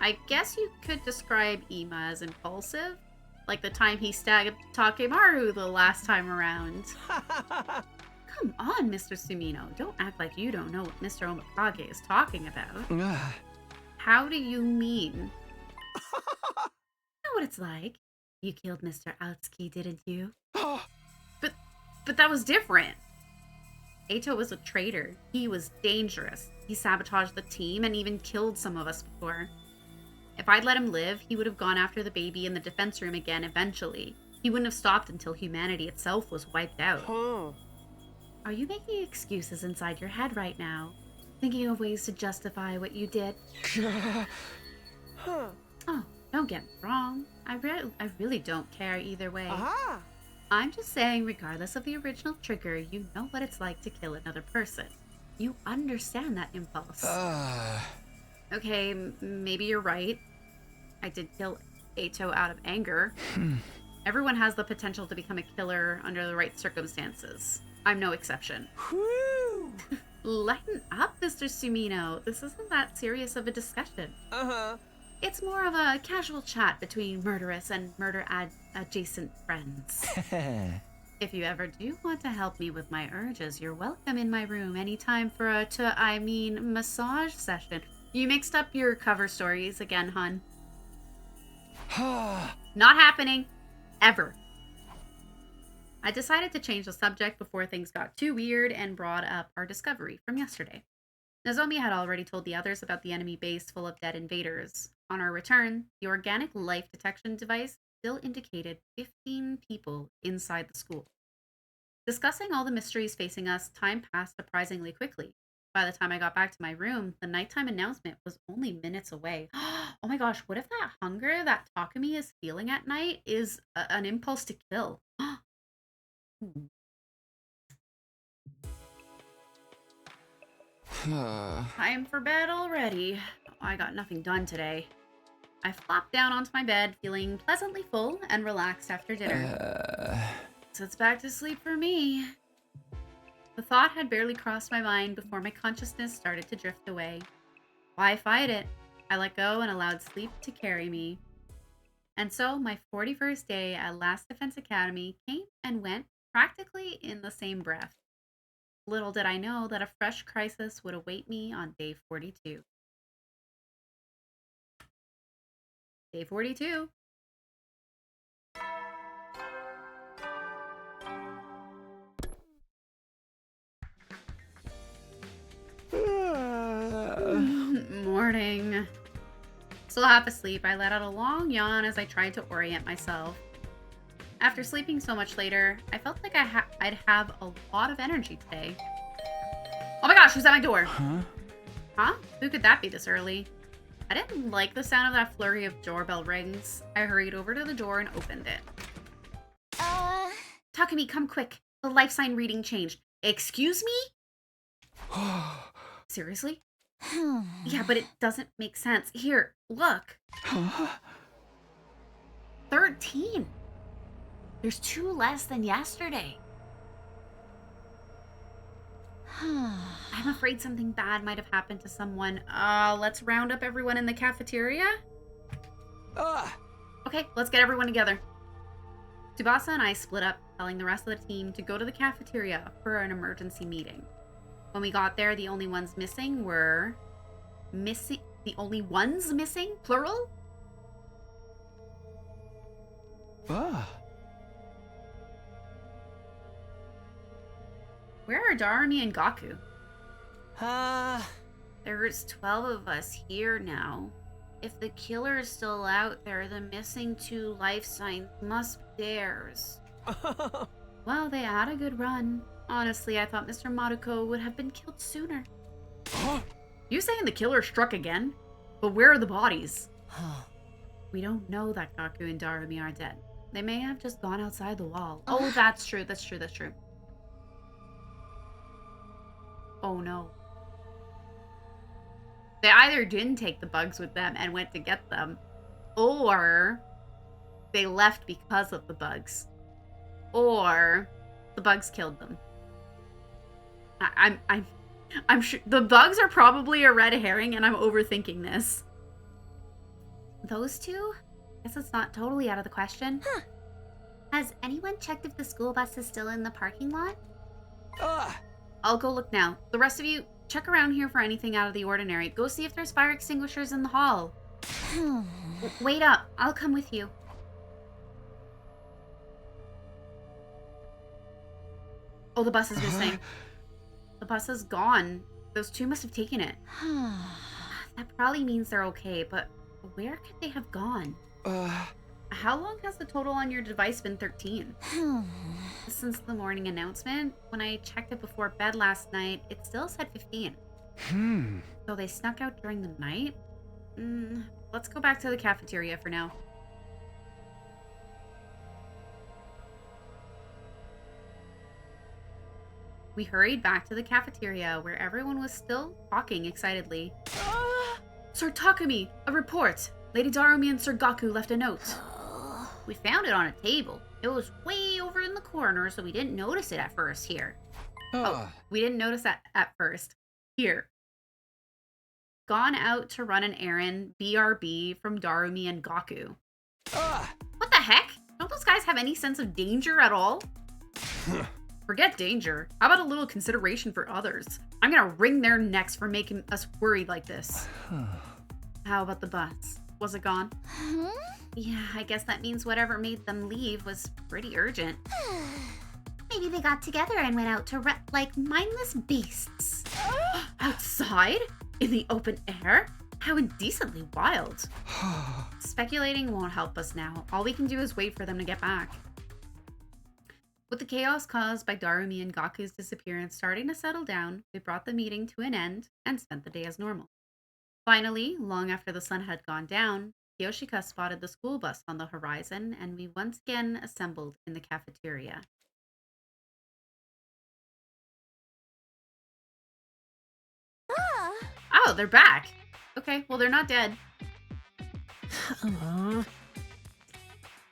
I guess you could describe Ima as impulsive, like the time he stabbed Takemaru the last time around. Come on, Mr. Sumino. Don't act like you don't know what Mr. Omikage is talking about. How do you mean? You know what it's like. You killed Mr. Atsuki, didn't you? But that was different. Eito was a traitor. He was dangerous. He sabotaged the team and even killed some of us before. If I'd let him live, he would have gone after the baby in the defense room again eventually. He wouldn't have stopped until humanity itself was wiped out. Are you making excuses inside your head right now? Thinking of ways to justify what you did? Oh, don't get me wrong. I really don't care either way. I'm just saying, regardless of the original trigger, you know what it's like to kill another person. You understand that impulse. Okay, maybe you're right. I did kill Eito out of anger. Everyone has the potential to become a killer under the right circumstances. I'm no exception. Lighten up, Mr. Sumino. This isn't that serious of a discussion. It's more of a casual chat between murderous and murder-adjacent friends. If you ever do want to help me with my urges, you're welcome in my room anytime for a massage session. You mixed up your cover stories again, hun. Not happening. Ever. I decided to change the subject before things got too weird and brought up our discovery from yesterday. Nozomi had already told the others about the enemy base full of dead invaders. On our return, the organic life detection device still indicated 15 people inside the school. Discussing all the mysteries facing us, time passed surprisingly quickly. By the time I got back to my room, the nighttime announcement was only minutes away. Oh my gosh, what if that hunger that Takumi is feeling at night is an impulse to kill? Time for bed already. I got nothing done today. I flopped down onto my bed, feeling pleasantly full and relaxed after dinner. So it's back to sleep for me. The thought had barely crossed my mind before my consciousness started to drift away. Why fight it? I let go and allowed sleep to carry me. And so my 41st day at Last Defense Academy came and went practically in the same breath. Little did I know that a fresh crisis would await me on day 42. Day 42. Morning. Still half asleep, I let out a long yawn as I tried to orient myself. After sleeping so much later, I felt like I'd have a lot of energy today. Oh my gosh, who's at my door? Huh? Who could that be this early? I didn't like the sound of that flurry of doorbell rings. I hurried over to the door and opened it. Takumi, come quick. The life sign reading changed. Excuse me? Seriously? Yeah, but it doesn't make sense. Here, look. 13. There's 2 less than yesterday. I'm afraid something bad might have happened to someone. Let's round up everyone in the cafeteria? Okay, let's get everyone together. Tsubasa and I split up, telling the rest of the team to go to the cafeteria for an emergency meeting. When we got there, the only ones missing were... The only ones missing? Plural? Where are Darumi and Gaku? There's 12 of us here now. If the killer is still out there, the missing 2 life signs must be theirs. Well, they had a good run. Honestly, I thought Mr. Maruko would have been killed sooner. You saying the killer struck again? But where are the bodies? We don't know that Gaku and Darumi are dead. They may have just gone outside the wall. Oh, that's true. That's true. That's true. Oh no. They either didn't take the bugs with them and went to get them, or they left because of the bugs, or the bugs killed them. I'm sure the bugs are probably a red herring, and I'm overthinking this. Those 2? Guess it's not totally out of the question. Has anyone checked if the school bus is still in the parking lot? I'll go look now. The rest of you, check around here for anything out of the ordinary. Go see if there's fire extinguishers in the hall. Wait up. I'll come with you. Oh, the bus is missing. The bus is gone. Those 2 must have taken it. That probably means they're okay, but where could they have gone? How long has the total on your device been 13? Since the morning announcement. When I checked it before bed last night, it still said 15. So they snuck out during the night? Let's go back to the cafeteria for now. We hurried back to the cafeteria where everyone was still talking excitedly. Sir Takumi, a report! Lady Darumi and Sir Gaku left a note. We found it on a table. It was way over in the corner, so we didn't notice it at first here. We didn't notice that at first. Here. Gone out to run an errand, BRB, from Darumi and Gaku. What the heck? Don't those guys have any sense of danger at all? Forget danger. How about a little consideration for others? I'm gonna wring their necks for making us worried like this. How about the bus? Was it gone? Yeah, I guess that means whatever made them leave was pretty urgent. Maybe they got together and went out to like mindless beasts. Outside? In the open air? How indecently wild. Speculating won't help us now. All we can do is wait for them to get back. With the chaos caused by Darumi and Gaku's disappearance starting to settle down, we brought the meeting to an end and spent the day as normal. Finally, long after the sun had gone down, Yoshika spotted the school bus on the horizon, and we once again assembled in the cafeteria. Oh, they're back! Okay, well, they're not dead.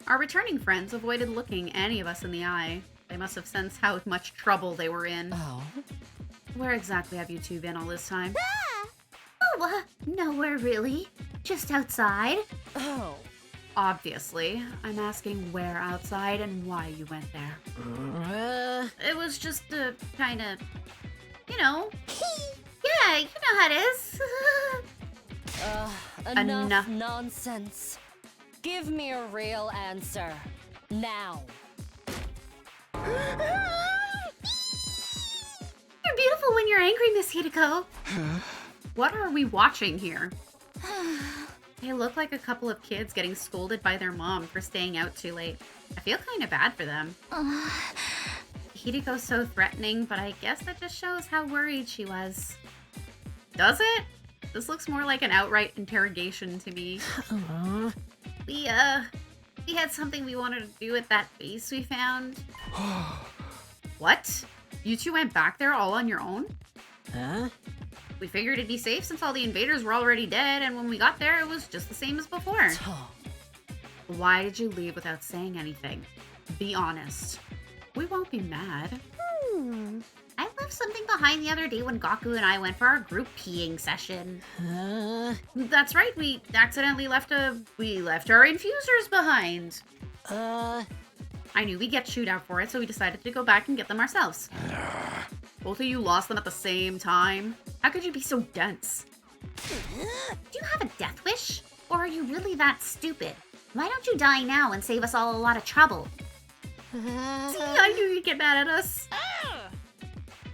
Our returning friends avoided looking any of us in the eye. They They must have sensed how much trouble they were in. Oh? Where exactly have you two been all this time? Oh, nowhere really. Just outside. Oh. Obviously. I'm asking where outside and why you went there. It was just a kind of, you know. Yeah, you know how it is. Enough nonsense. Give me a real answer. Now. You're beautiful when you're angry, Miss Hideko. What are we watching here? They look like a couple of kids getting scolded by their mom for staying out too late. I feel kind of bad for them. Hideko's so threatening, but I guess that just shows how worried she was. Does it? This looks more like an outright interrogation to me. We had something we wanted to do with that base we found. What? You two went back there all on your own? Huh? We figured it'd be safe since all the invaders were already dead, and when we got there, it was just the same as before. Why did you leave without saying anything? Be honest. We won't be mad. I left something behind the other day when Gaku and I went for our group peeing session. That's right, we accidentally left our infusers behind. I knew we'd get chewed out for it, so we decided to go back and get them ourselves. Both of you lost them at the same time? How could you be so dense? Do you have a death wish? Or are you really that stupid? Why don't you die now and save us all a lot of trouble? See, I knew you'd get mad at us.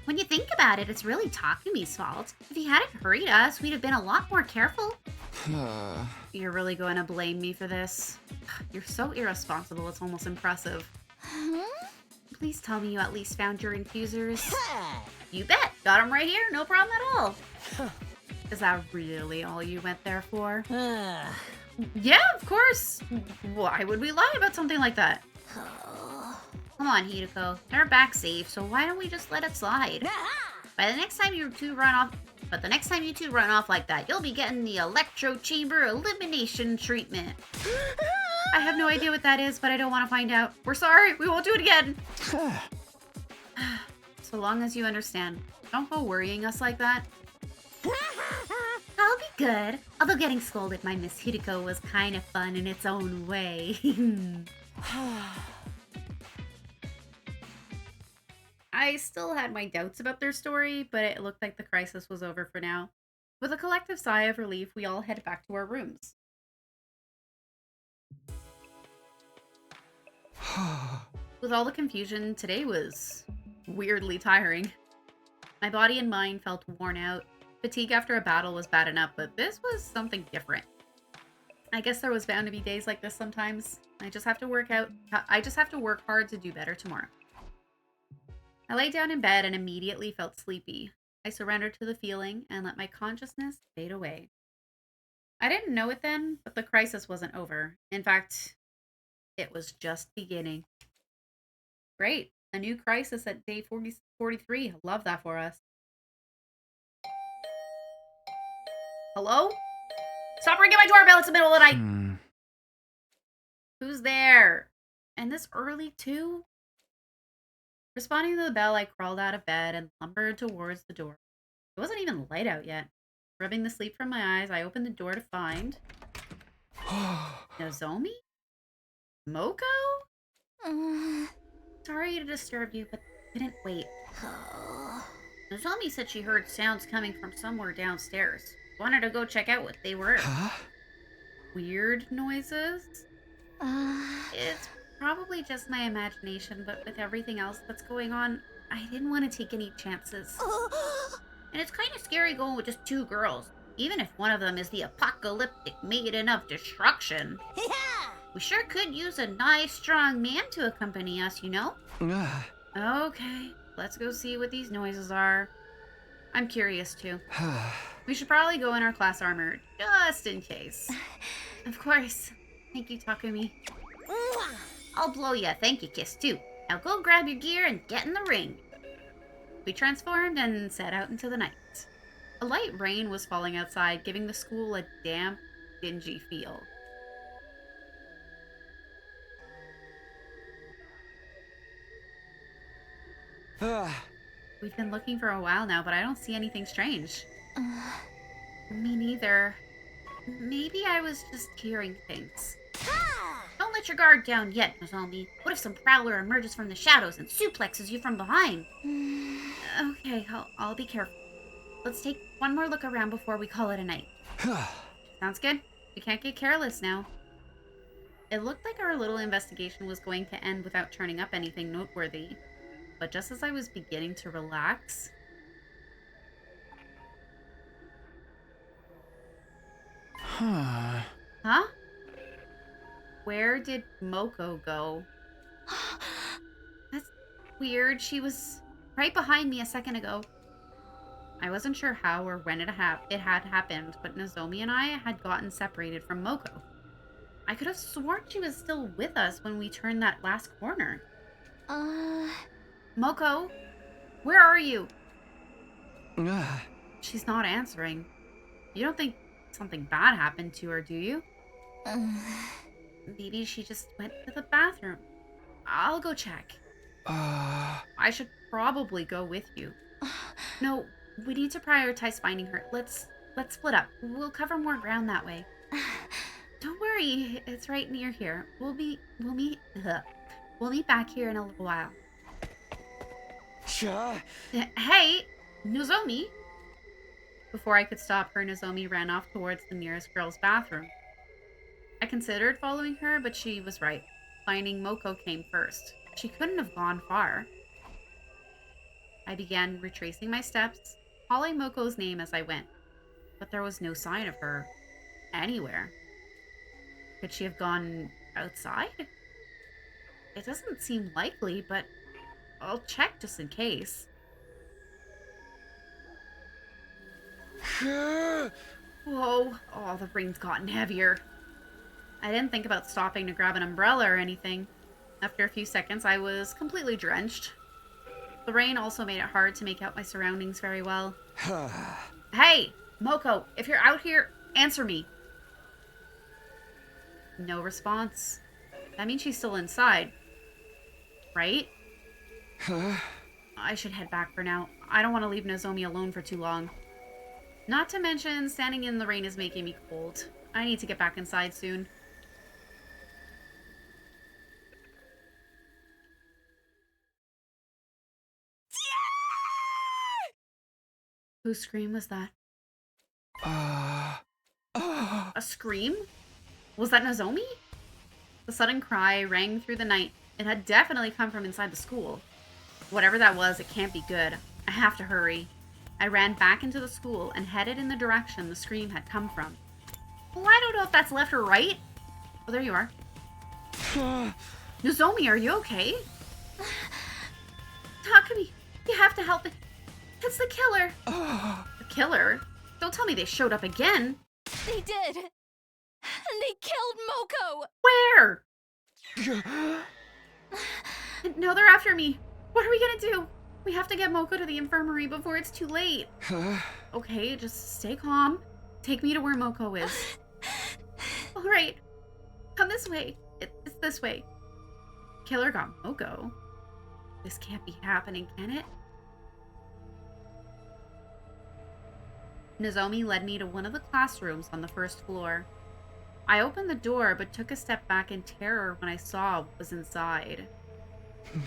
When you think about it, it's really Takumi's fault. If he hadn't hurried us, we'd have been a lot more careful. You're really going to blame me for this? You're so irresponsible, it's almost impressive. Please tell me you at least found your infusers. You bet! Got them right here, no problem at all. Is that really all you went there for? Yeah, of course. Why would we lie about something like that? Come on, Hideko. They're back safe, so why don't we just let it slide? But the next time you two run off like that, you'll be getting the electro chamber elimination treatment. I have no idea what that is, but I don't want to find out. We're sorry, we won't do it again. So long as you understand. Don't go worrying us like that. I'll be good. Although getting scolded by Miss Hideko was kind of fun in its own way. I still had my doubts about their story, but it looked like the crisis was over for now. With a collective sigh of relief, we all head back to our rooms. With all the confusion, today was weirdly tiring. My body and mind felt worn out. Fatigue after a battle was bad enough, but this was something different. I guess there was bound to be days like this sometimes. I just have to work hard to do better tomorrow. I lay down in bed and immediately felt sleepy. I surrendered to the feeling and let my consciousness fade away. I didn't know it then, but the crisis wasn't over. In fact, it was just beginning. Great. A new crisis at day 43. Love that for us. Hello? Stop ringing my doorbell. It's the middle of the night. Who's there? And this early too? Responding to the bell, I crawled out of bed and lumbered towards the door. It wasn't even light out yet. Rubbing the sleep from my eyes, I opened the door to find... Nozomi? Moko? Sorry to disturb you, but couldn't wait. Nozomi said she heard sounds coming from somewhere downstairs. Wanted to go check out what they were. Weird noises? It's probably just my imagination, but with everything else that's going on, I didn't want to take any chances. And it's kind of scary going with just two girls, even if one of them is the apocalyptic maiden of destruction. We sure could use a nice, strong man to accompany us, you know? Okay, let's go see what these noises are. I'm curious, too. We should probably go in our class armor, just in case. Of course. Thank you, Takumi. I'll blow you a thank you kiss, too. Now go grab your gear and get in the ring. We transformed and set out into the night. A light rain was falling outside, giving the school a damp, dingy feel. We've been looking for a while now, but I don't see anything strange. Me neither. Maybe I was just hearing things. Don't let your guard down yet, Nozomi. What if some prowler emerges from the shadows and suplexes you from behind? Okay, I'll be careful. Let's take one more look around before we call it a night. Sounds good. We can't get careless now. It looked like our little investigation was going to end without turning up anything noteworthy. But just as I was beginning to relax... Huh? Where did Moko go? That's weird. She was right behind me a second ago. I wasn't sure how or when it had happened, but Nozomi and I had gotten separated from Moko. I could have sworn she was still with us when we turned that last corner. Moko, where are you? She's not answering. You don't think something bad happened to her, do you? Maybe she just went to the bathroom. I'll go check. I should probably go with you. No, we need to prioritize finding her. Let's split up. We'll cover more ground that way. Don't worry, it's right near here. We'll meet back here in a little while. Hey, Nozomi! Before I could stop her, Nozomi ran off towards the nearest girl's bathroom. I considered following her, but she was right. Finding Moko came first. She couldn't have gone far. I began retracing my steps, calling Moko's name as I went, but there was no sign of her anywhere. Could she have gone outside? It doesn't seem likely, but I'll check just in case. Whoa! Oh, the rain's gotten heavier. I didn't think about stopping to grab an umbrella or anything. After a few seconds, I was completely drenched. The rain also made it hard to make out my surroundings very well. Hey, Moko, if you're out here, answer me. No response. That means she's still inside. Right? I should head back for now. I don't want to leave Nozomi alone for too long. Not to mention, standing in the rain is making me cold. I need to get back inside soon. Whose scream was that? A scream? Was that Nozomi? The sudden cry rang through the night. It had definitely come from inside the school. Whatever that was, it can't be good. I have to hurry. I ran back into the school and headed in the direction the scream had come from. Well, I don't know if that's left or right. Oh, there you are. Nozomi, are you okay? Takumi, you have to help it. It's the killer. The killer? Don't tell me they showed up again. They did. And they killed Moko. Where? Now they're after me. What are we gonna do? We have to get Moko to the infirmary before it's too late. Okay, just stay calm. Take me to where Moko is. All right. Come this way. It's this way. Killer got Moko. This can't be happening, can it? Nozomi led me to one of the classrooms on the first floor. I opened the door, but took a step back in terror when I saw what was inside.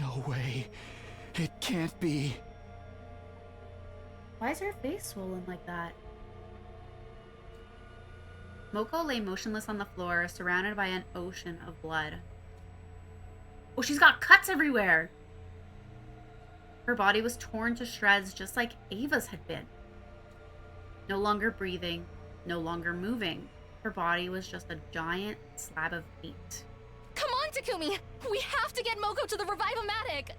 No way. It can't be. Why is her face swollen like that? Moko lay motionless on the floor, surrounded by an ocean of blood. Oh, she's got cuts everywhere! Her body was torn to shreds just like Ava's had been. No longer breathing, no longer moving. Her body was just a giant slab of meat. Come on, Takumi! We have to get Moko to the Revive-O-Matic!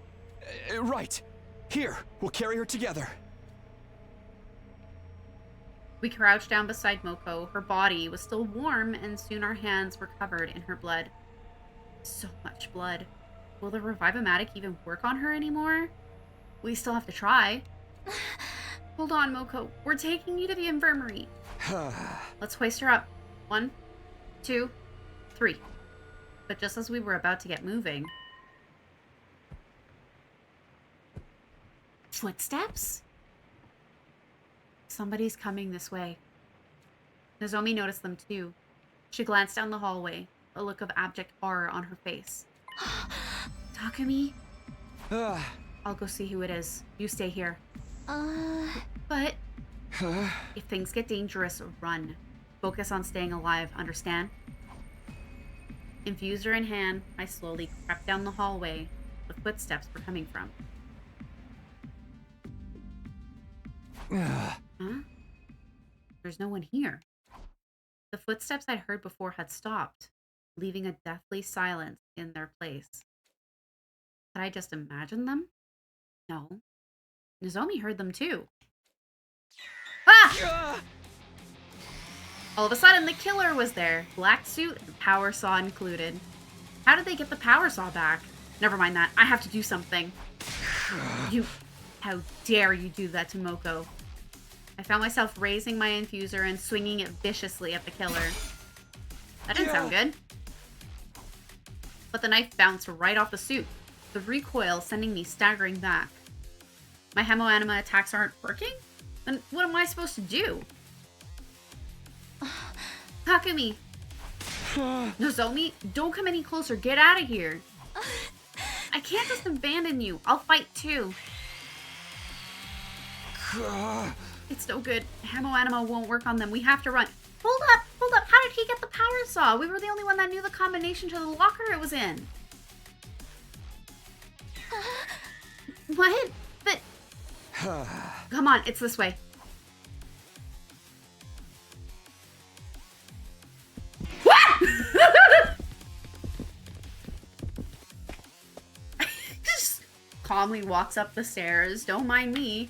Right. Here, we'll carry her together. We crouched down beside Moko. Her body was still warm, and soon our hands were covered in her blood. So much blood. Will the Revive-O-Matic even work on her anymore? We still have to try. Hold on, Moko. We're taking you to the infirmary. Let's hoist her up. 1, 2, 3. But just as we were about to get moving... Footsteps? Somebody's coming this way. Nozomi noticed them too. She glanced down the hallway, a look of abject horror on her face. Takumi? I'll go see who it is. You stay here. But if things get dangerous, run. Focus on staying alive, understand? Infuser in hand, I slowly crept down the hallway the footsteps were coming from. Huh? There's no one here. The footsteps I'd heard before had stopped, leaving a deathly silence in their place. Had I just imagined them? No. Nozomi heard them too. Ah! All of a sudden, the killer was there. Black suit and power saw included. How did they get the power saw back? Never mind that. I have to do something. How dare you do that to Moko? I found myself raising my infuser and swinging it viciously at the killer. That didn't sound good. But the knife bounced right off the suit, the recoil sending me staggering back. My Hemoanima attacks aren't working? Then what am I supposed to do? Takumi! Nozomi, don't come any closer. Get out of here. I can't just abandon you. I'll fight too. It's no good. Hemoanima won't work on them. We have to run. Hold up! Hold up! How did he get the power saw? We were the only one that knew the combination to the locker it was in. What? But... Come on, it's this way. Just calmly walks up the stairs. Don't mind me.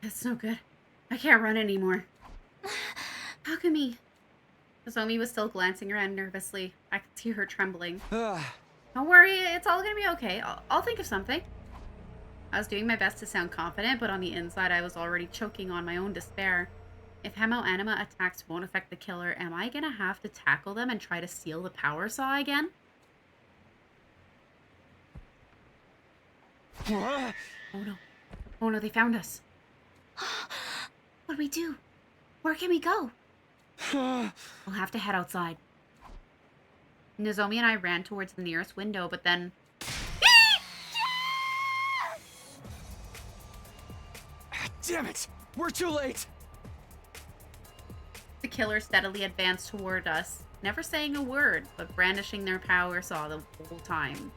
It's no good. I can't run anymore. Takumi. Nozomi was still glancing around nervously. I could see her trembling. Don't worry, it's all gonna be okay. I'll think of something. I was doing my best to sound confident, but on the inside I was already choking on my own despair. If Hemoanima attacks won't affect the killer, am I gonna have to tackle them and try to steal the power saw again? Oh no. Oh no, they found us. What do we do? Where can we go? We'll have to head outside. Nozomi and I ran towards the nearest window, but then... Damn it! We're too late! The killer steadily advanced toward us, never saying a word, but brandishing their power saw the whole time.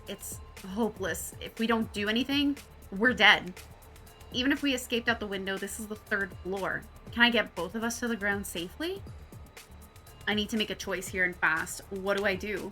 It's hopeless. If we don't do anything, we're dead. Even if we escaped out the window, this is the 3rd floor. Can I get both of us to the ground safely? I need to make a choice here and fast. What do I do?